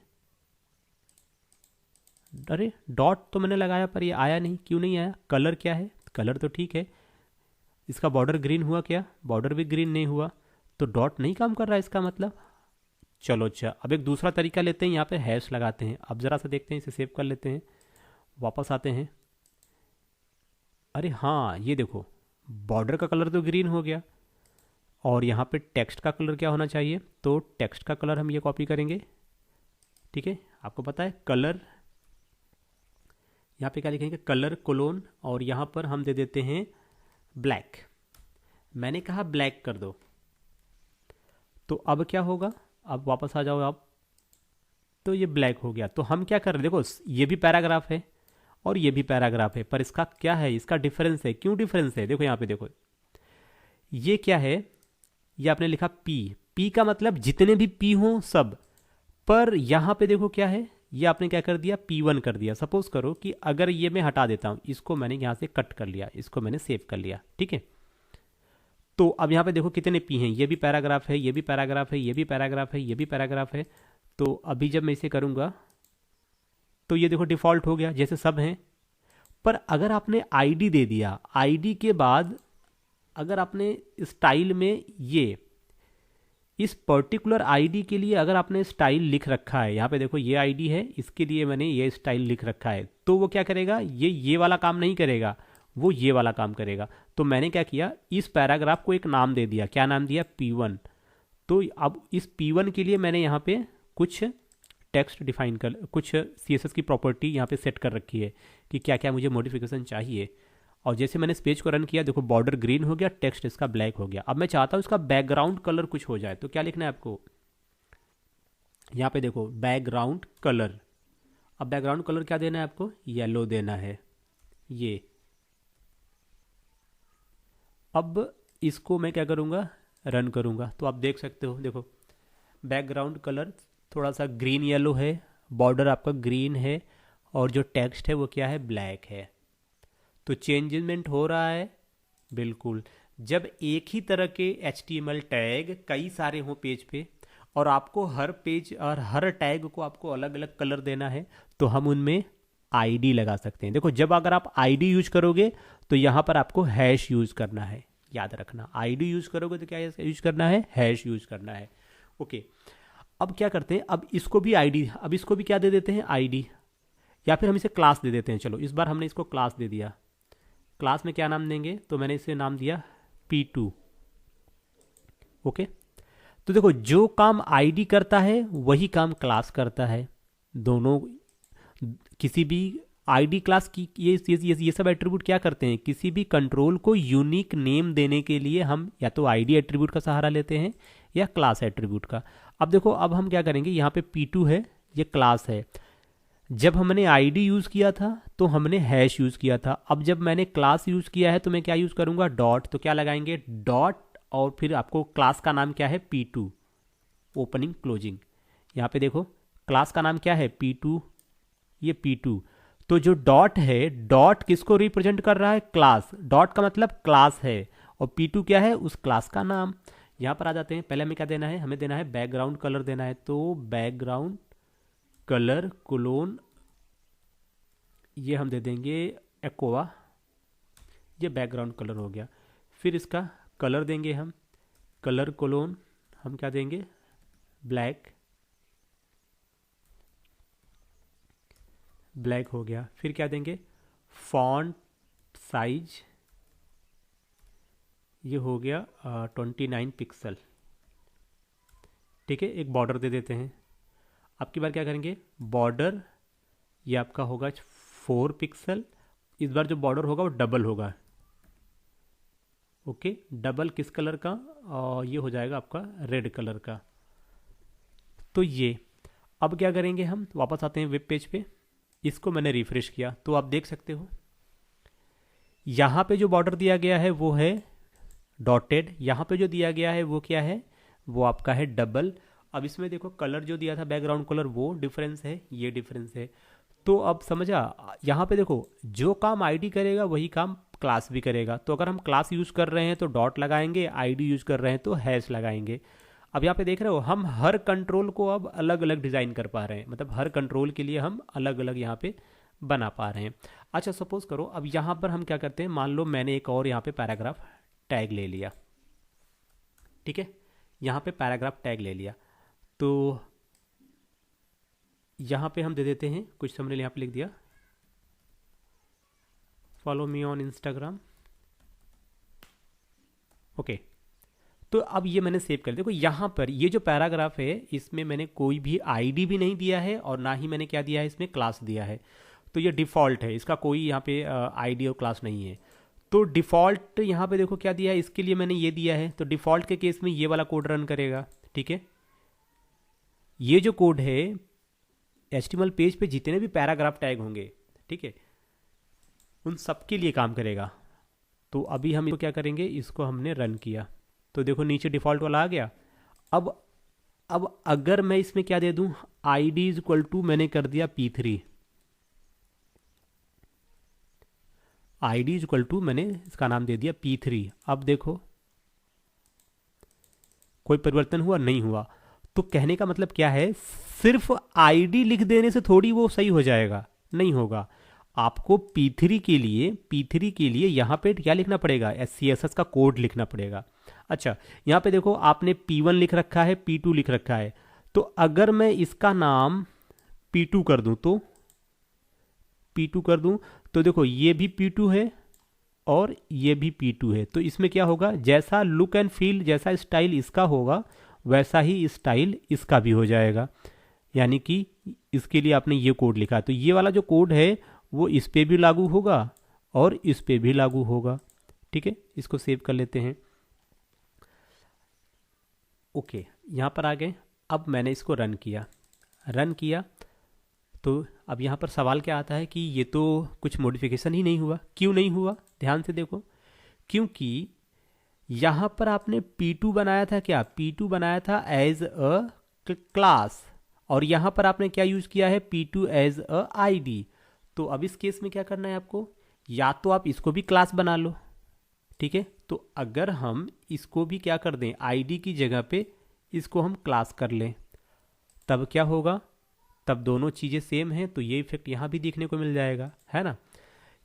अरे डॉट तो मैंने लगाया पर ये आया नहीं, क्यों नहीं आया? कलर क्या है? कलर तो ठीक है। इसका बॉर्डर ग्रीन हुआ क्या? बॉर्डर भी ग्रीन नहीं हुआ, तो डॉट नहीं काम कर रहा है इसका मतलब। चलो अच्छा, अब एक दूसरा तरीका लेते हैं, यहाँ पे हैश लगाते हैं। अब ज़रा सा देखते हैं, इसे सेव कर लेते हैं, वापस आते हैं। अरे हाँ, ये देखो बॉर्डर का कलर तो ग्रीन हो गया, और यहाँ पे टेक्स्ट का कलर क्या होना चाहिए? तो टेक्स्ट का कलर हम ये कॉपी करेंगे। ठीक है, आपको पता है कलर, यहाँ पे क्या लिखेंगे, कलर कोलोन, और यहाँ पर हम दे देते हैं ब्लैक। मैंने कहा ब्लैक कर दो, तो अब क्या होगा, अब वापस आ जाओ आप, तो ये ब्लैक हो गया। तो हम क्या कर रहे हैं, देखो ये भी पैराग्राफ है और ये भी पैराग्राफ है, पर इसका क्या है, इसका डिफरेंस है। क्यों डिफरेंस है? देखो यहाँ पे देखो, ये क्या है, ये आपने लिखा पी का मतलब जितने भी पी हों सब, पर यहाँ पे देखो क्या है, ये आपने क्या कर दिया, P1 कर दिया। सपोज करो कि अगर ये मैं हटा देता हूँ, इसको मैंने यहाँ से कट कर लिया, इसको मैंने सेव कर लिया। ठीक है, तो अब यहाँ पे देखो कितने पी हैं, ये भी पैराग्राफ है, ये भी पैराग्राफ है, ये भी पैराग्राफ है, ये भी पैराग्राफ है। तो अभी जब मैं इसे करूँगा तो ये देखो डिफ़ॉल्ट हो गया जैसे सब हैं। पर अगर आपने आईडी दे दिया, आईडी के बाद अगर आपने स्टाइल में ये इस पर्टिकुलर आईडी के लिए अगर आपने स्टाइल लिख रखा है, यहाँ पे देखो ये आईडी है, इसके लिए मैंने ये स्टाइल लिख रखा है, तो वो क्या करेगा, ये वाला काम नहीं करेगा, वो ये वाला काम करेगा। तो मैंने क्या किया, इस पैराग्राफ को एक नाम दे दिया। क्या नाम दिया? P1। तो अब इस P1 के लिए मैंने यहाँ पे कुछ टेक्स्ट डिफाइन कर, कुछ CSS की प्रॉपर्टी यहाँ पे सेट कर रखी है कि क्या क्या मुझे मॉडिफिकेशन चाहिए। और जैसे मैंने इस पेज को रन किया, देखो बॉर्डर ग्रीन हो गया, टेक्स्ट इसका ब्लैक हो गया। अब मैं चाहता हूँ इसका बैकग्राउंड कलर कुछ हो जाए, तो क्या लिखना है आपको, यहाँ पे देखो बैकग्राउंड कलर। अब बैकग्राउंड कलर क्या देना है आपको? येलो देना है ये। अब इसको मैं क्या करूँगा, रन करूँगा, तो आप देख सकते हो, देखो बैकग्राउंड कलर थोड़ा सा ग्रीन येलो है, बॉर्डर आपका ग्रीन है, और जो टेक्स्ट है वो क्या है, ब्लैक है। तो चेंजमेंट हो रहा है बिल्कुल। जब एक ही तरह के HTML टैग कई सारे हों पेज पे, और आपको हर पेज और हर टैग को आपको अलग अलग कलर देना है, तो हम उनमें आईडी लगा सकते हैं। देखो जब अगर आप आईडी यूज करोगे तो यहाँ पर आपको हैश यूज करना है, याद रखना। आईडी यूज करोगे तो क्या यूज करना है, हैश यूज करना है। ओके, अब क्या करते हैं, अब इसको भी आईडी, अब इसको भी क्या दे देते हैं, आईडी, या फिर हम इसे क्लास दे देते हैं। चलो इस बार हमने इसको क्लास दे दिया। क्लास में क्या नाम देंगे, तो मैंने इसे नाम दिया P2। ओके, तो देखो जो काम आईडी करता है वही काम क्लास करता है। दोनों किसी भी आईडी क्लास की ये सब एट्रीब्यूट क्या करते हैं, किसी भी कंट्रोल को यूनिक नेम देने के लिए हम या तो आईडी एट्रीब्यूट का सहारा लेते हैं या क्लास एट्रीब्यूट का। अब देखो अब हम क्या करेंगे, यहाँ पे P2 है, ये क्लास है। जब हमने आईडी यूज किया था तो हमने हैश यूज किया था। अब जब मैंने क्लास यूज किया है तो मैं क्या यूज करूंगा, डॉट। तो क्या लगाएंगे, डॉट, और फिर आपको क्लास का नाम क्या है, P2, ओपनिंग क्लोजिंग। यहाँ पे देखो क्लास का नाम क्या है, P2, ये P2। तो जो डॉट है, डॉट किसको रिप्रेजेंट कर रहा है, क्लास। डॉट का मतलब क्लास है, और P2 क्या है, उस क्लास का नाम। यहाँ पर आ जाते हैं, पहले हमें क्या देना है, हमें देना है बैकग्राउंड कलर देना है। तो बैकग्राउंड कलर कोलोन, ये हम दे देंगे एक्वा, ये बैकग्राउंड कलर हो गया। फिर इसका कलर देंगे हम, कलर कोलोन हम क्या देंगे, ब्लैक, ब्लैक हो गया। फिर क्या देंगे, फॉन्ट साइज, ये हो गया 29 पिक्सल। ठीक है, एक बॉर्डर दे देते हैं। अब की बार क्या करेंगे, बॉर्डर ये आपका होगा 4 पिक्सल। इस बार जो बॉर्डर होगा वो डबल होगा। ओके, डबल किस कलर का, ये हो जाएगा आपका रेड कलर का। तो ये अब क्या करेंगे, हम वापस आते हैं वेब पेज पे। इसको मैंने रिफ्रेश किया तो आप देख सकते हो यहाँ पे जो बॉर्डर दिया गया है वो है डॉटेड, यहाँ पे जो दिया गया है वो क्या है, वो आपका है डबल। अब इसमें देखो कलर जो दिया था बैकग्राउंड कलर वो डिफरेंस है, ये डिफरेंस है। तो अब समझा, यहाँ पे देखो जो काम आईडी करेगा वही काम क्लास भी करेगा। तो अगर हम क्लास यूज कर रहे हैं तो डॉट लगाएंगे, आईडी यूज कर रहे हैं तो हैश लगाएंगे। अब यहाँ पे देख रहे हो हम हर कंट्रोल को अब अलग अलग डिजाइन कर पा रहे हैं, मतलब हर कंट्रोल के लिए हम अलग अलग यहाँ पे बना पा रहे हैं। अच्छा सपोज करो अब यहाँ पर हम क्या करते हैं, मान लो मैंने एक और यहाँ पे पैराग्राफ टैग ले लिया। ठीक है, यहाँ पे पैराग्राफ टैग ले लिया, तो यहाँ पे हम दे देते हैं कुछ थंबनेल, यहाँ पे लिख दिया follow me on Instagram. Okay, तो अब ये मैंने सेव कर, देखो यहाँ पर ये जो पैराग्राफ है इसमें मैंने कोई भी आईडी भी नहीं दिया है और ना ही मैंने क्या दिया है, इसमें क्लास दिया है। तो ये डिफ़ॉल्ट है, इसका कोई यहाँ पे आईडी और क्लास नहीं है। तो डिफ़ॉल्ट यहाँ पे देखो क्या दिया है, इसके लिए मैंने ये दिया है। तो डिफ़ॉल्ट के केस में ये वाला कोड रन करेगा। ठीक है, ये जो कोड है HTML पेज पे जितने भी पैराग्राफ टैग होंगे, ठीक है, उन सब के लिए काम करेगा। तो अभी हम इसको क्या करेंगे, इसको हमने रन किया तो देखो नीचे डिफ़ॉल्ट वाला आ गया। अब अगर मैं इसमें क्या दे दूं, ID इज इक्वल टू मैंने कर दिया P3, ID is equal to मैंने इसका नाम दे दिया P3। अब देखो कोई परिवर्तन हुआ, नहीं हुआ। तो कहने का मतलब क्या है, सिर्फ आईडी लिख देने से थोड़ी वो सही हो जाएगा, नहीं होगा। आपको P3 के लिए यहाँ पे क्या लिखना पड़ेगा, CSS का कोड लिखना पड़ेगा। अच्छा यहाँ पे देखो आपने P1 लिख रखा है, P2 लिख रखा है। तो अगर मैं इसका नाम P2 कर दूं तो देखो ये भी P2 है और ये भी P2 है। तो इसमें क्या होगा, जैसा लुक एंड फील, जैसा स्टाइल इसका होगा वैसा ही स्टाइल इसका भी हो जाएगा। यानी कि इसके लिए आपने ये कोड लिखा, तो ये वाला जो कोड है वो इस पे भी लागू होगा और इस पे भी लागू होगा। ठीक है, इसको सेव कर लेते हैं। ओके, यहाँ पर आ गए। अब मैंने इसको रन किया तो अब यहाँ पर सवाल क्या आता है कि ये तो कुछ मॉडिफिकेशन ही नहीं हुआ। क्यों नहीं हुआ, ध्यान से देखो, क्योंकि यहाँ पर आपने P2 बनाया था, क्या P2 बनाया था एज अ क्लास, और यहाँ पर आपने क्या यूज किया है, P2 एज अ ID। तो अब इस केस में क्या करना है आपको, या तो आप इसको भी क्लास बना लो। ठीक है, तो अगर हम इसको भी क्या कर दें, ID की जगह पे इसको हम क्लास कर लें, तब क्या होगा, तब दोनों चीज़ें सेम हैं तो ये इफेक्ट यहाँ भी देखने को मिल जाएगा, है ना।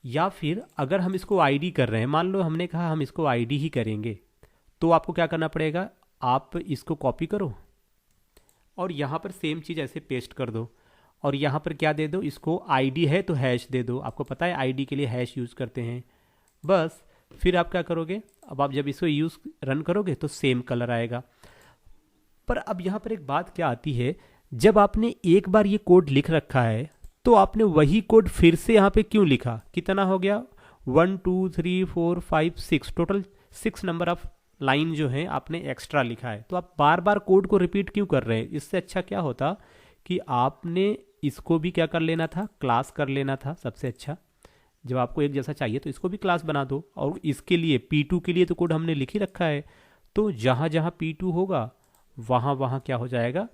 या फिर अगर हम इसको आईडी कर रहे हैं, मान लो हमने कहा हम इसको आईडी ही करेंगे, तो आपको क्या करना पड़ेगा, आप इसको कॉपी करो और यहाँ पर सेम चीज़ ऐसे पेस्ट कर दो और यहाँ पर क्या दे दो, इसको आईडी है तो हैश दे दो। आपको पता है आईडी के लिए हैश यूज़ करते हैं। बस फिर आप क्या करोगे, अब आप जब इसको यूज़ रन करोगे तो सेम कलर आएगा। पर अब यहाँ पर एक बात क्या आती है, जब आपने एक बार ये कोड लिख रखा है तो आपने वही कोड फिर से यहाँ पे क्यों लिखा, कितना हो गया 1 2 3 4 5 6, टोटल 6 नंबर ऑफ लाइन जो है आपने एक्स्ट्रा लिखा है। तो आप बार बार कोड को रिपीट क्यों कर रहे हैं। इससे अच्छा क्या होता कि आपने इसको भी क्या कर लेना था, क्लास कर लेना था। सबसे अच्छा, जब आपको एक जैसा चाहिए तो इसको भी क्लास बना दो। और इसके लिए P2 के लिए तो कोड हमने लिख ही रखा है, तो जहाँ जहाँ P2 होगा वहाँ वहाँ क्या हो जाएगा,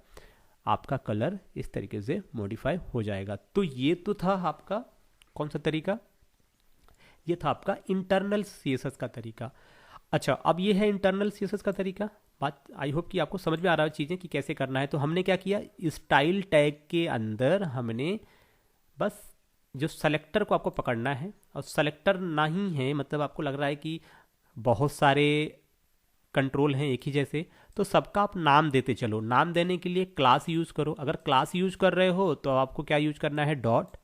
आपका कलर इस तरीके से मॉडिफाई हो जाएगा। तो ये तो था आपका कौन सा तरीका, ये था आपका इंटरनल CSS का तरीका। अच्छा, अब ये है इंटरनल CSS का तरीका। बात आई होप कि आपको समझ में आ रहा है चीज़ें कि कैसे करना है। तो हमने क्या किया, स्टाइल टैग के अंदर हमने बस जो सेलेक्टर को आपको पकड़ना है, और सेलेक्टर नहीं है मतलब आपको लग रहा है कि बहुत सारे कंट्रोल हैं एक ही जैसे, तो सबका आप नाम देते चलो। नाम देने के लिए क्लास यूज़ करो। अगर क्लास यूज़ कर रहे हो तो आपको क्या यूज़ करना है, डॉट।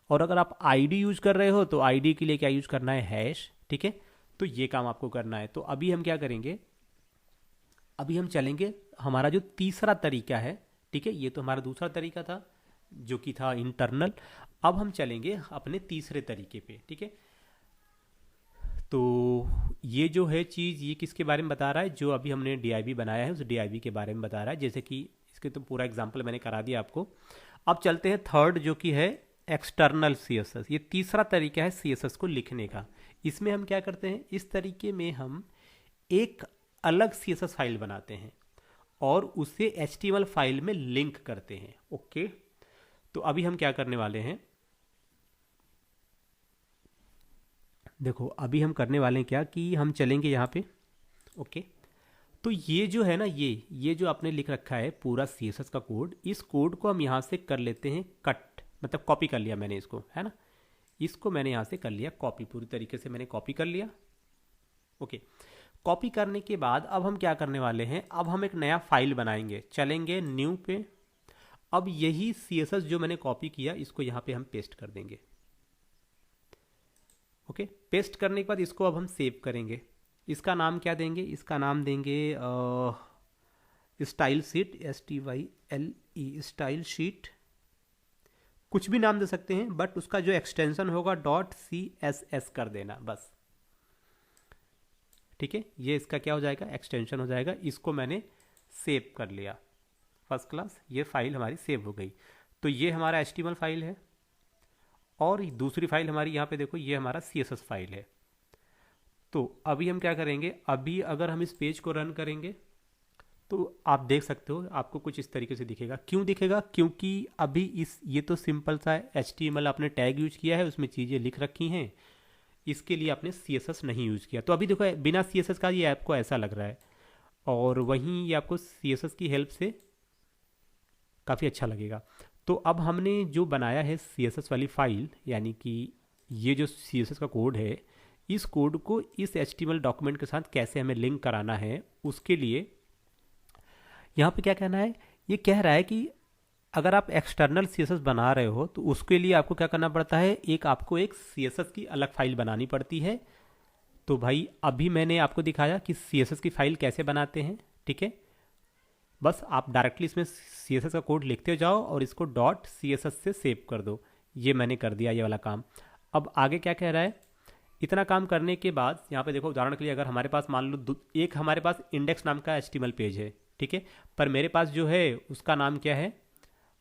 और अगर आप आईडी यूज़ कर रहे हो तो आईडी के लिए क्या यूज़ करना है, हैश। ठीक है, तो ये काम आपको करना है। तो अभी हम क्या करेंगे, अभी हम चलेंगे हमारा जो तीसरा तरीका है। ठीक है, ये तो हमारा दूसरा तरीका था जो कि था इंटरनल। अब हम चलेंगे अपने तीसरे तरीके पे। ठीक है, तो ये जो है चीज़, ये किसके बारे में बता रहा है, जो अभी हमने DIV बनाया है उस DIV के बारे में बता रहा है। जैसे कि इसके तो पूरा एग्जांपल मैंने करा दिया आपको। अब चलते हैं थर्ड, जो कि है एक्सटर्नल CSS। ये तीसरा तरीका है CSS को लिखने का। इसमें हम क्या करते हैं, इस तरीके में हम एक अलग CSS फाइल बनाते हैं और उसे HTML फाइल में लिंक करते हैं। ओके, तो अभी हम क्या करने वाले हैं, देखो अभी हम करने वाले हैं क्या कि हम चलेंगे यहाँ पे। ओके, तो ये जो है ना, ये जो आपने लिख रखा है पूरा CSS का कोड, इस कोड को हम यहाँ से कर लेते हैं कट, मतलब कॉपी कर लिया मैंने इसको, है ना। इसको मैंने यहाँ से कर लिया कॉपी, पूरी तरीके से मैंने कॉपी कर लिया। ओके, कॉपी करने के बाद अब हम क्या करने वाले हैं, अब हम एक नया फाइल बनाएंगे। चलेंगे न्यू पे। अब यही CSS जो मैंने कॉपी किया इसको यहाँ पे हम पेस्ट कर देंगे। ओके, पेस्ट करने के बाद इसको अब हम सेव करेंगे। इसका नाम क्या देंगे, इसका नाम देंगे style sheet, STYLE, style sheet. कुछ भी नाम दे सकते हैं, बट उसका जो एक्सटेंशन होगा .CSS कर देना बस। ठीक है, ये इसका क्या हो जाएगा, एक्सटेंशन हो जाएगा। इसको मैंने सेव कर लिया, फर्स्ट क्लास, ये फाइल हमारी सेव हो गई। तो ये हमारा HTML फाइल है और दूसरी फाइल हमारी यहाँ पे देखो, ये हमारा CSS फाइल है। तो अभी हम क्या करेंगे, अभी अगर हम इस पेज को रन करेंगे तो आप देख सकते हो आपको कुछ इस तरीके से दिखेगा। क्यों दिखेगा, क्योंकि अभी ये तो सिंपल सा HTML आपने टैग यूज किया है, उसमें चीज़ें लिख रखी हैं, इसके लिए आपने CSS नहीं यूज किया। तो अभी देखो बिना CSS का ये आपको ऐसा लग रहा है, और वहीं ये आपको CSS की हेल्प से काफ़ी अच्छा लगेगा। तो अब हमने जो बनाया है CSS वाली फाइल, यानी कि ये जो CSS का कोड है, इस कोड को इस HTML डॉक्यूमेंट के साथ कैसे हमें लिंक कराना है, उसके लिए यहाँ पे क्या कहना है, ये कह रहा है कि अगर आप एक्सटर्नल CSS बना रहे हो तो उसके लिए आपको क्या करना पड़ता है, आपको एक CSS की अलग फाइल बनानी पड़ती है। तो भाई अभी मैंने आपको दिखाया कि CSS की फाइल कैसे बनाते हैं। ठीक है, बस आप डायरेक्टली इसमें CSS का कोड लिखते जाओ और इसको .CSS से सेव कर दो। ये मैंने कर दिया ये वाला काम। अब आगे क्या कह रहा है, इतना काम करने के बाद यहाँ पे देखो, उदाहरण के लिए अगर हमारे पास मान लो एक हमारे पास इंडेक्स नाम का HTML पेज है, ठीक है, पर मेरे पास जो है उसका नाम क्या है,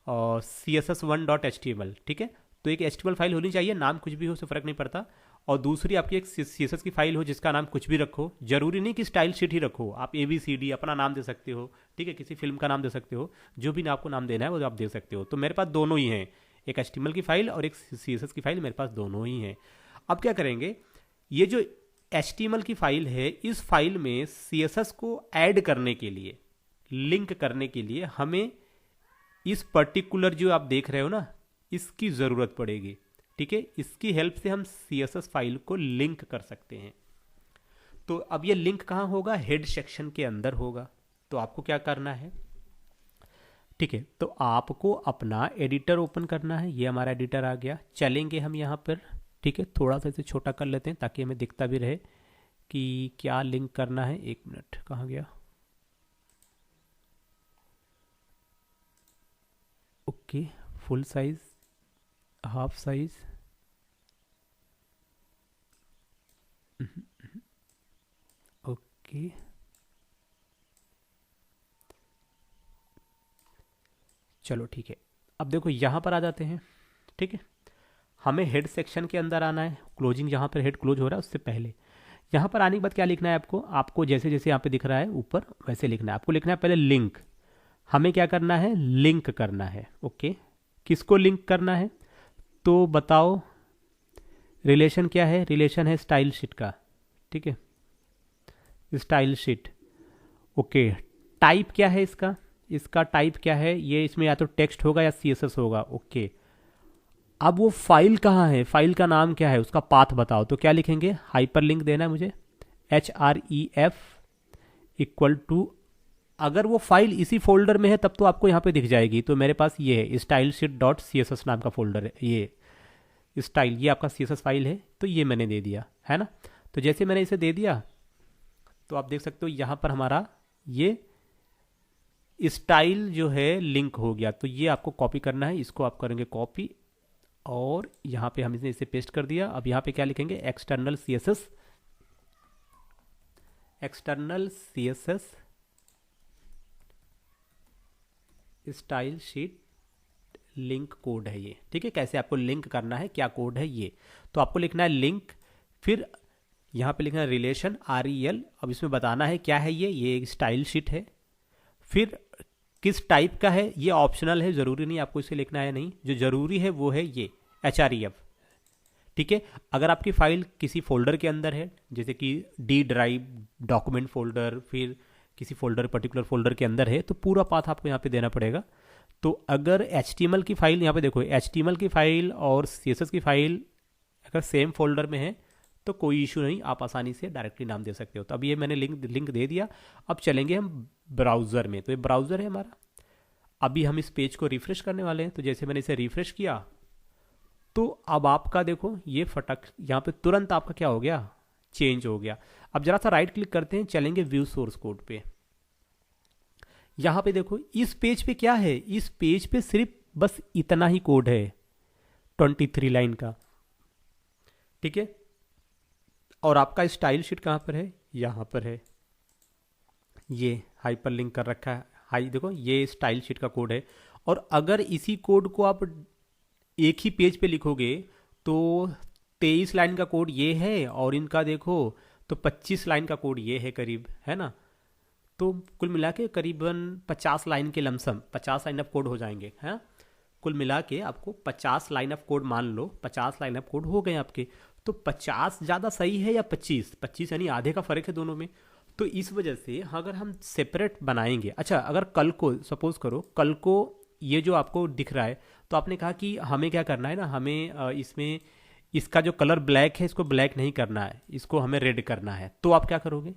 CSS1.html। ठीक है, तो एक HTML फाइल होनी चाहिए, नाम कुछ भी हो उससे फ़र्क नहीं पड़ता। और दूसरी आपकी एक CSS की फाइल हो जिसका नाम कुछ भी रखो, जरूरी नहीं कि स्टाइल शीट ही रखो, आप ABCD अपना नाम दे सकते हो। ठीक है, किसी फिल्म का नाम दे सकते हो, जो भी आपको नाम देना है वो आप दे सकते हो। तो मेरे पास दोनों ही हैं, एक HTML की फाइल और एक CSS की फाइल, मेरे पास दोनों ही हैं। अब क्या करेंगे, ये जो HTML की फाइल है, इस फाइल में CSS को ऐड करने के लिए, लिंक करने के लिए हमें इस पर्टिकुलर जो आप देख रहे हो ना, इसकी ज़रूरत पड़ेगी। ठीक है, इसकी हेल्प से हम CSS फाइल को लिंक कर सकते हैं। तो अब ये लिंक कहाँ होगा? हेड सेक्शन के अंदर होगा। तो आपको क्या करना है? ठीक है, तो आपको अपना एडिटर ओपन करना है। ये हमारा एडिटर आ गया, चलेंगे हम यहाँ पर। ठीक है, थोड़ा सा इसे छोटा कर लेते हैं ताकि हमें दिखता भी रहे कि क्या लिंक करना है। एक मिनट, कहाँ गया? Okay, full size, half size, okay, चलो ठीक है। अब देखो यहाँ पर आ जाते हैं। ठीक है, हमें हेड सेक्शन के अंदर आना है, क्लोजिंग जहाँ पर हेड क्लोज हो रहा है उससे पहले। यहाँ पर आने के बाद क्या लिखना है आपको? आपको जैसे जैसे यहाँ पे दिख रहा है ऊपर वैसे लिखना है। आपको लिखना है पहले लिंक। हमें क्या करना है? लिंक करना है। ओके, किसको लिंक करना है? तो बताओ, रिलेशन क्या है? रिलेशन है स्टाइल शीट का। ठीक है, स्टाइल शीट। ओके, टाइप क्या है इसका? इसका टाइप क्या है? ये इसमें या तो टेक्स्ट होगा या CSS होगा। ओके, अब वो फाइल कहाँ है? फाइल का नाम क्या है? उसका पाथ बताओ। तो क्या लिखेंगे? हाइपर लिंक देना है मुझे, HREF इक्वल टू, अगर वो फाइल इसी फोल्डर में है तब तो आपको यहाँ पे दिख जाएगी। तो मेरे पास ये है स्टाइल शीट डॉट CSS नाम का फोल्डर है। ये स्टाइल, ये आपका CSS फाइल है, तो ये मैंने दे दिया है ना। तो जैसे मैंने इसे दे दिया तो आप देख सकते हो यहाँ पर हमारा ये स्टाइल जो है लिंक हो गया। तो ये आपको कॉपी करना है, इसको आप करेंगे कॉपी और यहाँ पे हम इसे पेस्ट कर दिया। अब यहाँ पे क्या लिखेंगे? External CSS style sheet link code है ये। ठीक है, कैसे आपको लिंक करना है, क्या कोड है ये। तो आपको लिखना है लिंक, फिर यहाँ पे लिखना है रिलेशन REL। अब इसमें बताना है क्या है ये एक स्टाइल शीट है। फिर किस टाइप का है, ये ऑप्शनल है, ज़रूरी नहीं आपको इसे लिखना है। नहीं, जो ज़रूरी है वो है ये HREF। ठीक है, अगर आपकी फाइल किसी फोल्डर के अंदर है, जैसे कि D ड्राइव, डॉक्यूमेंट फोल्डर, फिर किसी फोल्डर पर्टिकुलर फोल्डर के अंदर है, तो पूरा पाथ आपको यहाँ पे देना पड़ेगा। तो अगर HTML की फाइल, यहाँ पे देखो HTML की फाइल और CSS की फाइल अगर सेम फोल्डर में है तो कोई इशू नहीं, आप आसानी से डायरेक्टली नाम दे सकते हो। तो अब ये मैंने लिंक दे दिया। अब चलेंगे हम ब्राउज़र में। तो ये ब्राउज़र है हमारा। अभी हम इस पेज को रिफ्रेश करने वाले हैं। तो जैसे मैंने इसे रिफ्रेश किया तो अब आपका देखो ये फटक यहाँ पे तुरंत आपका क्या हो गया? चेंज हो गया। अब जरा सा राइट क्लिक करते हैं, चलेंगे व्यू सोर्स कोड पे। यहाँ पे देखो इस पेज पे क्या है? इस पेज पे सिर्फ बस इतना ही कोड है, 23 लाइन का। ठीक है, और आपका स्टाइल शीट कहाँ पर है? यहाँ पर है। ये हाइपर लिंक कर रखा है। हाई देखो, ये स्टाइल शीट का कोड है। और अगर इसी कोड को आप एक ही पेज पे लिखोगे तो 23 लाइन का कोड ये है, और इनका देखो तो 25 लाइन का कोड ये है करीब, है ना। तो कुल मिला के करीबन 50 लाइन के लमसम 50 लाइन ऑफ कोड हो जाएंगे। हैं, कुल मिला के आपको 50 लाइन ऑफ कोड, मान लो 50 लाइन ऑफ कोड हो गए आपके। तो 50 ज़्यादा सही है या 25 यानी आधे का फ़र्क है दोनों में। तो इस वजह से अगर हम सेपरेट बनाएंगे, अच्छा अगर कल को सपोज करो कल को ये जो आपको दिख रहा है, तो आपने कहा कि हमें क्या करना है ना, हमें इसमें इसका जो कलर ब्लैक है इसको ब्लैक नहीं करना है, इसको हमें रेड करना है। तो आप क्या करोगे?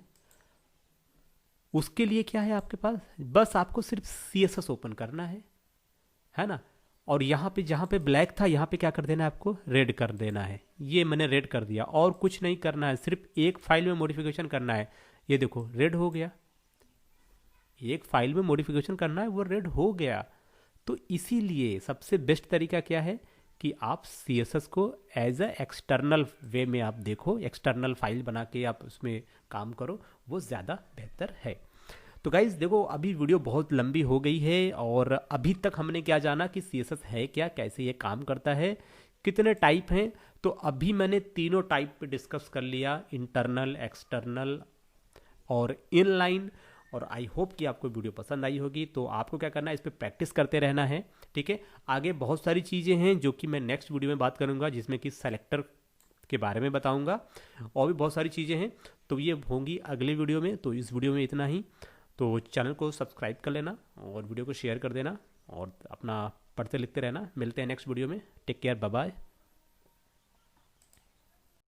उसके लिए क्या है आपके पास? बस आपको सिर्फ CSS ओपन करना है ना। और यहाँ पे जहाँ पे ब्लैक था यहाँ पे क्या कर देना है? आपको रेड कर देना है। ये मैंने रेड कर दिया, और कुछ नहीं करना है, सिर्फ एक फाइल में मॉडिफिकेशन करना है। ये देखो रेड हो गया, एक फाइल में मॉडिफिकेशन करना है, वो रेड हो गया। तो इसीलिए सबसे बेस्ट तरीका क्या है कि आप CSS को एज अ एक्सटर्नल वे में आप देखो, एक्सटर्नल फाइल बना के आप उसमें काम करो, वो ज़्यादा बेहतर है। तो गाइज देखो, अभी वीडियो बहुत लंबी हो गई है, और अभी तक हमने क्या जाना कि CSS है क्या, कैसे ये काम करता है, कितने टाइप हैं। तो अभी मैंने तीनों टाइप पे डिस्कस कर लिया, इंटरनल, एक्सटर्नल और इनलाइन। और आई होप कि आपको वीडियो पसंद आई होगी। तो आपको क्या करना है, इस पर प्रैक्टिस करते रहना है। ठीक है, आगे बहुत सारी चीज़ें हैं जो कि मैं नेक्स्ट वीडियो में बात करूंगा, जिसमें कि सेलेक्टर के बारे में बताऊंगा, और भी बहुत सारी चीज़ें हैं, तो ये होंगी अगले वीडियो में। तो इस वीडियो में इतना ही। तो चैनल को सब्सक्राइब कर लेना और वीडियो को शेयर कर देना। और अपना पढ़ते लिखते रहना। मिलते हैं नेक्स्ट वीडियो में। Take care, bye bye.